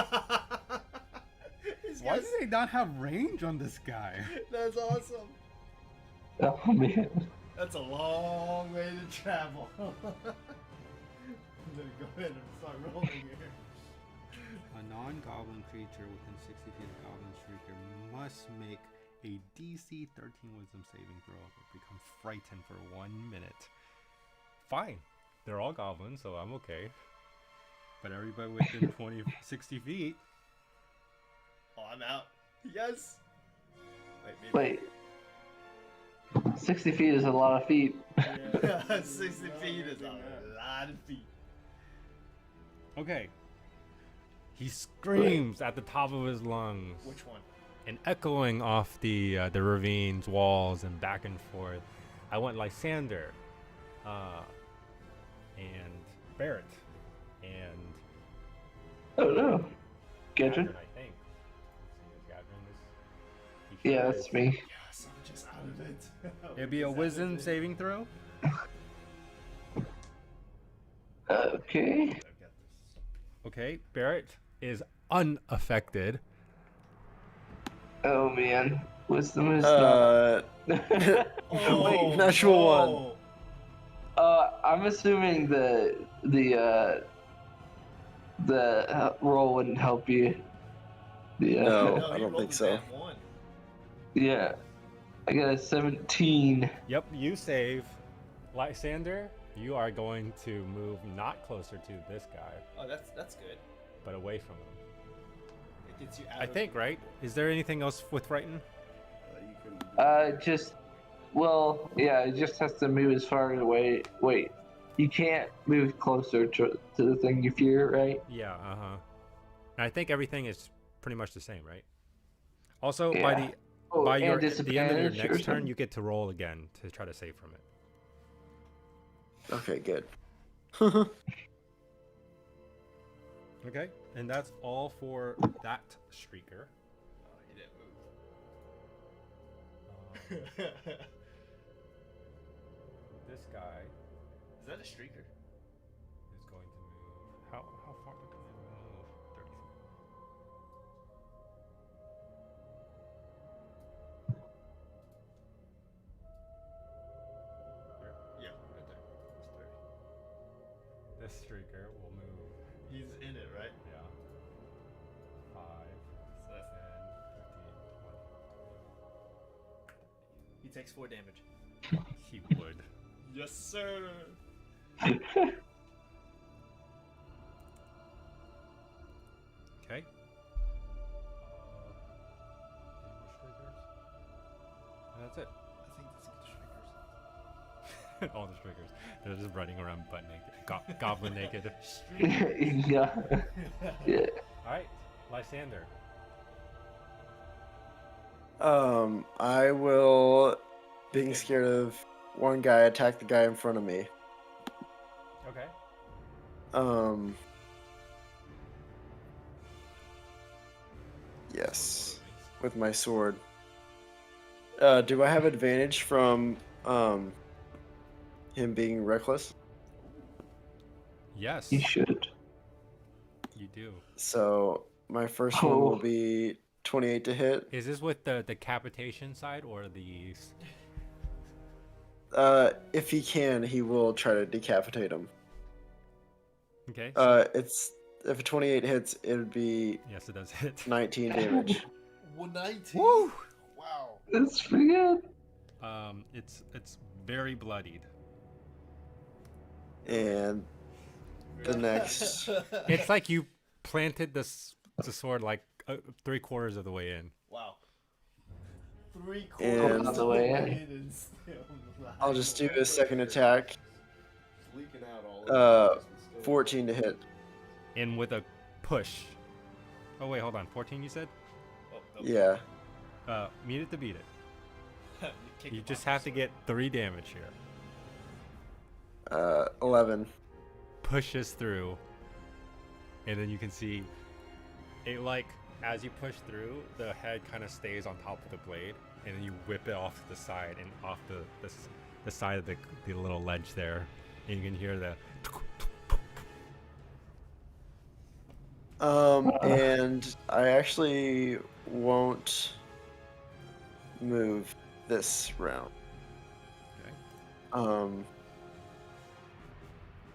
Why do they not have range on this guy? That's awesome. Oh man. That's a long way to travel. I'm gonna go ahead and start rolling here. A non-goblin creature within 60 feet of Goblin Shrieker must make a DC 13 Wisdom saving throw or become frightened for 1 minute. Fine. They're all goblins, so I'm okay. But everybody within 60 feet. Oh, I'm out. Yes. Wait, maybe. Wait. 60 feet is a lot of feet. Yeah, 60 feet is a lot of feet. Okay. He screams at the top of his lungs. Which one? And echoing off the ravines, walls, and back and forth. I want Lysander, and Barrett, and Oh no. Gedrin? Gadrin, I think. Let's see, Gadrin is. Yeah, that's me. Yes, I'm just out of it. It'd be a wisdom saving throw. Okay. I've got this. Okay, Barrett is unaffected. Oh man. Wisdom is not. Wait, natural one. I'm assuming the roll wouldn't help you. The, No. No, I you don't rolled think a so. bad one. Yeah. I got a 17. Yep, you save. Lysander, You are going to move not closer to this guy, Oh, that's good. but away from him. It gets you out I of think, right? Is there anything else with frighten? You can Just well, yeah, it just has to move as far away. Wait, you can't move closer to the thing you fear, right? Yeah, And I think everything is pretty much the same, right? Also, by Yeah. the Oh, by and your at the end of your disadvantage or next turn, something? you get to roll again to try to save from it. Okay, good. Okay, and that's all for that streaker. Oh, he didn't Um, move. this guy Is that a streaker? is going to move. How far can I move? 30. Where? Yeah, right there. It's 30. This streaker will move. He's in it, right? Yeah. 5, So that's 10, 15, 20. he takes 4 damage. He would. Yes, sir. Okay. Any more streakers? And that's it. I think that's the streakers. All the streakers. They're just running around butt naked. Goblin naked. Yeah. Yeah. Alright, Lysander. I will, being scared of one guy, attack the guy in front of me. Okay. Yes, with my sword. Do I have advantage from him being reckless? Yes, You should. you do. So my first one will Oh. be 28 to hit. Is this with the decapitation side or the... If he can, he will try to decapitate him. Okay. It's if a 28 hits, it would be Yes, it does hit. 19 damage. 119. Woo! Wow. That's pretty good. It's very bloodied. And the next, It's like you planted the sword like 3/4 of the way in. Wow. 3/4 And- of the way in. I'll just do a second attack. leaking out all Uh, over the place, but still- 14 to hit. And with a push. Oh wait, hold on. 14 you said? Oh, Yeah. Meet it to beat it. kick You him just off the have to sword. get 3 damage here. 11. Pushes through, and then you can see it, like, as you push through, the head kind of stays on top of the blade, and then you whip it off to the side and off the side of the little ledge there, and you can hear the... And I actually won't move this round. Okay.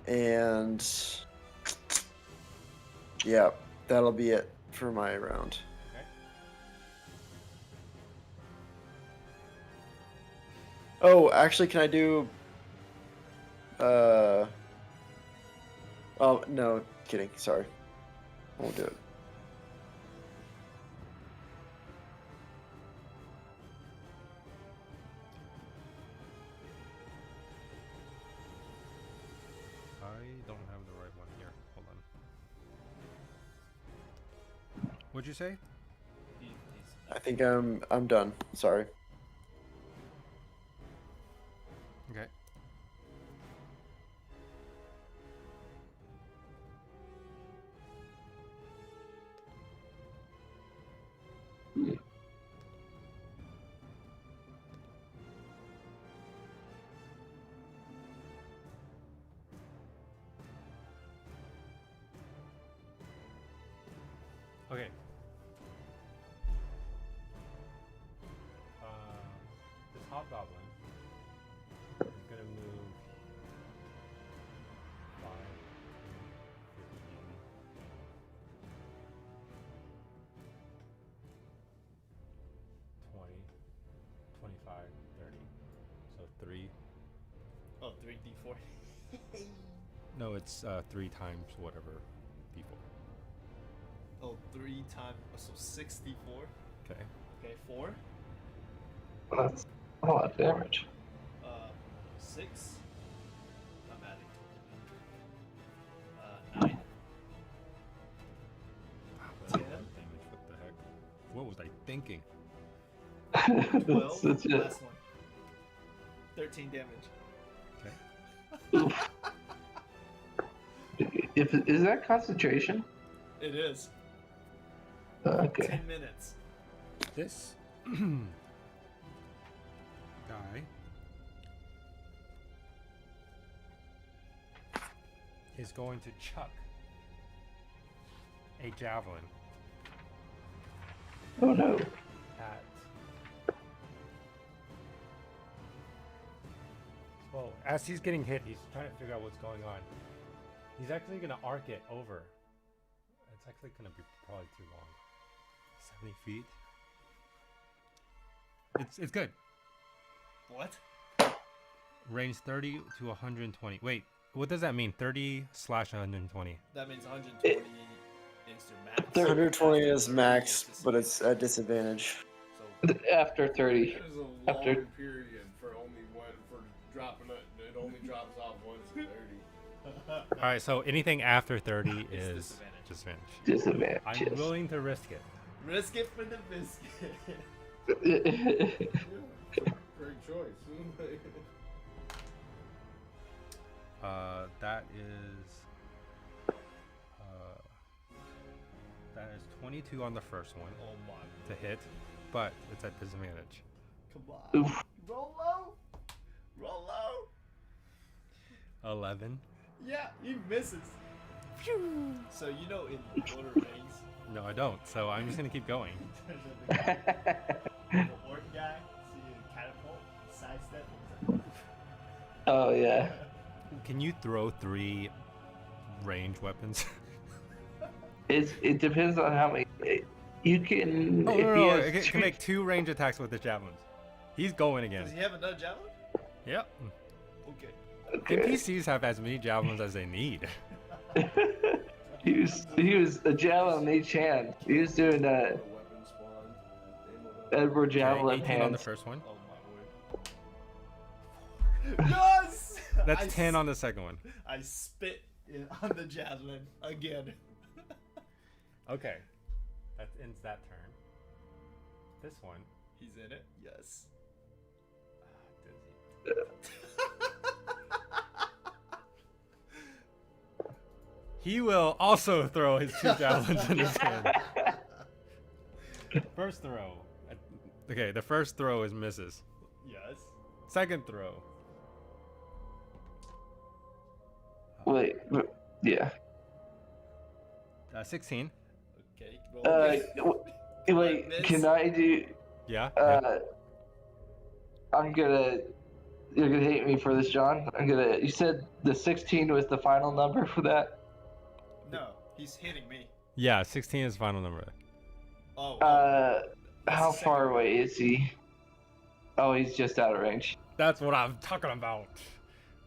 And yeah, that'll be it for my round. Okay. Oh, actually, can I do? Oh no, kidding. Sorry, won't do it. I don't have the right one here. Hold on. What'd you say? He's I think I'm done. Sorry. Okay. Okay. This hobgoblin is gonna move 5, 15, 20, 25, 30. So 3. oh 3d4. No, it's 3 times whatever people. Oh, 3 times. So 64. Okay. Okay, 4. That's a lot of damage. 6. I'm adding. 9. Wow, 10. damage. What the heck? What was I thinking? 12. That's it. Last one. 13 damage. Okay. Is that concentration? It is. Okay. 10 minutes. This guy is going to chuck a javelin Oh no. at. Well, as he's getting hit, he's trying to figure out what's going on. He's actually going to arc it over. It's actually going to be probably too long. 70 feet. It's good. What? Range 30 to 120. Wait, what does that mean? 30/120. That means 120 is your max. 120 is 30 max, is but it's a disadvantage. So After 30. That is a long After- period for only one for dropping it. It only drops off once in 30. All right, so anything after 30 It's is disadvantage. disadvantage. I'm Disadvantages. willing to risk it. risk it for the biscuit. Great choice. That is 22 on the first one Oh my. to hit, but it's at disadvantage. Come on. Oof. Roll low. Roll low. 11. Yeah, he misses. So you know in Lord of the Rings, No, I don't. So I'm just gonna keep going. there's the orc guy, see a catapult, sidestep. Oh yeah. Can you throw 3 range weapons? It depends on how many. You can. Oh if no, he no, has it two- can make 2 range attacks with the javelins. He's going Does again. he have another javelin? Yep. Okay. Okay. NPCs have as many javelins as they need. he was a javelin in each hand. He was doing The weapon spawn. Edward Okay, javelin 18 on the hands. first one. Oh my word. Yes! That's 10 on the second one. I spit on the javelin again. Okay. That ends that turn. This one. He's in it. Yes. He will also throw his 2 javelins in his hand. First throw. Okay, the first throw is misses. Yes. Second throw. Wait. Yeah. 16. Okay. Wait. Miss. Can I do? Yeah. I'm gonna. You're gonna hate me for this, John. You said the 16 was the final number for that. No, he's hitting me. Yeah, 16 is final number. Oh. How the far second away is he? Oh, he's just out of range. That's what I'm talking about.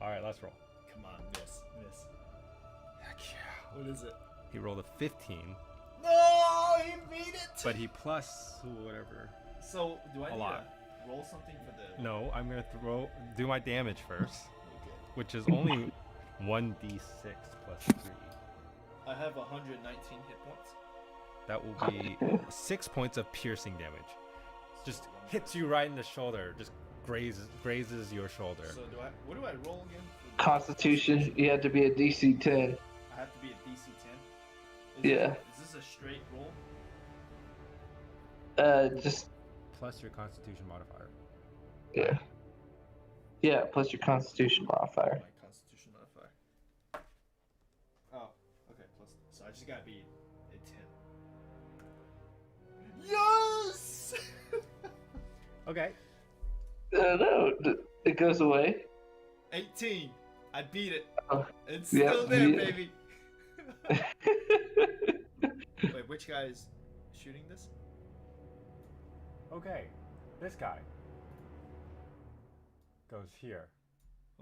All right, let's roll. Come on, miss. Heck yeah. What is it? He rolled a 15, No, he beat it. but he plus whatever. So do I A need lot. to roll something for the? No, I'm gonna do my damage first, Okay. which is only 1d6 plus 3. I have 119 hit points. That will be 6 points of piercing damage. Just hits you right in the shoulder. Just grazes your shoulder. So what do I roll again? Constitution, you have to be a DC 10. I have to be a DC 10. Yeah. Is this a straight roll? Just Plus your Constitution modifier. yeah. Yeah, plus your Constitution modifier. My Constitution modifier. Oh, okay. Plus, so I just gotta be a 10. Yes! Okay. No, it goes away. 18. I beat it. Oh, It's yeah, still there, yeah. baby. Wait, which guy is shooting this? Okay. This guy goes here.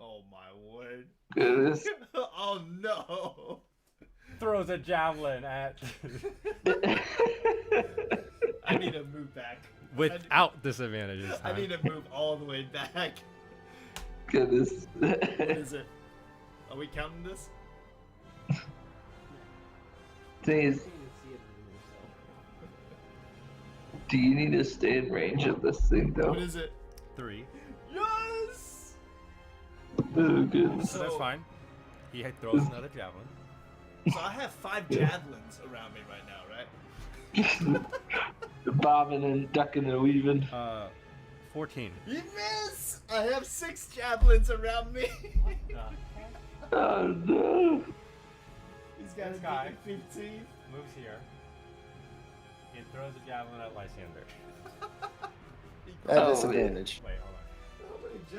Oh my word. Goodness. Oh no. Throws a javelin at I need to move back. without disadvantage this I time. need to move all the way back. Goodness. What is it? Are we counting this? Thing is, do you need to stay in range of this thing though? What is it? 3. Yes! Oh goodness. So that's fine. He throws another javelin. So I have 5 javelins around me right now, right? Bobbing and ducking and weaving. 14. You miss! I have 6 javelins around me. Oh no. He's got This a guy. 15. Moves here. He throws a javelin at Lysander. At Oh, disadvantage. Wait,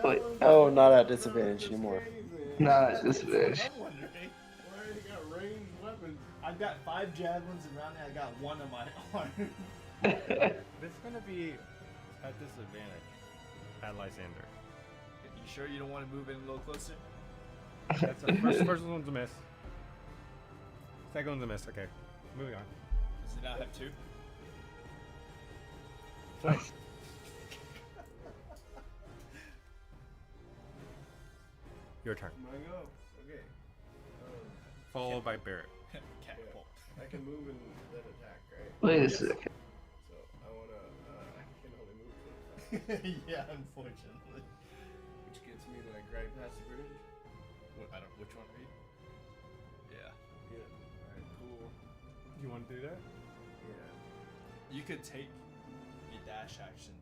hold on. Wait. Oh, not at disadvantage anymore. Nah, it's disadvantage. I'm wondering. I already got ranged weapons. I've got 5 javelins around me. I got 1 on my arm. This is gonna be at disadvantage at Lysander. You sure you don't want to move in a little closer? That's a first one's a miss. Second one's a miss. Okay, moving on. Does it not have 2? Your turn. I go. Okay. Followed by Barrett. Catapult. I can move and then attack, right? Wait a second. So I wanna. I can only move 25, Yeah, unfortunately. which gets me like right past the bridge. What, I don't. Which one are you? Yeah. Yeah. All right. Cool. You want to do that? Yeah. You could take your dash action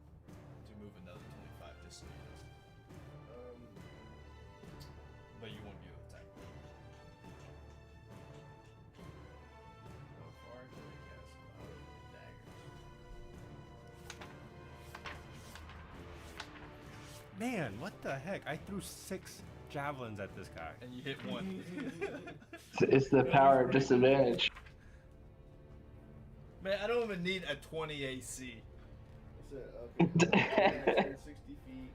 to move another 25, just so you know. But you won't be able to attack. How far can I cast Cloud of Daggers? Man, what the heck? I threw 6 javelins at this guy. And you hit 1. It's the power of disadvantage. Man, I don't even need a 20 AC. What's it? Okay. 60 feet.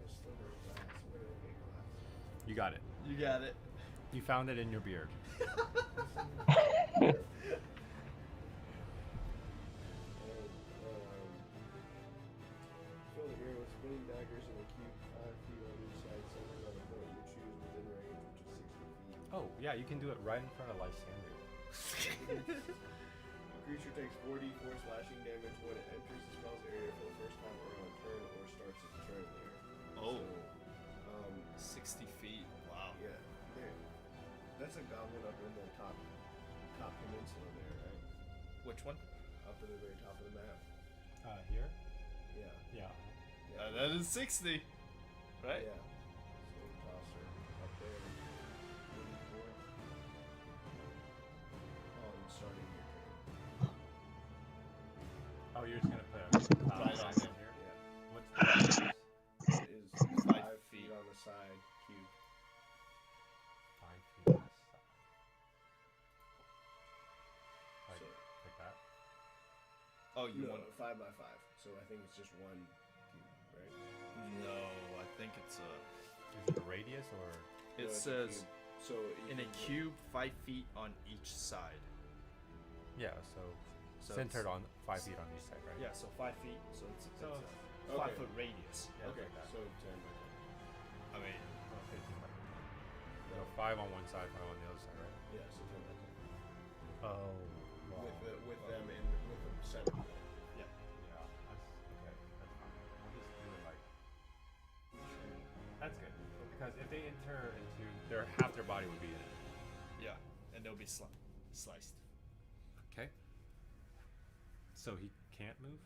Just over glass. Where did I get glass? You got it. You got it. You found it in your beard. Fill the air with spinning daggers in a cube 5 feet on each side, centered on a point you choose within range, which is 60 feet. Oh, yeah, you can do it right in front of Lysander. The creature takes 4d4 slashing damage when it enters the spell's area for the first time or on a turn or starts its turn there. Oh. So, 60 feet. Wow. yeah, there. That's a goblin up in the top peninsula there, right? Which one? Up at the very top of the map. Here? Yeah. Yeah. Yeah. That is 60. Right? Yeah. So toss her up there. 44. On starting your turn. Oh, you're just gonna put a Right sign on in it. here? Yeah. What's the radius? It is 5 feet on the side cube. 5 feet on the side. Like, So, like that? Oh, you no, want. 5 by 5. So I think it's just one cube, right? No, I think it's a. Is it a radius or? It No, it's a says cube. So in a cube 5 feet on each side. Yeah, so, So centered it's- on 5 feet on each side, right? Yeah, so 5 feet. So it's So, a Okay. 5 foot radius. yeah, Okay, like that. so 10 by 10. I mean, 15 by 15. No, 5 on one side, 5 on the other side, right? Yeah, so 10 by 10. Oh, wow. With them in with the center. Yeah, that's okay. That's fine. We'll just do it like. That's good because if they enter into half their body would be in it. yeah, and they'll be sliced. Okay. So he can't move.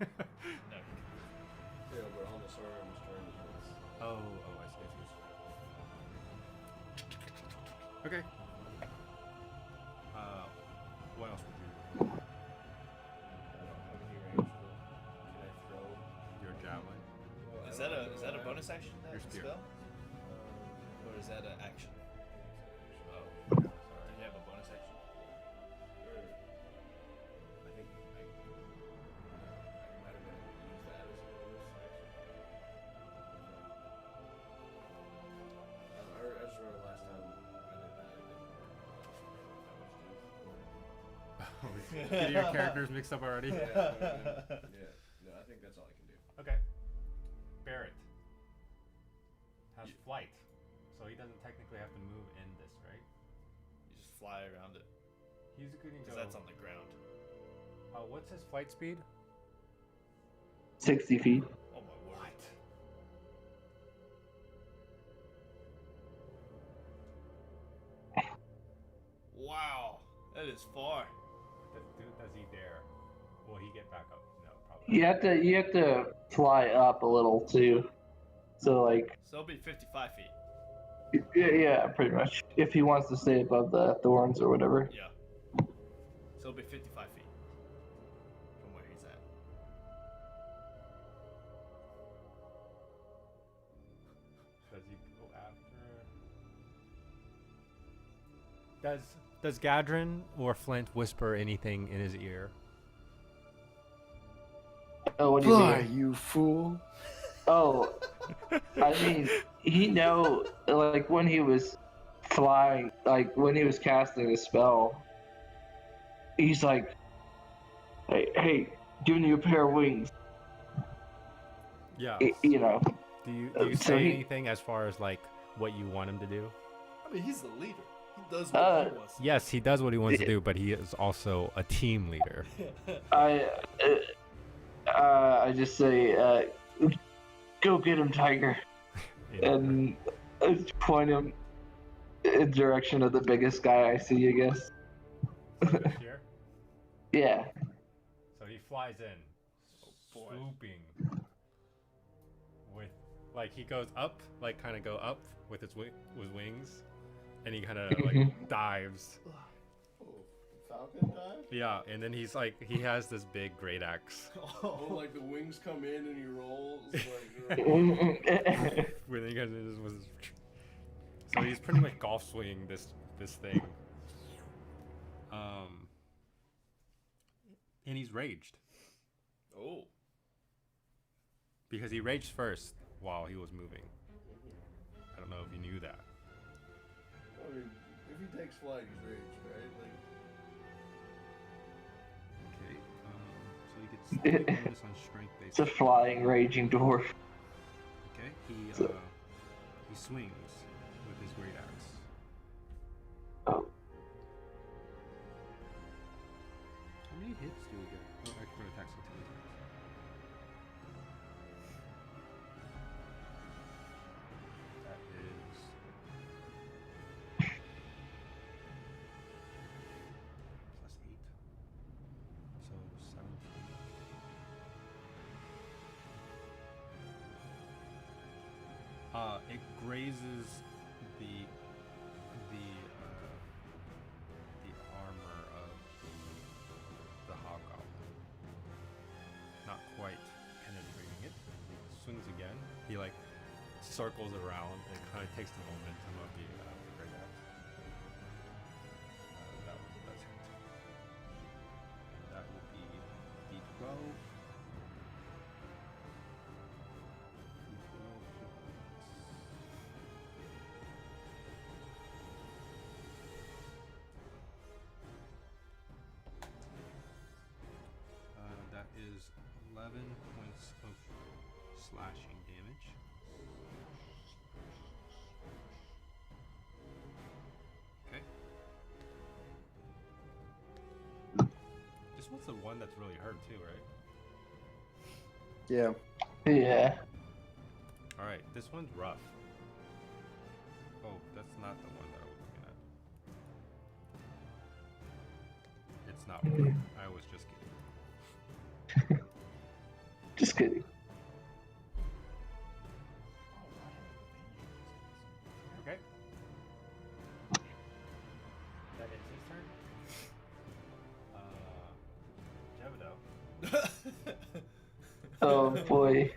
No. Yeah, but on the Sauron's turn is Oh, I see. Okay. What else would you do? I don't have any range. Can I throw? Your javelin? Well, I Is don't that know, is that a I- bonus action? That Your spear. spell? Or is that an action? Oh, Sorry. do you have a bonus action? Or, I think I might have been able to use that as a bonus action. Get your characters mixed up already? Yeah, no, I think that's all I can do. Okay. Barrett has Yeah. flight, so he doesn't technically have to move in this, right? You just fly around it. He's going to Because go. that's on the ground. What's his flight speed? 60 feet. Oh my word. Wow. That is far. Does he dare? Will he get back up? No, probably. You have to fly up a little too. So like So it'll be 55 feet. yeah, pretty much. If he wants to stay above the thorns or whatever. Yeah. So it'll be 55 feet from where he's at. Does he go after? Does Gadrin or Flint whisper anything in his ear? Oh, what do you Fly, mean? you fool. Oh, I mean, like when he was flying, like when he was casting the spell, he's like, hey, give me a pair of wings. Yeah. You know. Do you so say he- anything as far as like what you want him to do? I mean, he's the leader. He does what he wants. Yes, he does what he wants to do, but he is also a team leader. I just say, go get him, Tiger, You know? and point him in direction of the biggest guy I see, I guess. This here? Yeah. So he flies in, boy. swooping with, like he goes up, like kind of go up with his wings, and he kind of like dives. Oh, Falcon dive? Yeah, and then he's like, he has this big great axe. Oh, like the wings come in and he rolls. Like, Where he goes, so he's pretty much golf swinging this thing. And he's raged Oh. because he raged first while he was moving. I don't know if you knew that. I mean, if he takes flight, he's raged, right? Like, Okay. So he gets 3 bonus on strength It's a based. flying, raging dwarf. Okay. He swings with his great axe. Oh. How many hits do we get? Oh, extra attacks with 2 attacks. That is +8. So 17. it grazes the armor of the hobgoblin. Not quite penetrating it. Swings again. He like circles around and kind of takes the momentum of the great axe. That's hit. And that will be D12. D12 hit points. That is 11 points of slashing damage. Okay. This one's the one that's really hurt too, right? Yeah. Yeah. Alright, this one's rough. Oh, that's not the one that I was looking at. It's not rough. I was just kidding. Just kidding. Okay. That is his turn. Jevido Oh boy.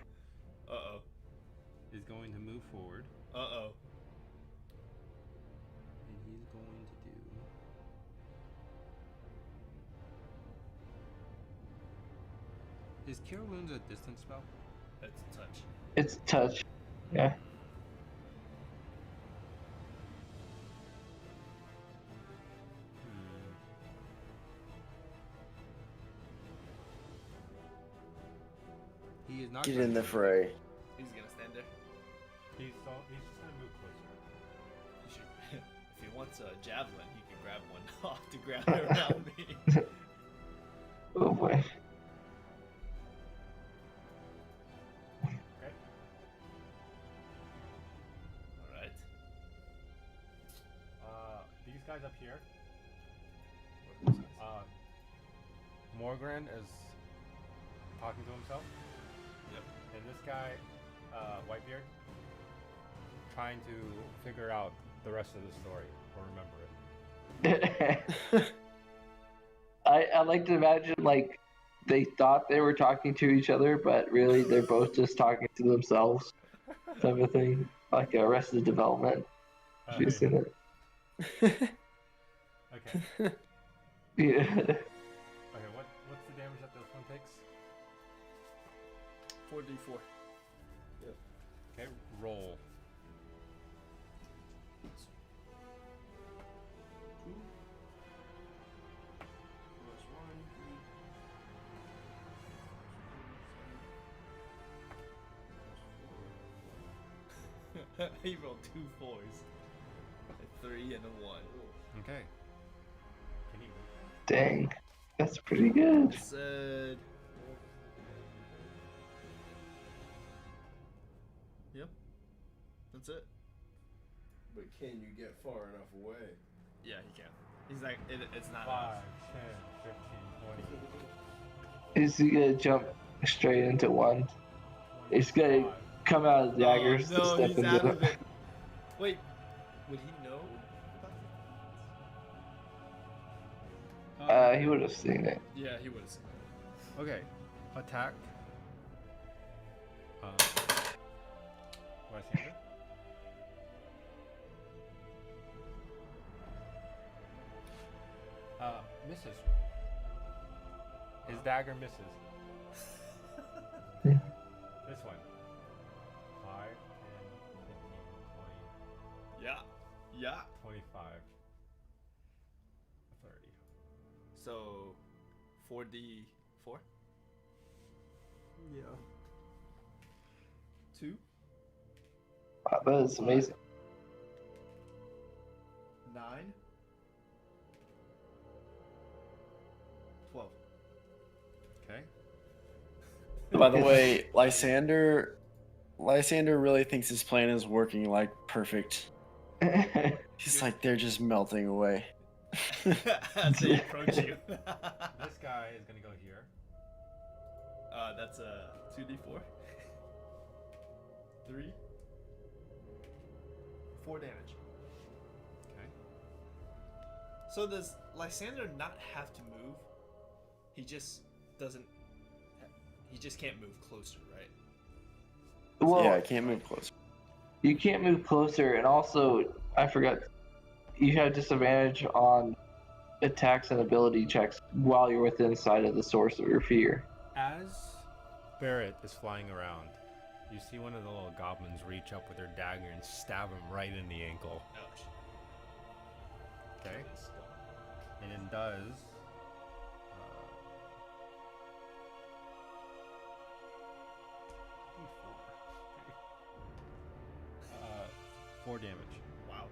Uh-oh. Is going to move forward, Uh-oh. and he's going to do. Is Cure Wounds a distance spell? That's a touch. It's touch. Yeah. He is not Get gonna in the move. fray. He's gonna stand there. He's just gonna move closer. He should, if he wants a javelin, he can grab one off the ground around me. Oh boy. Okay. All right. These guys up here. What are those guys? Morgren is talking to himself, Yep. and this guy, Whitebeard, trying to figure out the rest of the story or remember it. I like to imagine like they thought they were talking to each other, but really they're both just talking to themselves, type of thing, like Arrested Development. Have you seen it? Okay. Yeah. Okay. What's the damage that this one takes? 4d4. Okay. Roll. 2 plus 1, 3. He rolled 2 4s, a 3 and a 1. Okay. Can you? Dang, that's pretty good. Said. Yep. That's it. But can you get far enough away? Yeah, he can. He's like, it's not. 5, 10, 15, 20. Is he gonna jump straight into one? He's gonna come out of the daggers to no, step he's into out the. of it. Wait, would he know about He would have seen it. that? Yeah, he would have seen it. Okay. Attack. Lysander. Misses. His dagger misses. This one. 5, 10, 15, 20, Yeah, yeah. 25, 30. So, 4d4. Yeah. 2, Wow, that is amazing. 9, 12. Okay. By the way, Lysander really thinks his plan is working like perfect. He's like they're just melting away. As they approach you. This guy is gonna go here. That's a 2d4. 3, 4 damage. Okay. So does Lysander not have to move? He just doesn't. He just can't move closer, right? Well, Yeah, I can't move closer. you can't move closer, and also I forgot you have disadvantage on attacks and ability checks while you're within sight of the source of your fear. As Barrett is flying around, you see one of the little goblins reach up with their dagger and stab him right in the ankle. Ouch. Okay. And it does. Uh, 4 damage. Wow.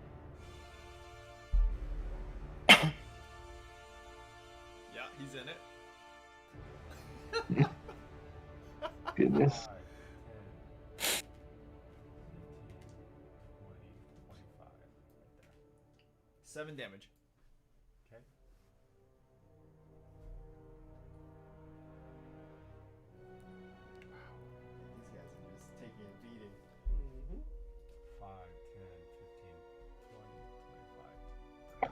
Yeah, he's in it. Goodness. 5, 10, 15, 20, 25. Right there. 7 damage. Okay. These guys are just taking a beating. 5, 10, 15, 20, 25.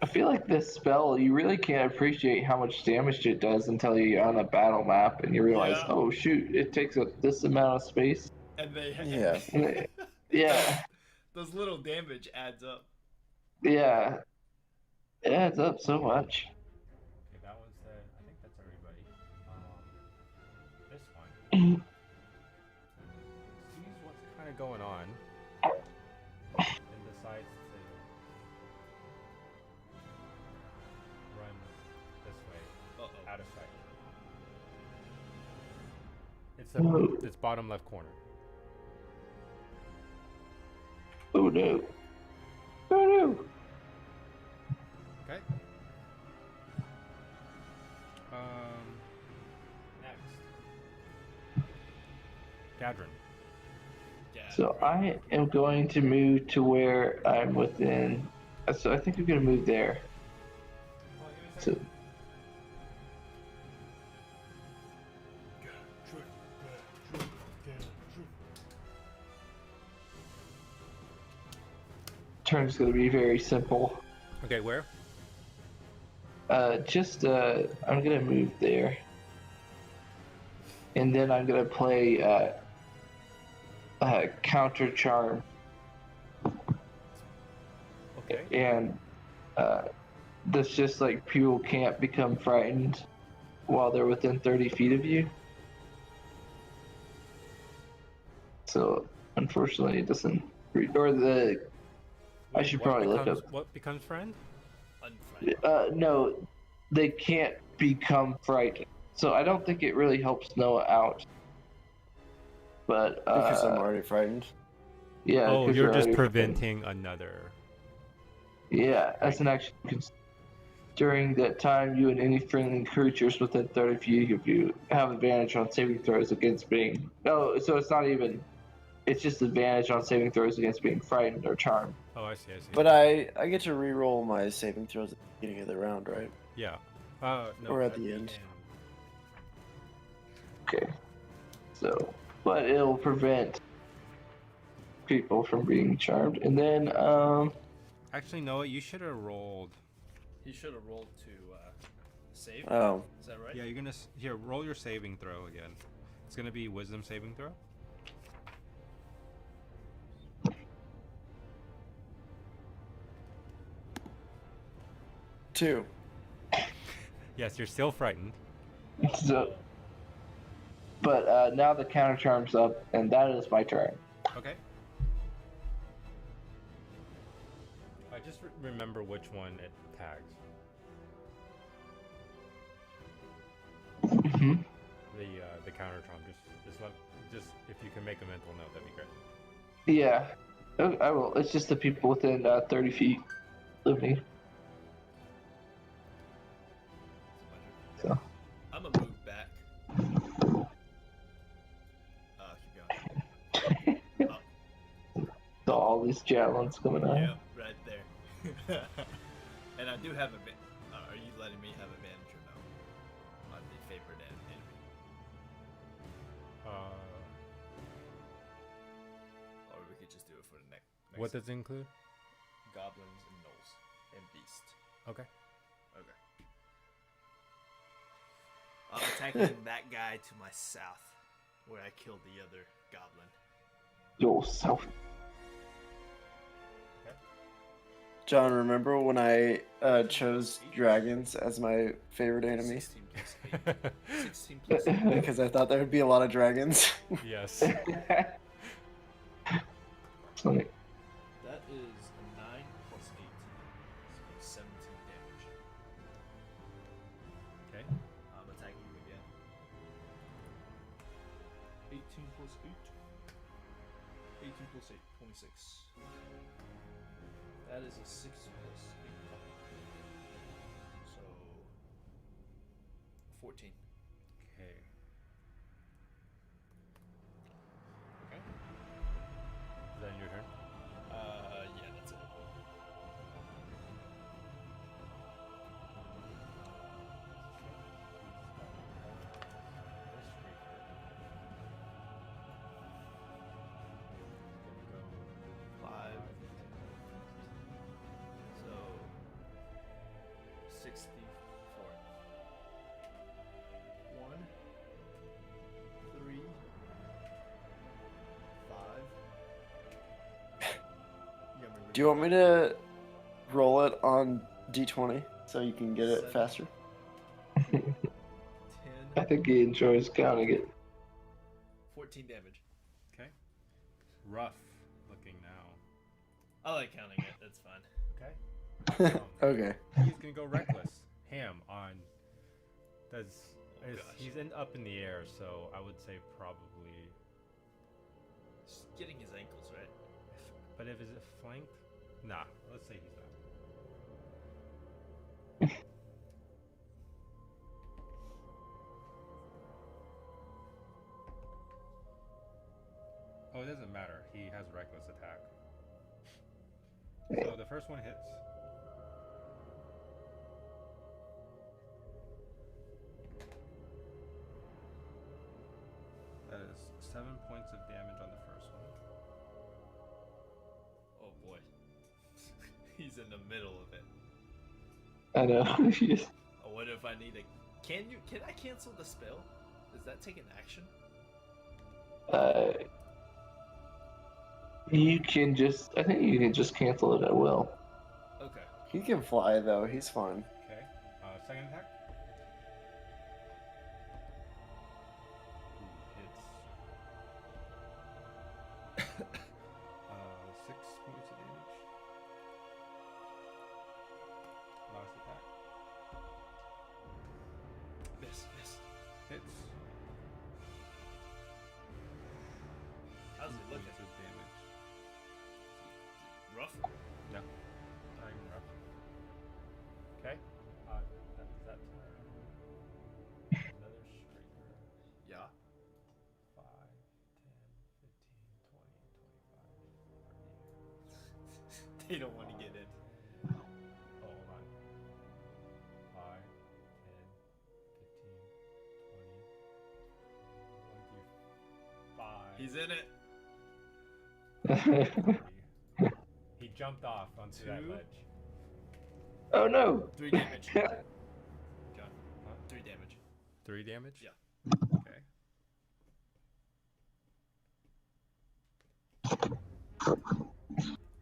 I feel like this spell, you really can't appreciate how much damage it does until you're on a battle map and you realize, Yeah. oh shoot, it takes up this amount of space. And they. Yeah. Yeah, Those little damage adds up. yeah. It adds up so much. Okay, that one said, I think that's everybody. This one sees what's kind of going on and decides to run this way, Uh-oh. out of sight. It's bottom left corner. Oh no. Oh no. Okay. Next. Gadrin. Yeah. So I am going to move to where I'm within. So I think I'm gonna move there. So turn's gonna be very simple. Okay, where? I'm gonna move there, and then I'm gonna play counter charm, Okay. and that's just like people can't become frightened while they're within 30 feet of you. So unfortunately, it doesn't. Or the I should probably look up. What becomes friend? Unfriendly. No, they can't become frightened. So I don't think it really helps Noah out. But Because I'm already frightened. yeah. Oh, 'cause you're just already preventing another. Yeah, as an action. During that time, you and any friendly creatures within 30 feet of you have advantage on saving throws against being. No, so it's not even. It's just advantage on saving throws against being frightened or charmed. Oh, I see. But I get to re-roll my saving throws at the beginning of the round, right? Yeah. No. Or at the end. Okay. So, but it'll prevent people from being charmed. And then, Actually, Noah, you should have rolled. He should have rolled to save. Oh. Is that right? Yeah, you're gonna here roll your saving throw again. It's gonna be wisdom saving throw. Two. Yes, you're still frightened. so, but now the counter charm's up, and that is my turn. Okay. I just remember which one it tags. Mm-hmm. The counter charm. Just if you can make a mental note, that'd be great. Yeah, I will. It's just the people within 30 feet of me. So. I'm gonna move back. Keep going. Up. So all these javelins coming out. Yeah, right there. And I do have are you letting me have advantage or no? On the favorite enemy. Or we could just do it for the next. What does it include? Goblins and gnolls and beast. Okay. Okay. I'm attacking that guy to my south, where I killed the other goblin. Yourself. John, remember when I chose dragons as my favorite enemy? 16 plus 8. 16 plus 8. Because I thought there would be a lot of dragons. Yes. Funny. That is 9 plus 8. So 17 damage. Okay. I'm attacking you again. 18 plus 8. 18 plus 8, 26. That is a 6 plus 8. So 14. Okay. Okay. Is that your turn? Yeah, that's it. Five. So 64. 1, 3, 5. Do you want me to roll it on D20 so you can get it Seven. faster? 10, I think he enjoys counting it. 14 damage. Okay. Rough looking now. I like counting it. That's fun. Okay. Okay. He's gonna go reckless. Ham on. Does He's up in the air, so I would say probably. Just getting his ankles right. But if is it flanked? Nah. Let's say he's not. Oh, it doesn't matter. He has reckless attack. So the first one hits. That is 7 points of damage on the first one. Oh boy. He's in the middle of it. I know. I wonder if I need a. Can I cancel the spell? Does that take an action? You can just. I think you can just cancel it at will. Okay. He can fly though. He's fine. Okay. Second attack. Hits. 6 points of damage. Last attack. Miss. Hits. How's it looking? Points of damage. Rough? No. Not even rough. Okay. That's that turn. Another striker. Yeah. 5, 10, 15, 20, 25, 30. They don't want to get in. Oh, hold on. 5, 10, 15, 20, 1 through 5. He's in it. 3. He jumped off onto that 2. ledge. Oh no! 3 damage. John. 3 damage. 3 damage? Yeah. Okay.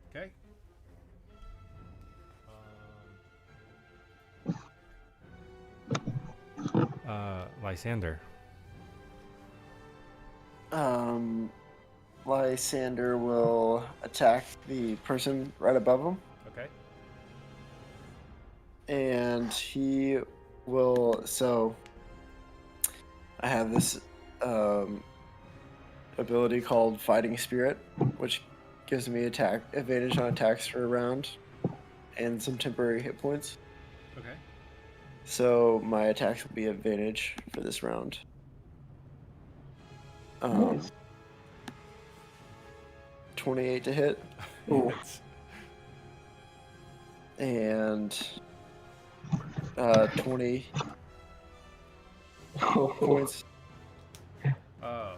Okay. Lysander. Lysander will attack the person right above him, Okay. and he will. So, I have this ability called Fighting Spirit, which gives me attack advantage on attacks for a round, and some temporary hit points. Okay. So my attacks will be advantage for this round. Nice. 28 to hit, Ooh. and 20 points. Oh.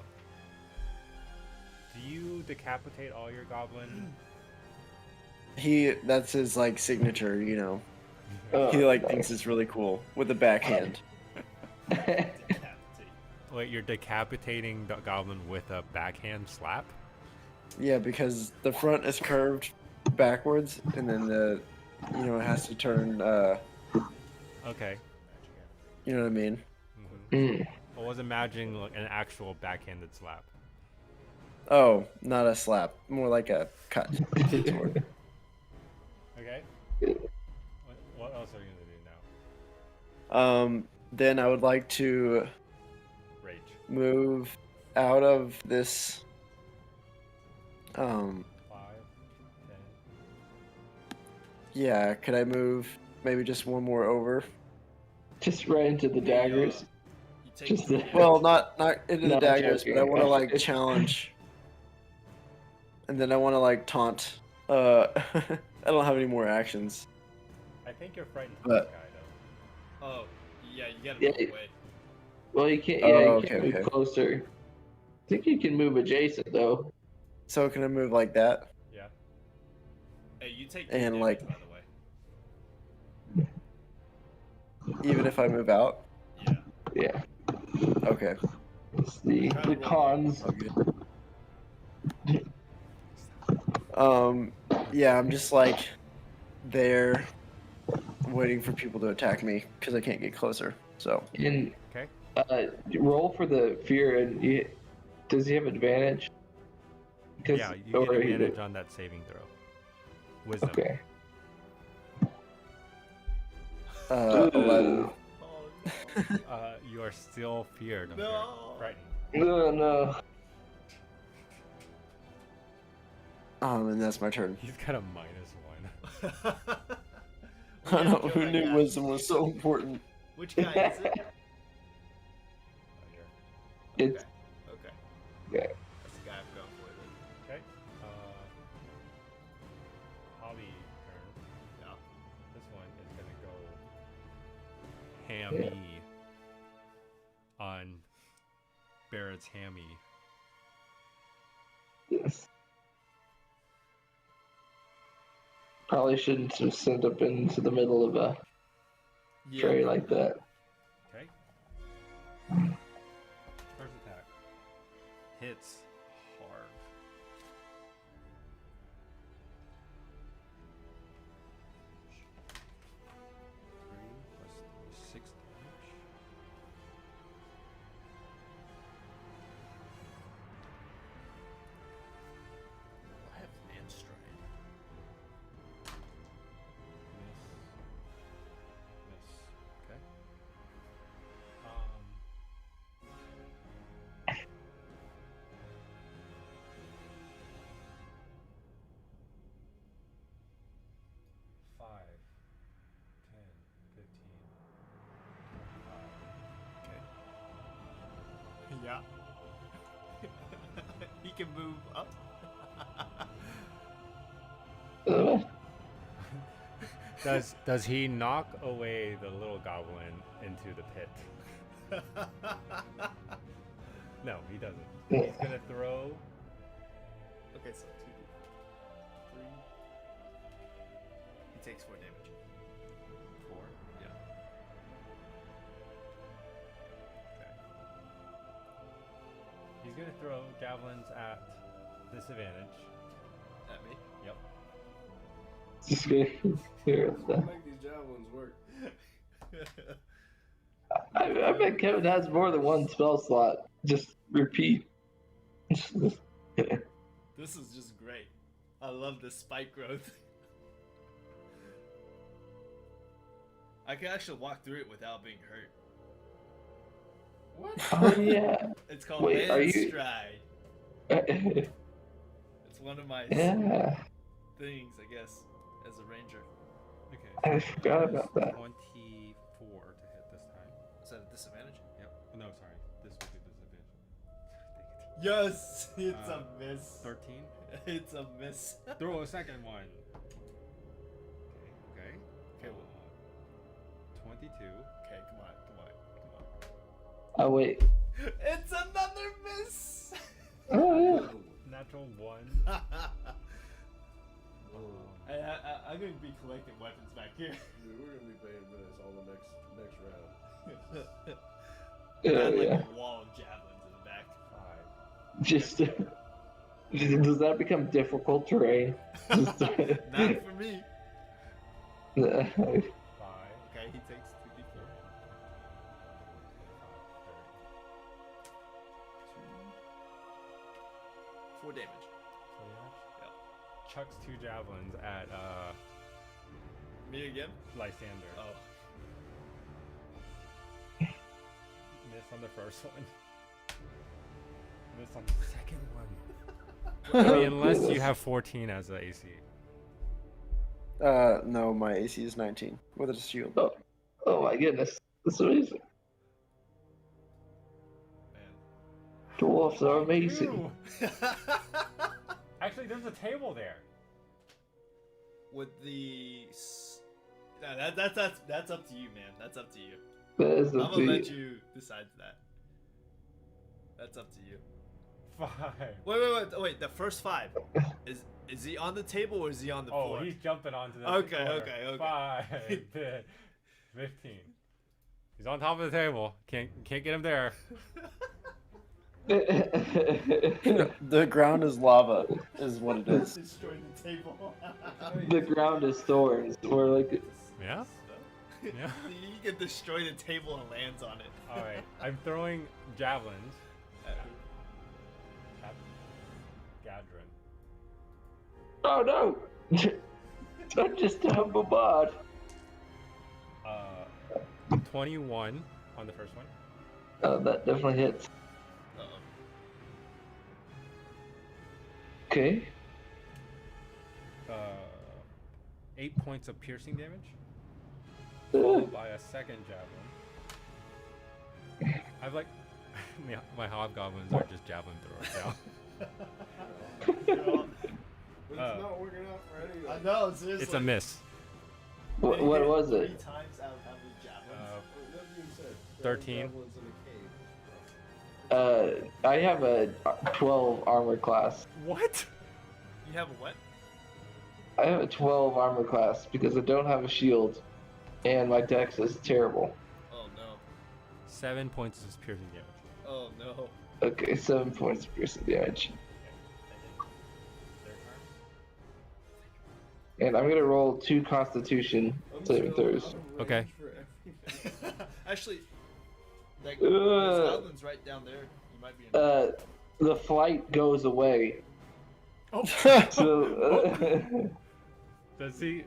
Do you decapitate all your goblin? That's his like signature, you know. Oh, He like nice. thinks it's really cool with the backhand. Decapitate. Wait, you're decapitating the goblin with a backhand slap? Yeah, because the front is curved backwards, and then it has to turn. Okay. You know what I mean? Mm. I was imagining like an actual backhanded slap. Oh, not a slap, more like a cut. Sword. Okay. What else are you gonna do now? Then I would like to Rage. move out of this. 5, 10. Yeah, could I move maybe just one more over? Just right into the daggers. You take Just 3 the- damage. Well, not into the No, daggers, joking. but I want to like challenge, and then I want to like taunt. I don't have any more actions. I think you're frightened of But- this guy though. Oh, yeah, you gotta Yeah, move away. Well, you can't. Oh, Yeah, you okay, can't move okay. closer. I think you can move adjacent though. So can I move like that? Yeah. Hey, you take 3 And, damage, like- by the way. Even if I move out? Yeah. Yeah. Okay. It's the cons. Yeah, I'm just like there waiting for people to attack me because I can't get closer. So And Okay. roll for the fear. And does he have advantage? Because, Yeah, you get advantage on that saving throw. Wisdom. Okay. 11. Oh, no. You are still feared. I'm No. frightened. No. And that's my turn. He's got a -1. We I gotta know, kill who that knew guy. wisdom was so important? Which guy is it? Oh, here. It's Okay. okay. That's the guy I'm going for then. Okay. Holly turn. Yeah. This one is gonna go hammy on Barrett's hammy. Yes. Probably shouldn't have sent up into the middle of a tray like that. Okay. First attack hits hard. Three plus 6 damage. I have Land Stride. Miss. Okay. Five, 10, 15, 25. Yeah. He can move up. Does he knock away the little goblin into the pit? No, he doesn't. He's gonna throw. Okay, so 2d3. He takes 4 damage. 4. Yeah. Okay. He's gonna throw javelins at disadvantage. At me? Yep. Just gonna hear that. Make these javelins work. I bet Kevin has more than one spell slot. Just repeat. This is just great. I love the spike growth. I can actually walk through it without being hurt. What? Oh yeah. It's called Wait, are Land you- Stride. Yeah. It's one of my things, I guess, as a ranger. Okay. I forgot about that. 24 to hit this time. Is that a disadvantage? Yep. No, sorry. This will be disadvantage. Yes! It's Uh, a miss. 13. It's a miss. Throw a second one. Okay. Okay, well, 22. okay, come on. Oh wait. It's another miss! Oh yeah. Natural 1. I'm gonna be collecting weapons back here. Dude, we're gonna be paying for this all the next round. Oh Got like yeah. a wall of javelins in the back. 5. Just does that become difficult terrain? Just, Not for me. 5. Okay, he takes 2d4. 4 damage. Yeah. Chucks 2 javelins at Me again? Lysander. Oh. Miss on the first one. Miss on the second one. I mean, unless you have 14 as the AC. No, my AC is 19 with a shield. oh my goodness. That's amazing. Man. Dwarfs are amazing. Actually, there's a table there. With the... Nah, that's up to you, man. That's up to you. That is I'm a gonna let feat. you decide that. That's up to you. 5. Wait. The first 5 is he on the table or is he on the Oh, floor? he's jumping onto the Okay, corner. okay. 5, 15. He's on top of the table. Can't get him there. The ground is lava, is what it is. Destroy the table. The ground is thorns. We're like, Yeah. Yeah. You can destroy the table and lands on it. All right. I'm throwing javelins At at Gadrin. oh no! I'm just a humble bard. 21 on the first one. That definitely hits. Uh-oh. Okay. 8 points of piercing damage, followed by a second javelin. I've like my hobgoblins are just javelin throwers now. But it's not working out for any of I them. know, seriously. It's a miss. What was Three it? times out of how many javelins? That being said, 13. javelins in a cave. I have a 12 armor class. What? You have a what? I have a 12 armor class because I don't have a shield, and my dex is terrible. Oh no. 7 points of piercing damage. Oh no. Okay, 7 points of piercing damage. And I'm gonna roll 2 Constitution I'm saving so throws. out of range Okay. for everything. Actually, there's Ugh. goblins right down there. You might be in. The flight goes away. Oh. So Does he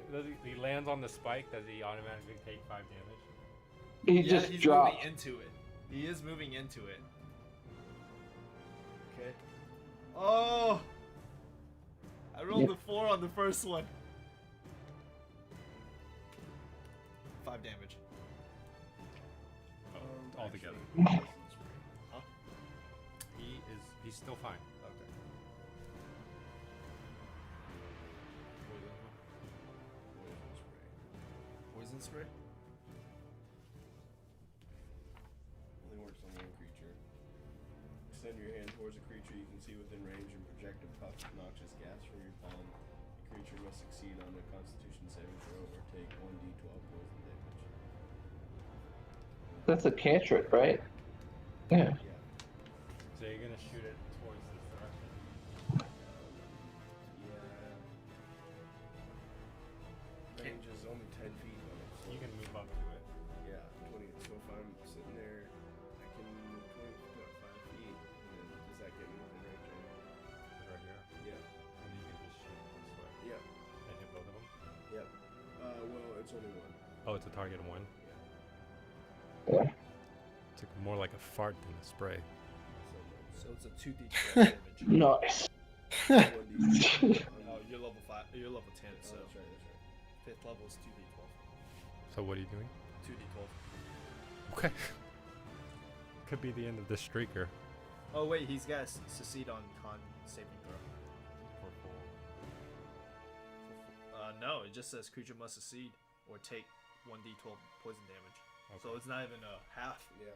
lands on the spike? Does he automatically take 5 damage? he Yeah, just he's dropped. moving into it. He is moving into it. Okay. Oh! I rolled Yeah. a 4 on the first one. 5 damage. Oh, altogether. Huh? He's still fine. Okay. Poison spray? Only works on one creature. Extend your hand towards a creature you can see within range and project a puff of noxious gas from your palm. The creature must succeed on a Constitution saving throw or take 1d12 poison damage. That's a cantrip, right? Yeah. Yeah. So you're gonna shoot it towards this direction. Yeah. Range is only 10 feet on it. So You can move up to it. yeah, 20. So if I'm sitting there, I can move 20 to 5 feet. And then does that get me within range? Right here. Yeah. And you can just shoot this way. Yep. And hit both of them. Yep. Well, it's only one. Oh, it's a target of 1. Yeah. It's like more like a fart than a spray. So it's a 2d12 damage. Nice. 1d12. Oh, you're level 5. You're level 10, Oh, so that's right, that's right. 5th level is 2d12. So what are you doing? 2d12. Okay. Could be the end of the streaker. Oh, wait, he's got to succeed on con saving throw. No, it just says creature must succeed or take 1d12 poison damage. So Okay. it's not even a half. Yeah.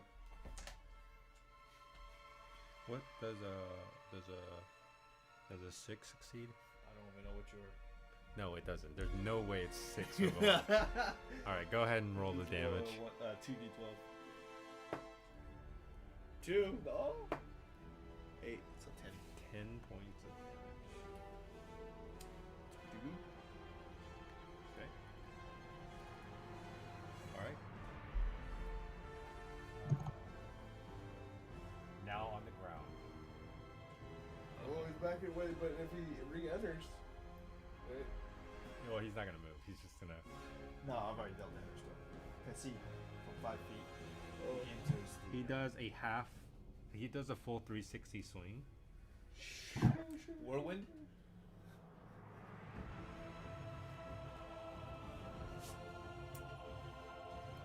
What does a 6 succeed? I don't even know what your. No, it doesn't. There's no way it's 6 or more. All right, go ahead and roll the damage. 2d12. 2. No. 8. So 10. 10 points of damage. Okay. All right. Now on the ground. Well, he's back in way, but if he re-enters, right? Well, he's not gonna move. He's just gonna. No, I've already dealt damage to him. Can see from 5 feet. Oh. He enters the. He does a half. He does a full 360 swing. Whirlwind?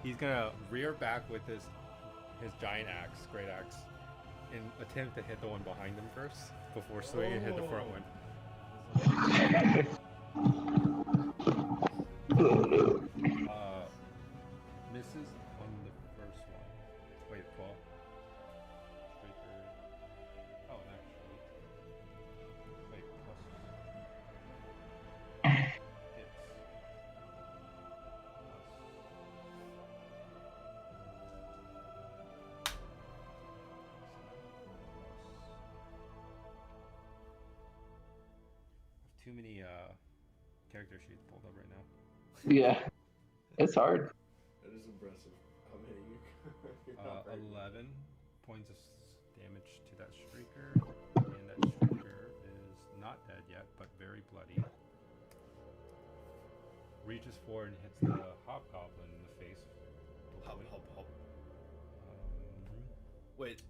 He's gonna rear back with his giant axe, great axe, and attempt to hit the one behind him first before swinging and hit the front one. Misses on the first one. Wait, Paul. Streaker. Oh, actually. Wait, plus. Hits. Too many character sheets pulled up right now. Yeah. It's hard. That is impressive. How many you? You're not very good. 11 points of damage to that streaker, and that streaker is not dead yet, but very bloody. Reaches forward and hits the hobgoblin in the face. Hop, hop, hop. Wait,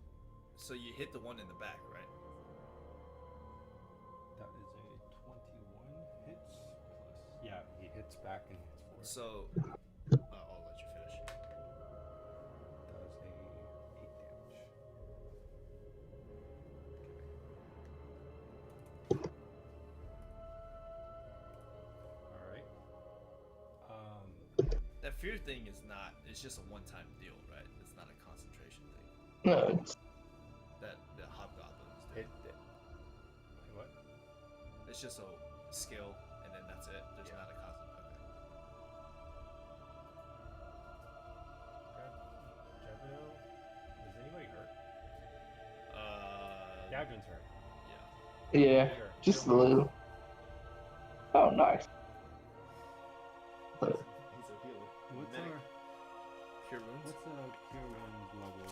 so you hit the one in the back, right? That is a 21 hits plus. Yeah, he hits back and hits forward. So, I'll let you finish. Does a 8 damage. All right. That fear thing is not. It's just a one-time deal, right? It's not a concentration thing. No, it's That the hobgoblins do. Wait, what? It's just a skill, and then that's it. There's not a concentration. Gabriel, is anybody hurt? Okay. Gadrin's hurt. Yeah. yeah, Here, just a here. little. Oh, nice. He's a healer. What's Medic. our Cure wounds. what's the cure wounds level?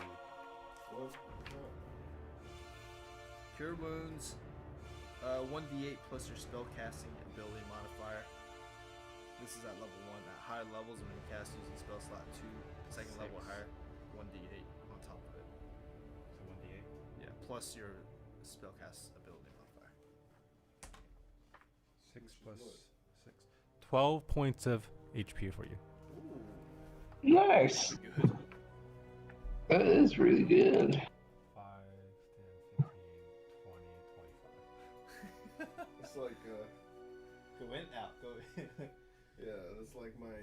What? Cure wounds. 1d8 plus your spellcasting ability modifier. This is at level 1. At higher levels, when you cast using spell slot 2, second level or Six. higher, 1d8 on top of it. So 1d8. Yeah, plus your spellcast ability modifier. 6 plus 6. 12 points of HP for you. Nice. Good. That is really good. 5, 10, 15, 20, 25. It's like, Go in, out. Go in. yeah, it's like my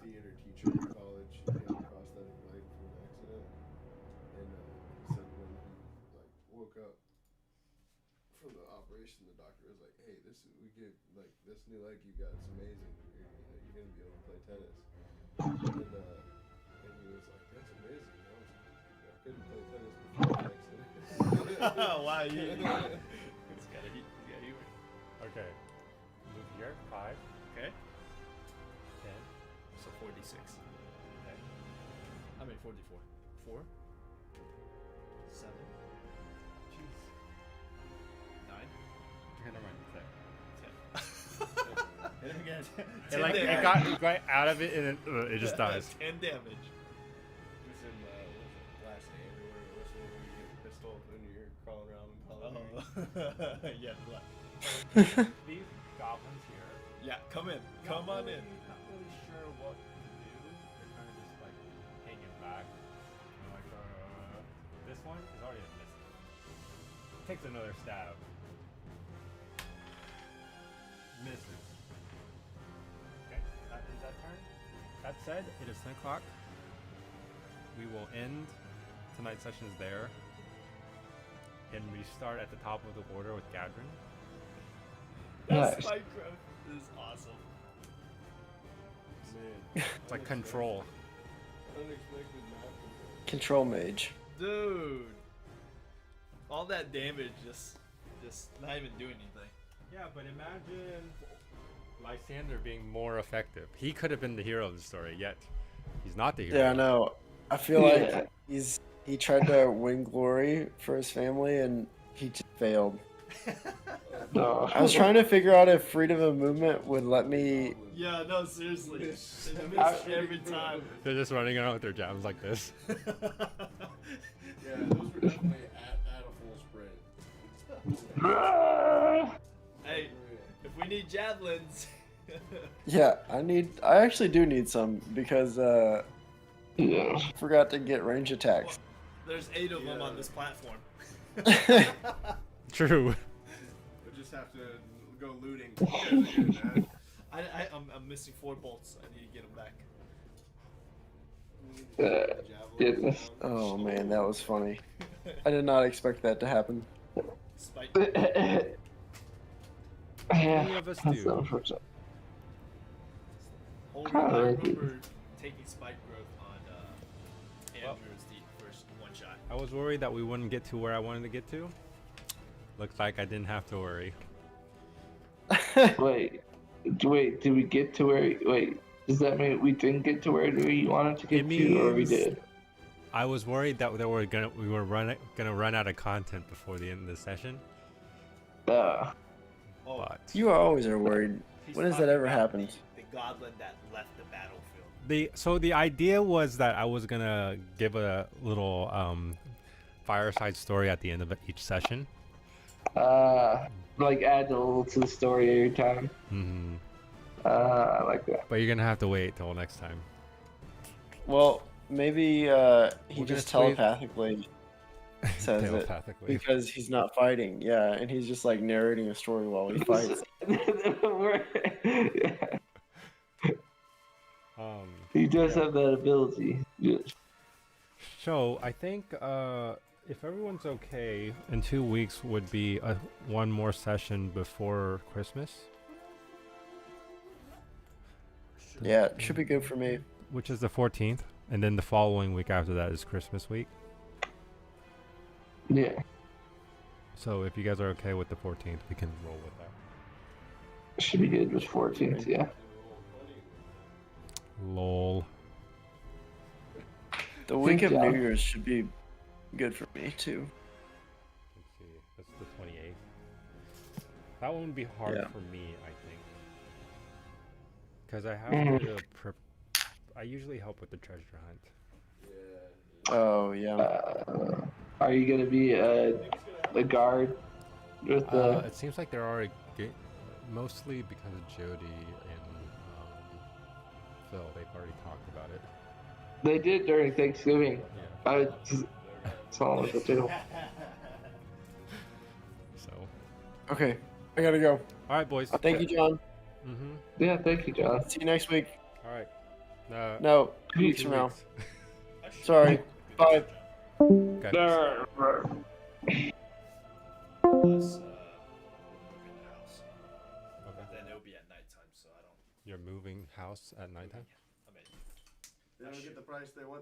theater teacher in college. He had a prosthetic leg from an accident, and he said when he like woke up from the operation, the doctor was like, "Hey, we get like this new leg you got. It's amazing. You're gonna be able to play tennis." And he was like, "That's amazing." I couldn't play tennis before the accident. Wow, It's got humor. Okay. Move here. 5, Okay. 10. So 46. Okay. I mean 44. 4. 7. Jeez. 9. Okay, never mind. Okay. 10. Hit him again. It, like, damage. it got out of it and then it just dies. 10 damage. It was in what was it, Last Stand or whatever it was when you get the pistol and you're crawling around in Call of Duty. Yeah, black. These goblins here. Yeah, come in. Come on in. Not really sure what to do. They're kind of just like hanging back. And like, this one is already a miss. Takes another stab. Misses. Okay, that ends that turn. That said, it is 10 o'clock. We will end tonight's sessions there. And we start at the top of the order with Gadrin. That Nice. spike growth is awesome. Man, It's like control. unexpected map Control control. mage. Dude. All that damage just not even doing anything. Yeah, but imagine Lysander being more effective. He could have been the hero of the story, yet he's not the hero. Yeah, I know. I feel Yeah. like he tried to win glory for his family and he just failed. No. I was trying to figure out if freedom of movement would let me. Yeah, no, seriously. They miss every time. They're just running around with their jams like this. Yeah, those were definitely at a full sprint. Hey, if we need javelins. Yeah, I actually do need some because Yeah. I forgot to get range attacks. There's 8 of them Yeah. on this platform. True. We'll just have to go looting. You guys are good at that. I'm missing 4 bolts. I need to get them back. Goodness. Oh man, that was funny. I did not expect that to happen. Spike. Yeah. Many of us That's do. unfortunate. Holy, Kinda I like it. remember taking spike growth on Andrew's the first one shot. I was worried that we wouldn't get to where I wanted to get to. Looks like I didn't have to worry. Wait, did we get to where? Wait, does that mean we didn't get to where we wanted to get It to, or we means- did? I was worried that we were gonna run out of content before the end of the session. Oh, But You always are worried. He's When has that talking ever about happened? The goblin that left the battlefield. the idea was that I was gonna give a little fireside story at the end of each session. Like add a little to the story every time. Hmm. I like that. But you're gonna have to wait till next time. Well, maybe he We're just gonna squeeze- telepathically says it Telepathically. because he's not fighting. Yeah, and he's just like narrating a story while he fights. Yeah. Um, He does yeah. have that ability. Yeah. So I think if everyone's okay, in 2 weeks would be one more session before Christmas, Yeah, it should be good for me. which is the 14th, and then the following week after that is Christmas week. Yeah. So if you guys are okay with the 14th, we can roll with that. Should be good with 14th, yeah. Lol. The week of Good New job. Year's should be good for me too. Let's see. That's the 28th. That one would be hard Yeah. for me, I think. Because I have Mhm. to. I usually help with the treasure hunt. Oh yeah. Are you gonna be a guard with the? It seems like there are mostly because of Jody and Phil. They've already talked about it. They did during Thanksgiving. Yeah. I saw them too. So. Okay, I gotta go. All right, boys. Thank you, John. Mm-hmm. Yeah, thank you, John. See you next week. All right. No, 2 weeks from now. Sorry. Bye. Okay. Unless, moving the house. Okay. Then it'll be at nighttime, so I don't. You're moving house at nighttime? I mean, They don't get the price they want.